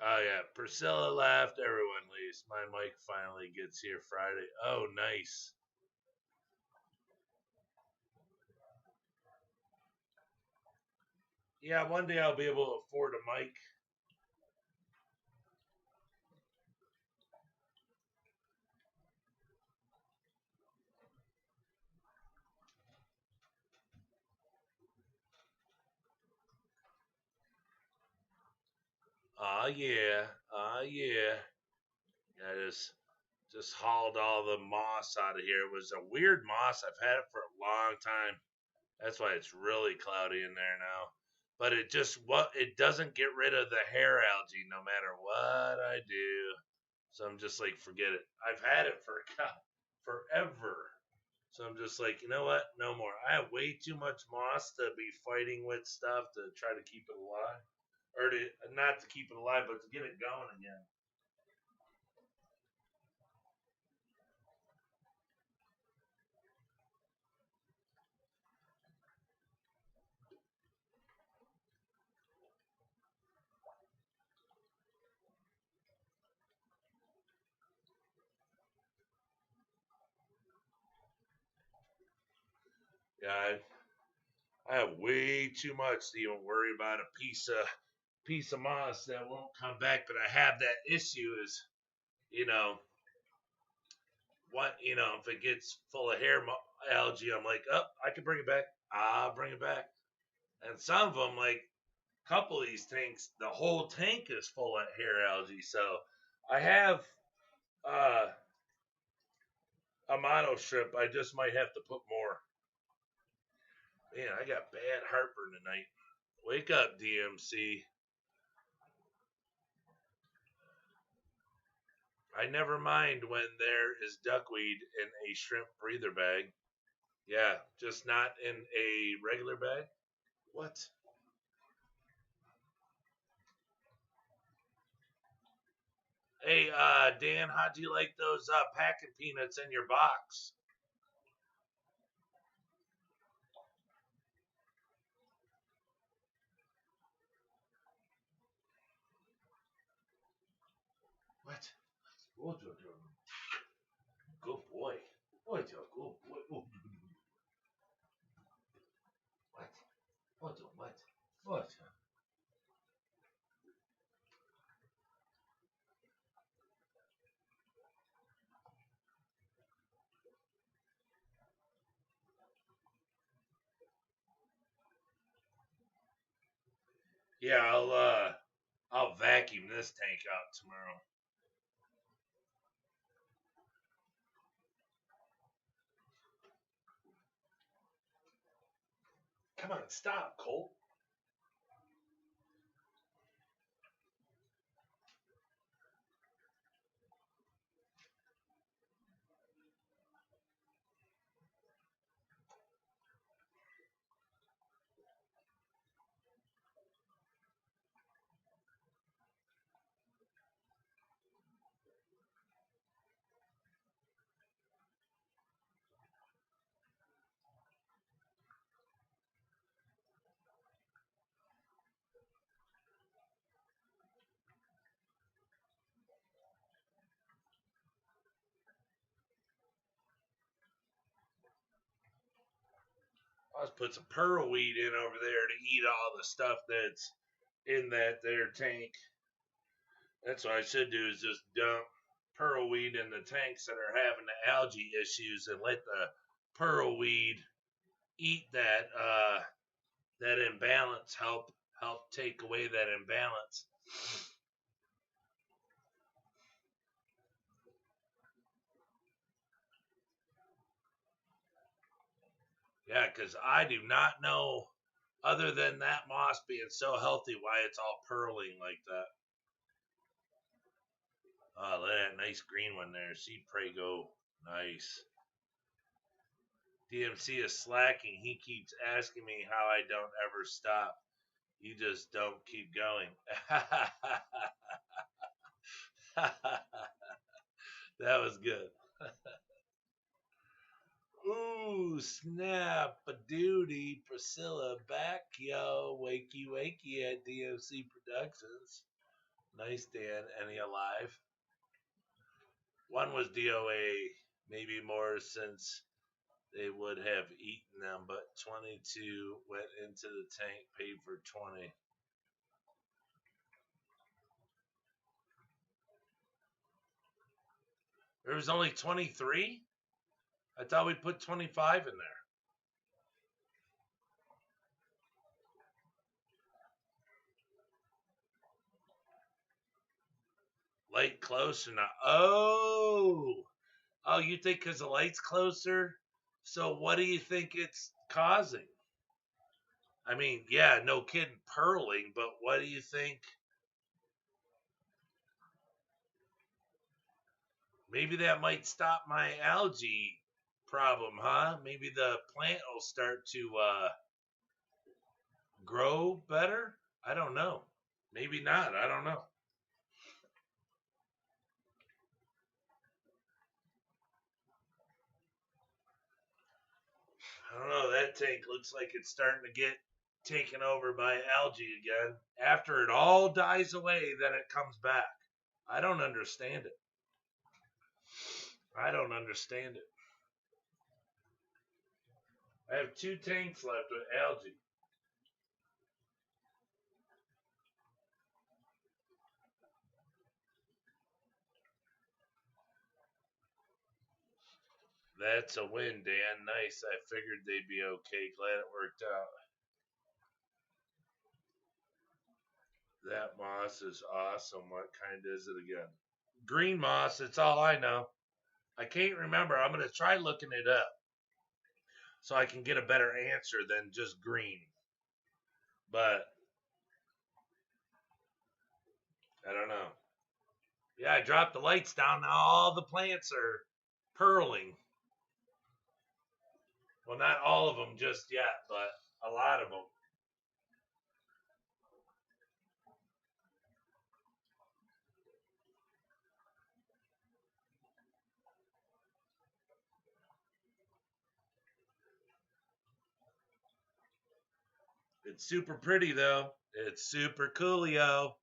Oh, yeah. Priscilla left. Everyone leaves. My mic finally gets here Friday. Oh, nice. Yeah, one day I'll be able to afford a mic. Oh, yeah. Oh, yeah. I just hauled all the moss out of here. It was a weird moss. I've had it for a long time. That's why it's really cloudy in there now. But it doesn't get rid of the hair algae no matter what I do. So I'm just like, forget it. I've had it for forever. So I'm just like, you know what? No more. I have way too much moss to be fighting with stuff to try to keep it alive. Or to not to keep it alive, but to get it going again. Yeah, I have way too much to even worry about a piece of moss that won't come back. But I have that issue is, you know, if it gets full of hair algae, I'm like, oh, I can bring it back. I'll bring it back. And some of them, like a couple of these tanks, the whole tank is full of hair algae. So I have a mono strip. I just might have to put more. Man, I got bad heartburn tonight. Wake up, DMC. I never mind when there is duckweed in a shrimp breather bag. Yeah, just not in a regular bag. What? Hey, Dan, how'd you like those packing peanuts in your box? What? Oh, good boy. Oh, good boy. Oh. What? Oh, Yeah, I'll vacuum this tank out tomorrow. Come on, stop, Colt. I'll just put some pearl weed in over there to eat all the stuff that's in that there tank. That's what I should do is just dump pearl weed in the tanks that are having the algae issues and let the pearl weed eat that imbalance, help take away that imbalance. Yeah, because I do not know, other than that moss being so healthy, why it's all pearling like that. Oh, look at that nice green one there. See Prego. Nice. DMC is slacking. He keeps asking me how I don't ever stop. You just don't keep going. That was good. Ooh, snap a duty. Priscilla back, yo. Wakey, wakey at DMC Productions. Nice, Dan. Any alive? One was DOA, maybe more since they would have eaten them, but 22 went into the tank, paid for 20. There was only 23? I thought we put 25 in there. Light close or not? Oh, you think because the light's closer? So what do you think it's causing? I mean, yeah, no kidding, pearling, but what do you think? Maybe that might stop my algae problem, huh? Maybe the plant will start to grow better? I don't know. Maybe not. I don't know. I don't know. That tank looks like it's starting to get taken over by algae again. After it all dies away, then it comes back. I don't understand it. I don't understand it. I have 2 tanks left with algae. That's a win, Dan. Nice. I figured they'd be okay. Glad it worked out. That moss is awesome. What kind is it again? Green moss. It's all I know. I can't remember. I'm going to try looking it up so I can get a better answer than just green. But I don't know. Yeah, I dropped the lights down. Now all the plants are pearling. Well, not all of them just yet, but a lot of them. It's super pretty though. It's super coolio.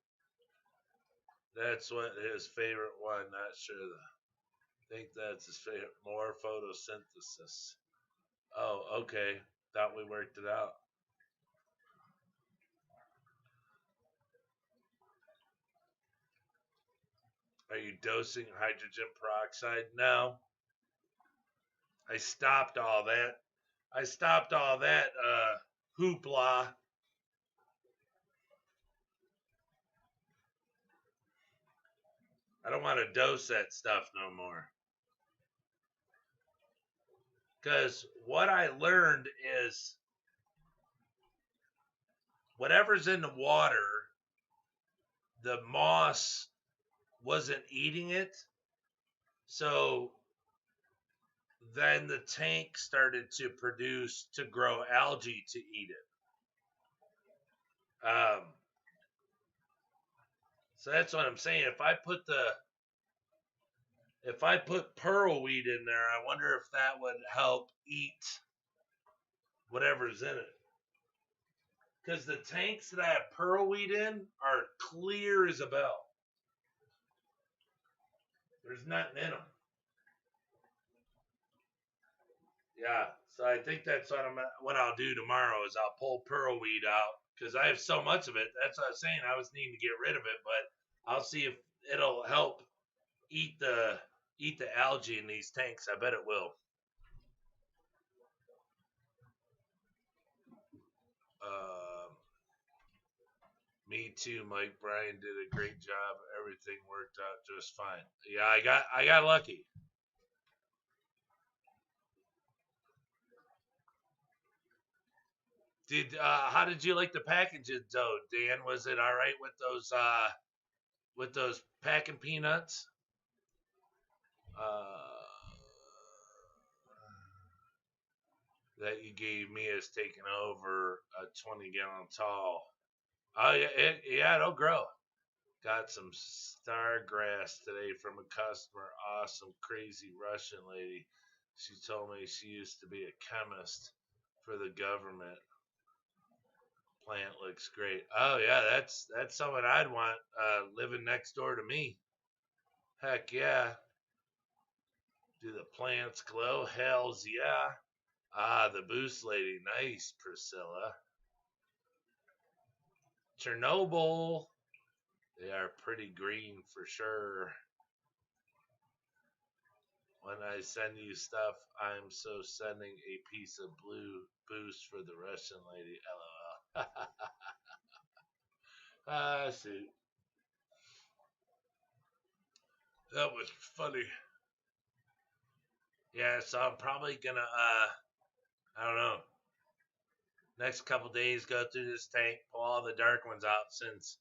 That's what his favorite one. Not sure. I think that's his favorite. More photosynthesis. Oh, okay. Thought we worked it out. Are you dosing hydrogen peroxide? No. I stopped all that. I stopped all that hoopla. I don't want to dose that stuff no more. Because what I learned is whatever's in the water, the moss wasn't eating it. So then the tank started to grow algae to eat it. So that's what I'm saying. If I put pearl weed in there, I wonder if that would help eat whatever's in it. Because the tanks that I have pearl weed in are clear as a bell. There's nothing in them. Yeah, so I think that's what I'll do tomorrow is I'll pull pearl weed out because I have so much of it. That's what I was saying. I was needing to get rid of it, but I'll see if it'll help eat the algae in these tanks. I bet it will. Me too, Mike. Brian did a great job. Everything worked out just fine. Yeah, I got lucky. How did you like the packages though, Dan? Was it all right with those packing peanuts? That you gave me is taking over a 20-gallon tall. Oh yeah, it'll grow. Got some star grass today from a customer. Awesome, crazy Russian lady. She told me she used to be a chemist for the government. Plant looks great. Oh yeah, that's someone I'd want living next door to me. Heck yeah. Do the plants glow? Hells yeah. Ah, the boost lady. Nice, Priscilla. Chernobyl. They are pretty green for sure. When I send you stuff, I'm so sending a piece of blue boost for the Russian lady. LOL. Ah, shoot. That was funny. Yeah, so I'm probably gonna, I don't know, next couple days go through this tank, pull all the dark ones out since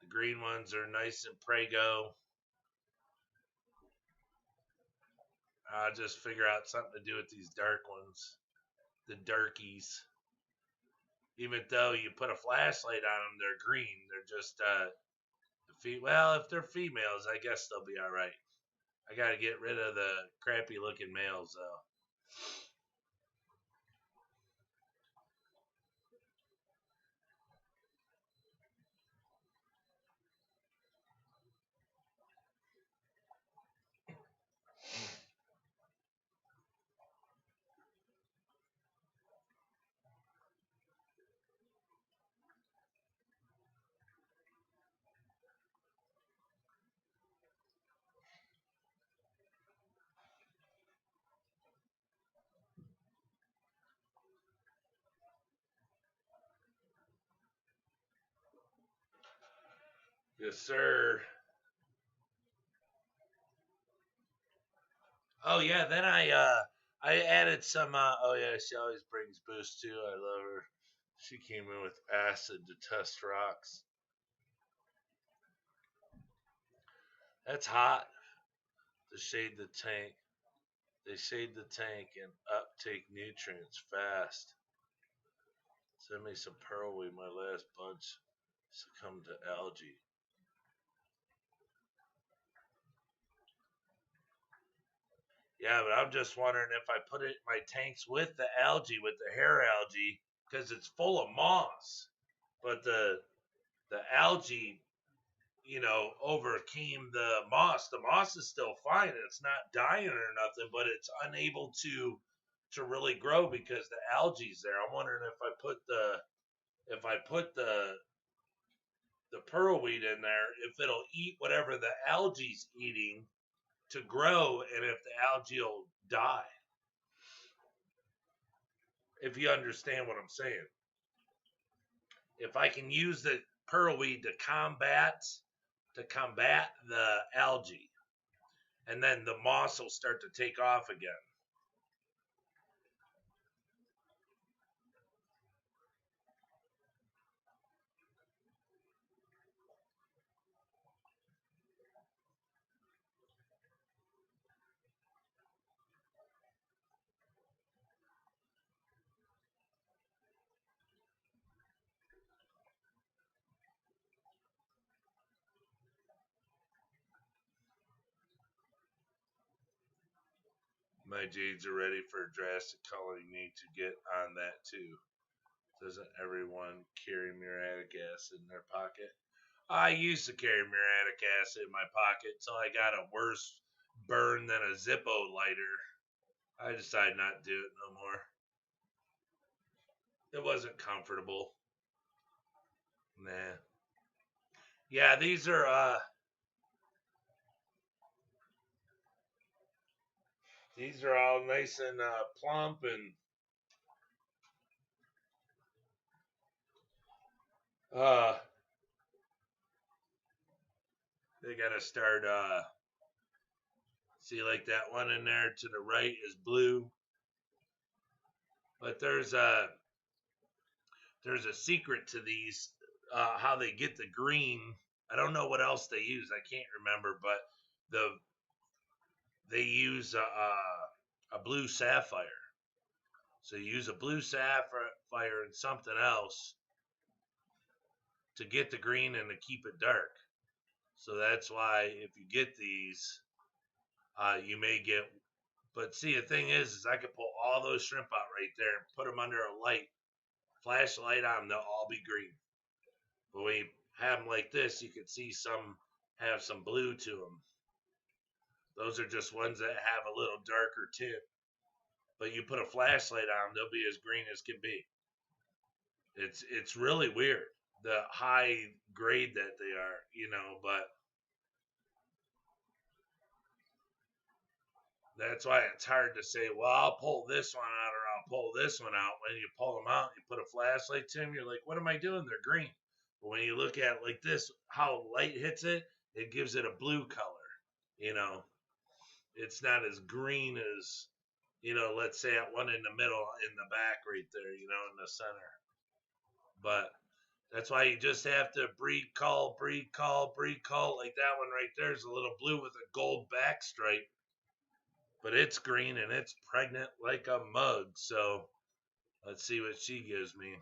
the green ones are nice and prego. I'll just figure out something to do with these dark ones, the darkies. Even though you put a flashlight on them, they're green. They're just, well, if they're females, I guess they'll be all right. I got to get rid of the crappy looking males, though. Yes, sir. Oh yeah, then I added some. Oh yeah, she always brings boost too. I love her. She came in with acid to test rocks. That's hot. To shade the tank. They shade the tank and uptake nutrients fast. Send me some pearlweed. My last bunch succumbed to algae. Yeah, but I'm just wondering if I put it in my tanks with the algae, with the hair algae, because it's full of moss. But the algae, overcame the moss. The moss is still fine. It's not dying or nothing, but it's unable to really grow because the algae's there. I'm wondering if I put the pearlweed in there, if it'll eat whatever the algae's eating to grow, and if the algae will die. If you understand what I'm saying. If I can use the pearlweed to combat to combat the algae. And then the moss will start to take off again. My jades are ready for drastic color. You need to get on that too. Doesn't everyone carry muriatic acid in their pocket? I used to carry muriatic acid in my pocket until I got a worse burn than a Zippo lighter. I decided not to do it no more. It wasn't comfortable. Nah. Yeah, these are all nice and plump, and they gotta start see, like that one in there to the right is blue, but there's a secret to these, how they get the green. I don't know what else they use, I can't remember, but they use a blue sapphire. So you use a blue sapphire and something else to get the green and to keep it dark. So that's why if you get these, you may get. But see, the thing is I could pull all those shrimp out right there and put them under a light, flash a light on them, they'll all be green. But when you have them like this, you can see some have some blue to them. Those are just ones that have a little darker tint. But you put a flashlight on them, they'll be as green as can be. It's really weird, the high grade that they are, but that's why it's hard to say, well, I'll pull this one out or I'll pull this one out. When you pull them out, you put a flashlight to them, you're like, what am I doing? They're green. But when you look at it like this, how light hits it, it gives it a blue color. It's not as green as, let's say that one in the middle, in the back right there, in the center. But that's why you just have to breed, cull, breed, cull, breed, cull. Like that one right there is a little blue with a gold back stripe. But it's green and it's pregnant like a mug. So let's see what she gives me.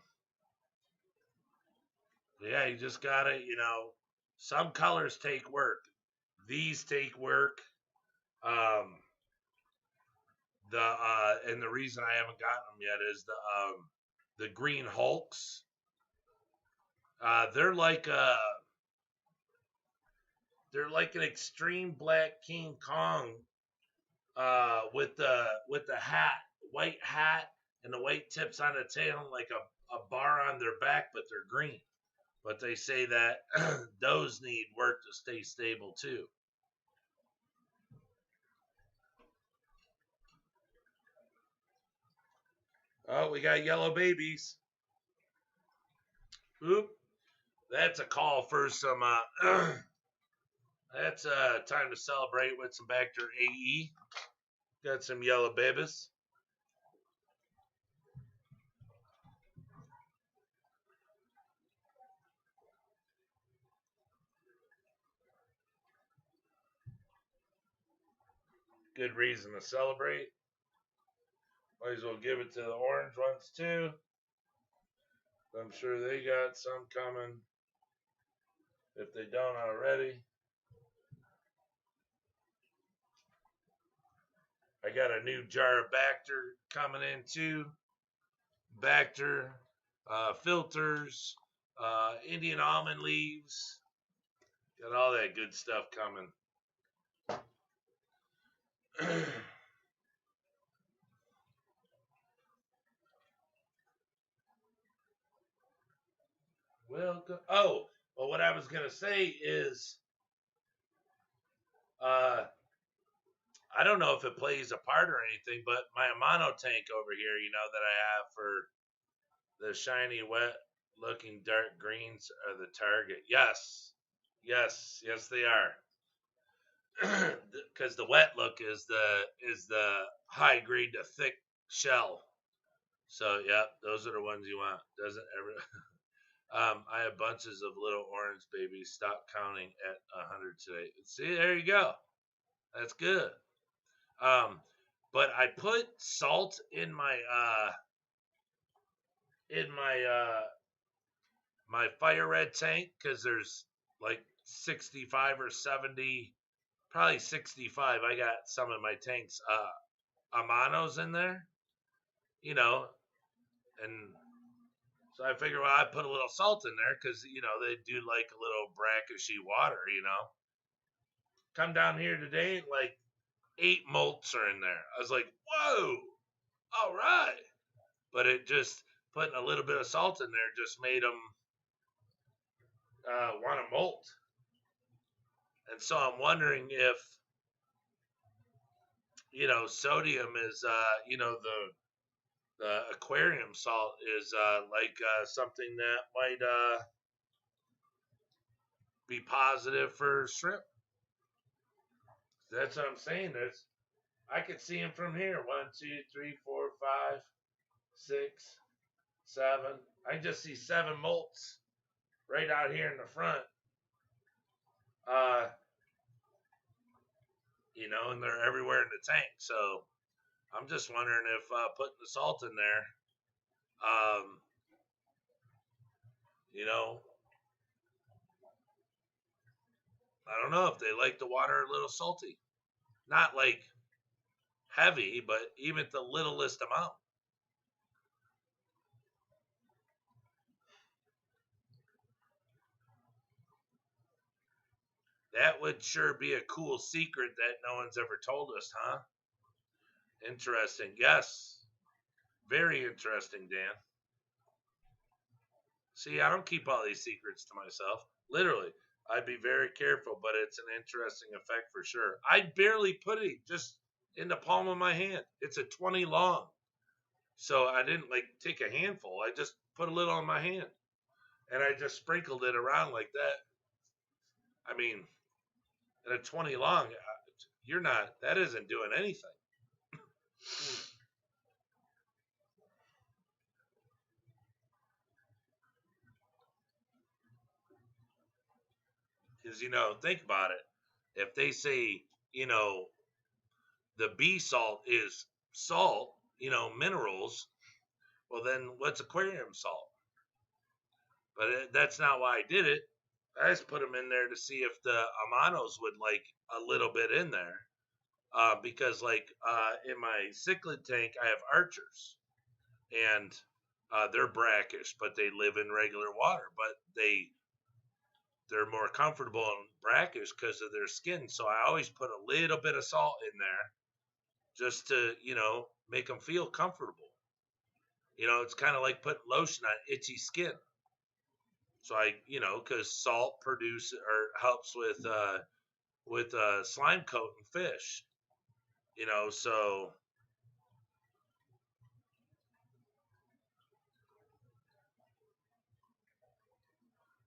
Yeah, you just gotta, some colors take work. These take work. And the reason I haven't gotten them yet is the green Hulks. They're like an extreme black King Kong with the hat, white hat, and the white tips on the tail, like a bar on their back, but they're green. But they say that those need work to stay stable too. Oh, we got yellow babies. Oop. That's a call for some. That's time to celebrate with some Bacter AE. Got some yellow babies. Good reason to celebrate. Might as well give it to the orange ones too. I'm sure they got some coming if they don't already. I got a new jar of Bacter coming in too. Bacter, filters, Indian almond leaves. Got all that good stuff coming. Welcome. Oh, well, what I was going to say is, I don't know if it plays a part or anything, but my Amano tank over here, that I have for the shiny, wet looking dark greens are the target. Yes. Yes, yes, they are. Because the wet look is the high grade to thick shell. So yeah, those are the ones you want. Doesn't ever. I have bunches of little orange babies. Stop counting at 100 today. See, there you go. That's good. Um, but I put salt in my fire red tank because there's like 65 or 70, probably 65. I got some of my tanks Amanos in there, you know, and so I figure, well, I put a little salt in there because they do like a little brackishy water. Come down here today, like 8 molts are in there. I was like, whoa, all right. But it just putting a little bit of salt in there just made them want to molt. And so I'm wondering if sodium is the aquarium salt is like something that might be positive for shrimp. That's what I'm saying. I could see them from here. 1, 2, 3, 4, 5, 6, 7. I just see 7 molts right out here in the front. Uh, and they're everywhere in the tank. So I'm just wondering if putting the salt in there, um, you know, I don't know if they like the water a little salty. Not like heavy, but even the littlest amount. That would sure be a cool secret that no one's ever told us, huh? Interesting. Yes. Very interesting, Dan. See, I don't keep all these secrets to myself. Literally, I'd be very careful, but it's an interesting effect for sure. I barely put it just in the palm of my hand. It's a 20 long. So I didn't like take a handful. I just put a little on my hand and I just sprinkled it around like that. I mean, at a 20 long, that isn't doing anything. Because, think about it. If they say, the B salt is salt, minerals, well, then what's aquarium salt? But that's not why I did it. I just put them in there to see if the Amanos would like a little bit in there. Because, like, in my cichlid tank, I have archers. And they're brackish, but they live in regular water. But they're more comfortable in brackish because of their skin. So I always put a little bit of salt in there just to, make them feel comfortable. It's kind of like putting lotion on itchy skin. So because salt produces or helps with slime coating fish. So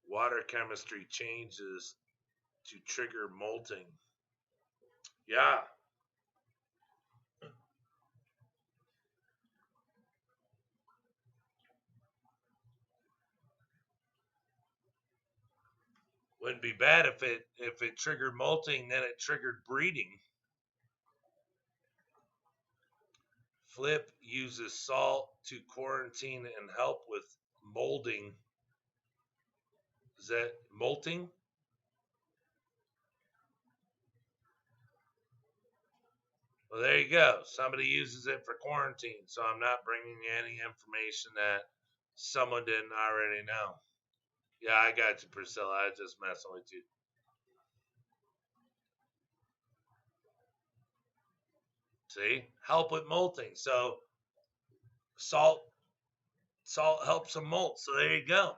water chemistry changes to trigger molting. Yeah. Wouldn't be bad if it triggered molting, then it triggered breeding. Flip uses salt to quarantine and help with molding. Is that molting? Well, there you go. Somebody uses it for quarantine, so I'm not bringing you any information that someone didn't already know. Yeah, I got you, Priscilla. I was just messing with you. See, help with molting. So salt helps them molt. So there you go.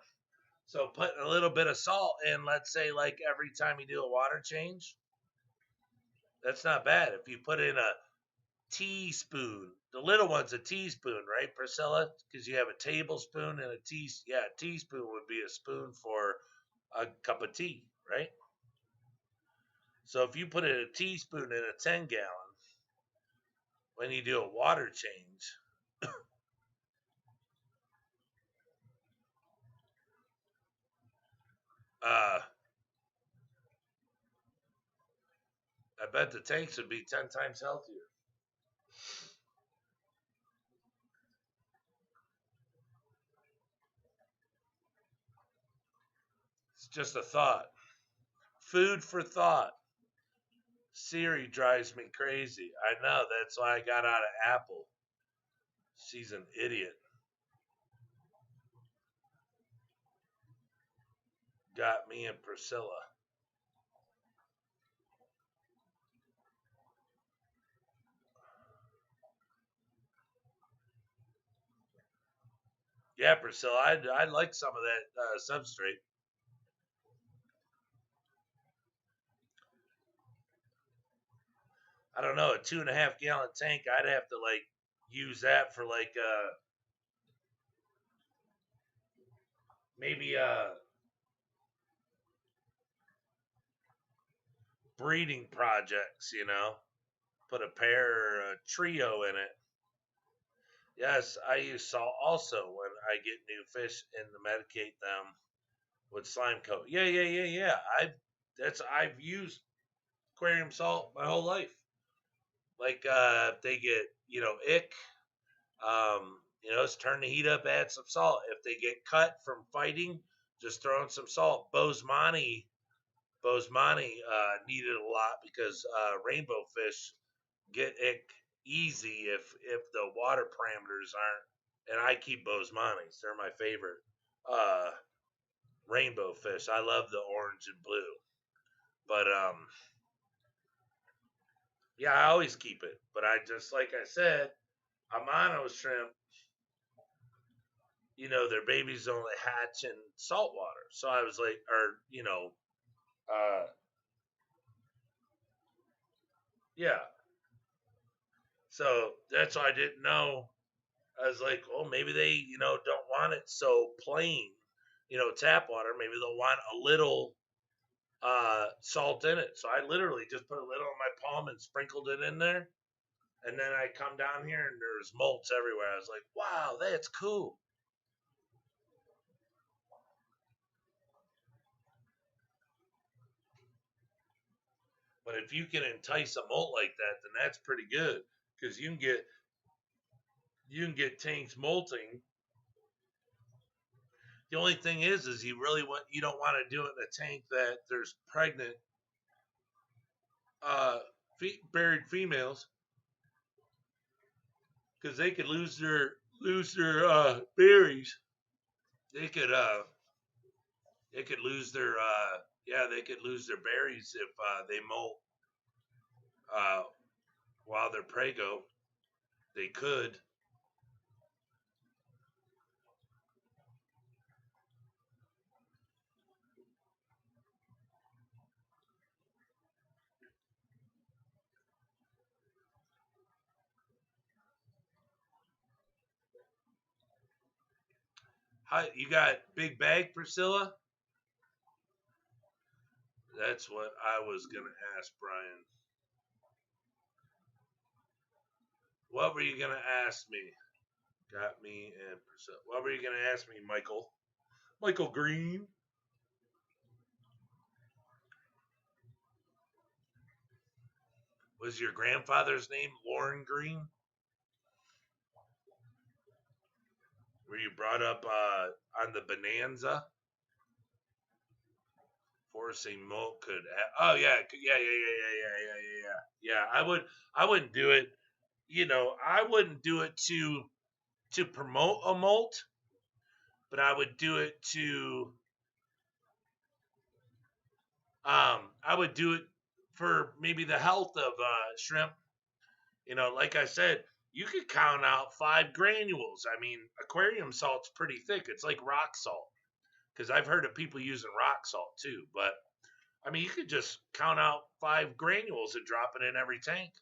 So putting a little bit of salt in, let's say, like every time you do a water change, that's not bad. If you put in a teaspoon, the little one's a teaspoon, right, Priscilla? Because you have a tablespoon and a teaspoon would be a spoon for a cup of tea, right? So if you put a teaspoon in a 10 gallon, when you do a water change, I bet the tanks would be 10 times healthier. It's just a thought. Food for thought. Siri drives me crazy. I know. That's why I got out of Apple. She's an idiot. Got me and Priscilla. Yeah, Priscilla, I'd like some of that substrate. I don't know, a 2.5 gallon tank. I'd have to like use that for like maybe breeding projects. Put a pair or a trio in it. Yes, I use salt also when I get new fish and to medicate them with slime coat. Yeah. I've used aquarium salt my whole life. Like if they get ick, just turn the heat up, add some salt. If they get cut from fighting, just throw in some salt. Bosemani needed a lot because rainbow fish get ick easy if the water parameters aren't. And I keep Bosemani's; they're my favorite rainbow fish. I love the orange and blue, but yeah, I always keep it. But I just like I said, Amano shrimp, their babies only hatch in salt water. So I was like, yeah. So that's why I didn't know. I was like, oh, maybe they, don't want it so plain, tap water. Maybe they'll want a little salt in it. So I literally just put a little in my palm and sprinkled it in there. And then I come down here and there's molts everywhere. I was like, wow, that's cool. But if you can entice a molt like that, then that's pretty good because you can get tanks molting. The only thing is you don't want to do it in a tank that there's pregnant buried females because they could lose their berries. They could lose their they could lose their berries if they molt while they're prego. They could. Hi, you got big bag, Priscilla? That's what I was gonna ask Brian. What were you gonna ask me? Got me and Priscilla. What were you gonna ask me, Michael? Michael Green. Was your grandfather's name Lauren Green? Were you brought up on the Bonanza? Forcing molt could. Oh yeah. Yeah. I wouldn't do it. I wouldn't do it to promote a molt, but I would do it to. I would do it for maybe the health of shrimp. Like I said, you could count out 5 granules. I mean, aquarium salt's pretty thick. It's like rock salt. Because I've heard of people using rock salt too. But I mean, you could just count out 5 granules and drop it in every tank.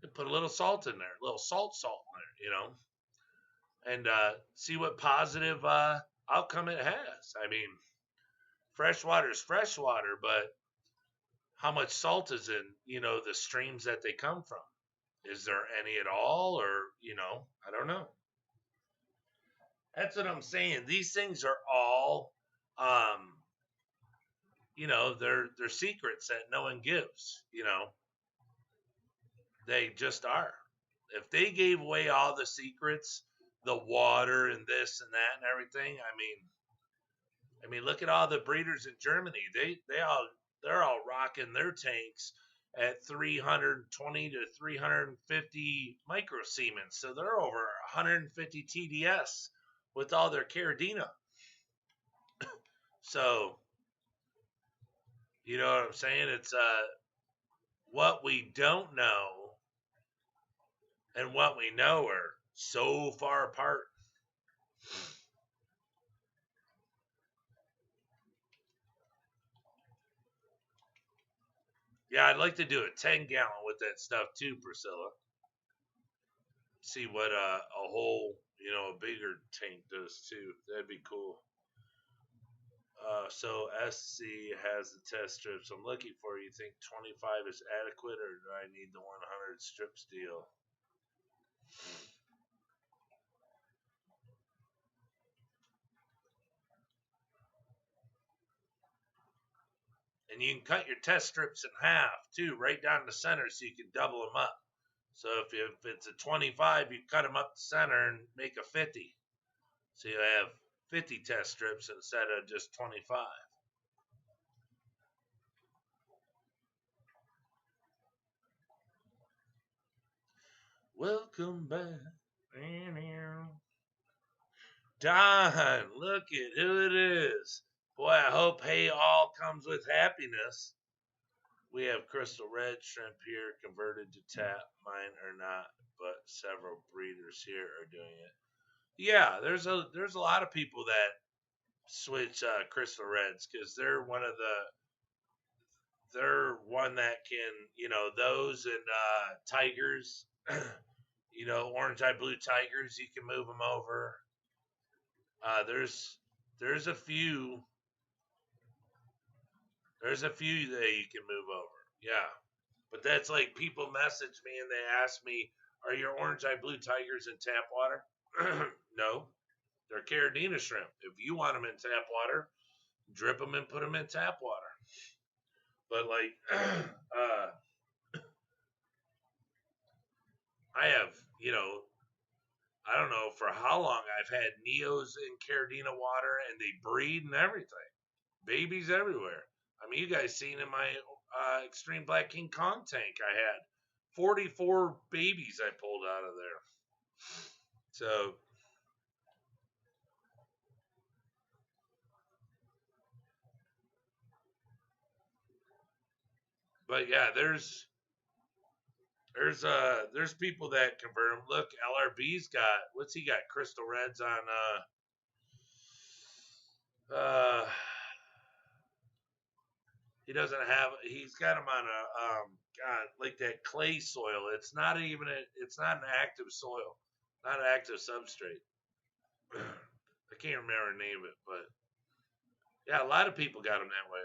And put a little salt in there, a little salt in there, and see what positive outcome it has. I mean, fresh water is fresh water, but how much salt is in, the streams that they come from. Is there any at all? Or, I don't know. That's what I'm saying. These things are all, they're secrets that no one gives, They just are. If they gave away all the secrets, the water and this and that and everything, I mean, look at all the breeders in Germany. They're all rocking their tanks at 320 to 350 microsiemens. So they're over 150 TDS with all their Caradina. So, you know what I'm saying? It's what we don't know and what we know are so far apart. Yeah, I'd like to do a 10-gallon with that stuff too, Priscilla. See what a whole, a bigger tank does too. That'd be cool. So SC has the test strips I'm looking for. You think 25 is adequate, or do I need the 100 strips deal? And you can cut your test strips in half too, right down the center, so you can double them up. So if it's a 25, you cut them up the center and make a 50. So you have 50 test strips instead of just 25. Welcome back. Don, look at who it is. Boy, I hope hay all comes with happiness. We have crystal red shrimp here converted to tap. Mine are not, but several breeders here are doing it. Yeah, there's a lot of people that switch crystal reds because they're one that can, those and tigers, orange eye blue tigers, you can move them over. There's a few that you can move over. Yeah. But that's like people message me and they ask me, are your orange eye blue tigers in tap water? No. They're Caradina shrimp. If you want them in tap water, drip them and put them in tap water. But like, I have, I don't know for how long I've had Neos in Caradina water and they breed and everything. Babies everywhere. I mean, you guys seen in my Extreme Black King Kong tank, I had 44 babies I pulled out of there. So, but yeah, there's people that convert them. Look, LRB's got, what's he got? Crystal Reds on he doesn't have, he's got them on a God, like that clay soil. It's not even it's not an active soil, not an active substrate. I can't remember the name of it, but yeah, a lot of people got them that way.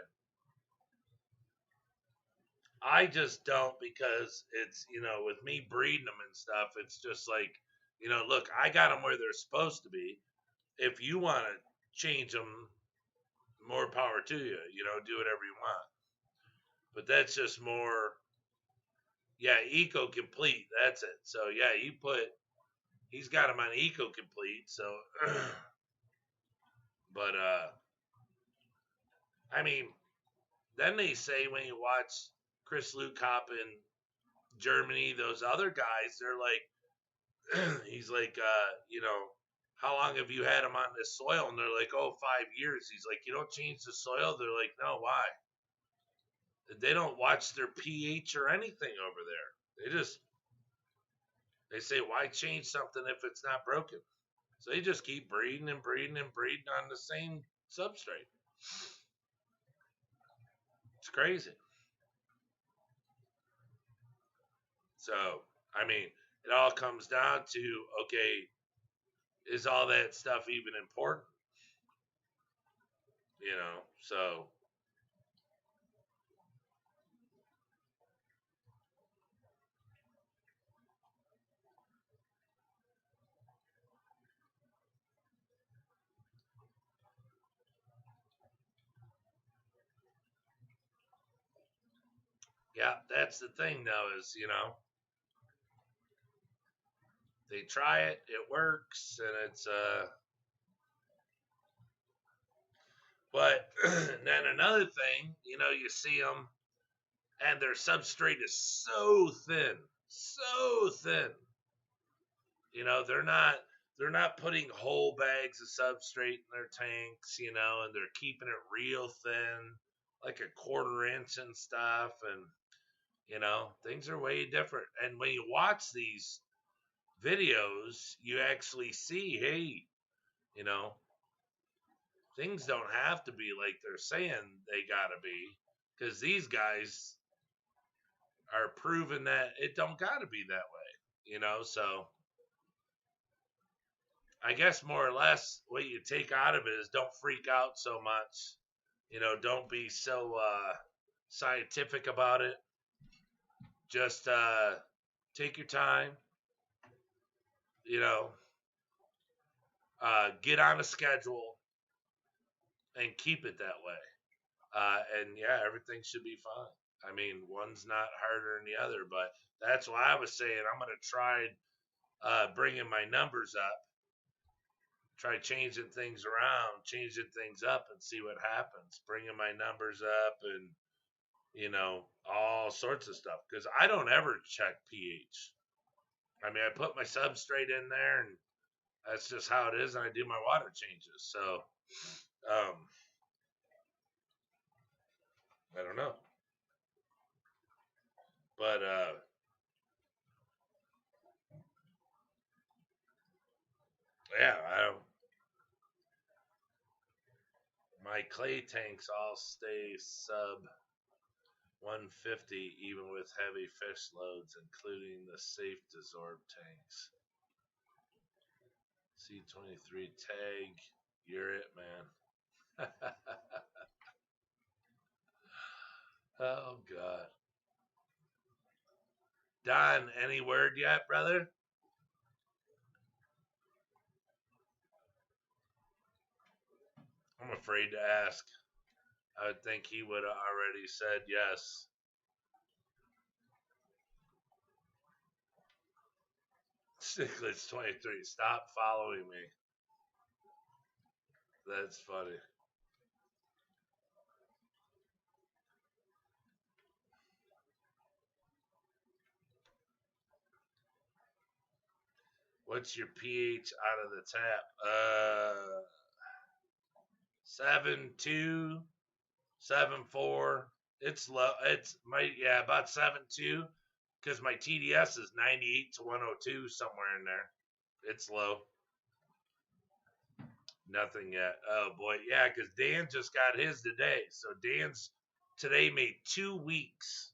I just don't because it's, with me breeding them and stuff, it's just like, look, I got them where they're supposed to be. If you want to change them, more power to you, do whatever you want. But that's just more, yeah, Eco Complete. That's it. So, yeah, he's got them on Eco Complete. So, but, I mean, then they say when you watch Chris Lukop in Germany, those other guys, they're like, he's like, how long have you had them on this soil? And they're like, oh, 5 years. He's like, you don't change the soil? They're like, no, why? They don't watch their pH or anything over there. They say, why change something if it's not broken? So they just keep breeding and breeding and breeding on the same substrate. It's crazy. So, I mean, it all comes down to, okay, is all that stuff even important? So Yeah, that's the thing though, is, they try it, it works, and it's but then another thing, you see them and their substrate is so thin. They're not putting whole bags of substrate in their tanks, and they're keeping it real thin, like a quarter inch and stuff, and things are way different. And when you watch these videos, you actually see, hey, you know, things don't have to be like they're saying they gotta be, because these guys are proving that it don't gotta be that way. So I guess more or less what you take out of it is don't freak out so much. Don't be so scientific about it. Just take your time. You know, get on a schedule and keep it that way. And yeah, everything should be fine. I mean, one's not harder than the other, but that's why I was saying I'm gonna try bringing my numbers up, try changing things around, changing things up, and see what happens. Bringing my numbers up, and all sorts of stuff, because I don't ever check pH. I mean, I put my substrate in there, and that's just how it is. And I do my water changes. So, um, I don't know, but yeah, I don't. My clay tanks all stay sub 150 even with heavy fish loads, including the safe desorb tanks. C23 tag, you're it, man. Oh God. Don, any word yet, brother? I'm afraid to ask. I would think he would have already said yes. Sticklets 23, stop following me. That's funny. What's your pH out of the tap? 7.2, 7.4. It's low. It's about 7.2, because my TDS is 98 to 102, somewhere in there. It's low. Nothing yet. Oh boy, yeah, because Dan just got his today. So Dan's today made 2 weeks.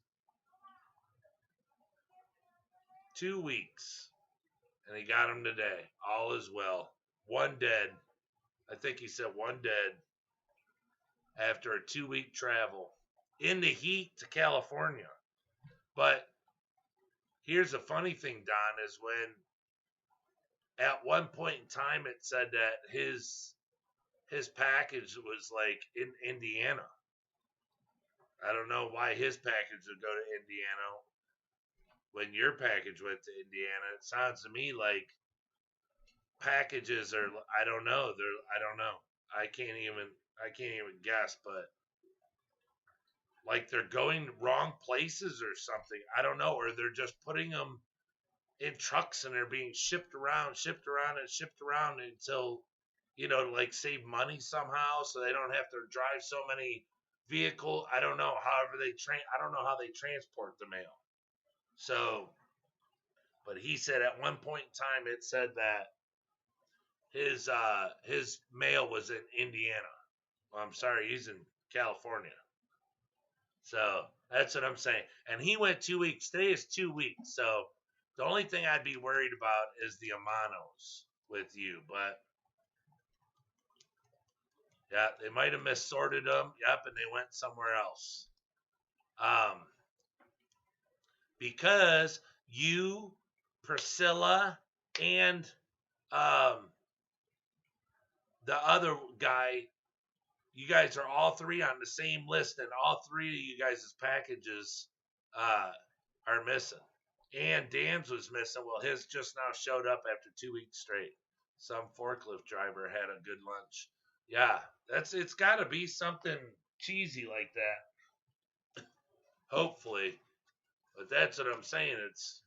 2 weeks. And he got him today. All is well. One dead. I think he said one dead after a 2-week travel in the heat to California. But here's the funny thing, Don, is when at one point in time it said that his package was like in Indiana. I don't know why his package would go to Indiana when your package went to Indiana. It sounds to me like packages are, I don't know. I don't know. I can't even guess, but like they're going wrong places or something. I don't know, or they're just putting them in trucks and they're being shipped around until to like save money somehow, so they don't have to drive so many vehicle. I don't know. However they I don't know how they transport the mail. So, but he said at one point in time it said that his mail was in Indiana. Well, I'm sorry, he's in California. So that's what I'm saying. And he went 2 weeks. Today is 2 weeks. So the only thing I'd be worried about is the Amanos with you. But yeah, they might have missorted them. Yep, and they went somewhere else. Because you, Priscilla, and the other guy, you guys are all three on the same list, and all three of you guys' packages are missing. And Dan's was missing. Well, his just now showed up after 2 weeks straight. Some forklift driver had a good lunch. Yeah, it's got to be something cheesy like that. Hopefully, but that's what I'm saying. It's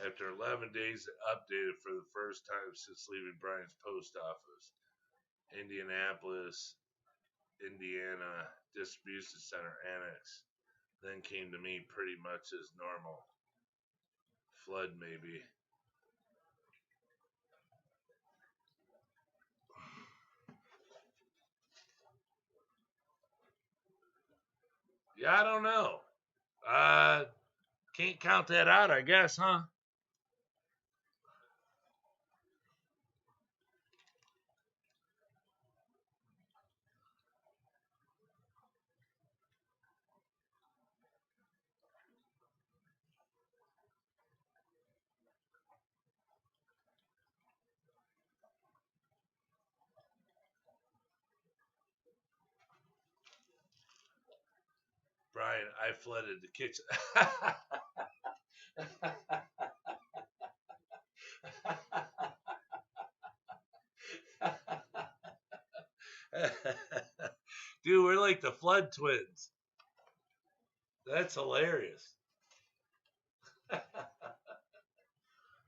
after 11 days, it updated for the first time since leaving Brian's post office. Indianapolis, Indiana Distribution Center Annex. Then came to me pretty much as normal. Flood, maybe. Yeah, I don't know. Can't count that out, I guess, huh? Brian, I flooded the kitchen. Dude, we're like the flood twins. That's hilarious.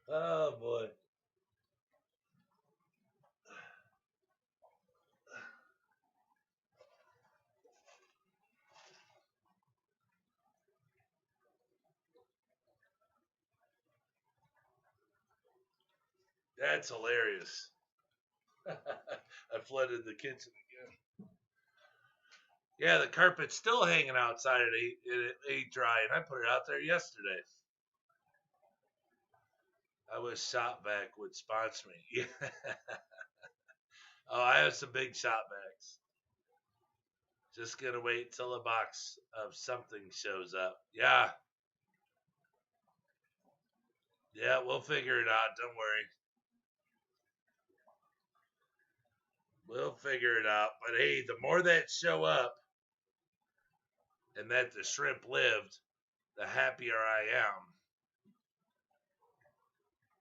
Oh boy. That's hilarious. I flooded the kitchen again. Yeah, the carpet's still hanging outside. It ain't dry, and I put it out there yesterday. I wish Shopback would sponsor me. Oh, I have some big Shopbacks. Just gonna wait till a box of something shows up. Yeah. Yeah, we'll figure it out. Don't worry. We'll figure it out. But hey, the more that show up and that the shrimp lived, the happier I am.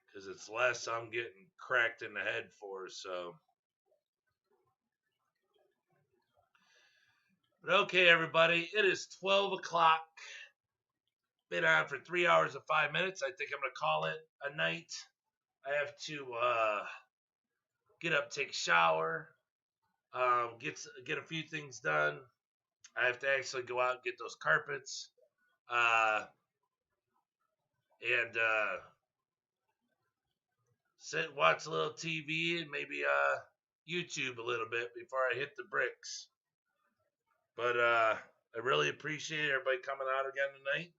Because it's less I'm getting cracked in the head for. So, but okay, everybody, it is 12 o'clock. Been on for 3 hours and 5 minutes. I think I'm going to call it a night. I have to get up, take a shower, get a few things done. I have to actually go out and get those carpets. And sit, watch a little TV, and maybe YouTube a little bit before I hit the bricks. But I really appreciate everybody coming out again tonight.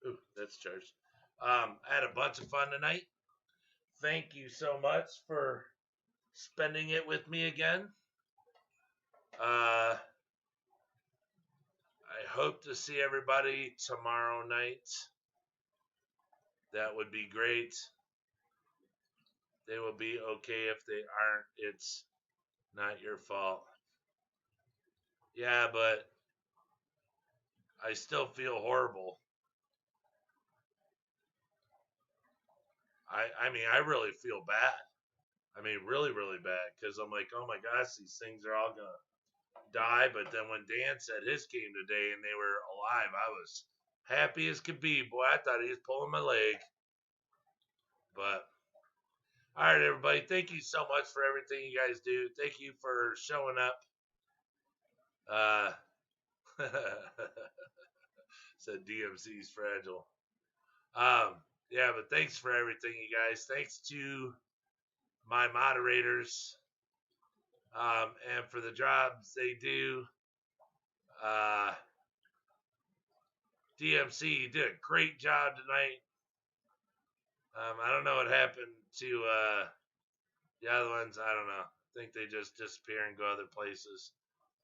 Ooh, that's charged. I had a bunch of fun tonight. Thank you so much for spending it with me again. I hope to see everybody tomorrow night. That would be great. They will be okay if they aren't. It's not your fault. Yeah, but I still feel horrible. I mean, I really feel bad. I mean, really, really bad. Because I'm like, oh my gosh, these things are all going to die. But then when Dan said his came today and they were alive, I was happy as could be. Boy, I thought he was pulling my leg. But All right, everybody. Thank you so much for everything you guys do. Thank you for showing up. Said DMC's fragile. Yeah, but thanks for everything, you guys. Thanks to my moderators, and for the jobs they do. DMC, you did a great job tonight. I don't know what happened to the other ones. I don't know. I think they just disappear and go other places.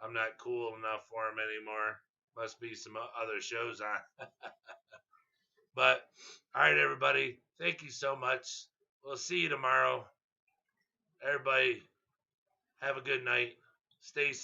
I'm not cool enough for them anymore. Must be some other shows on. But, all right, everybody. Thank you so much. We'll see you tomorrow. Everybody, have a good night. Stay safe.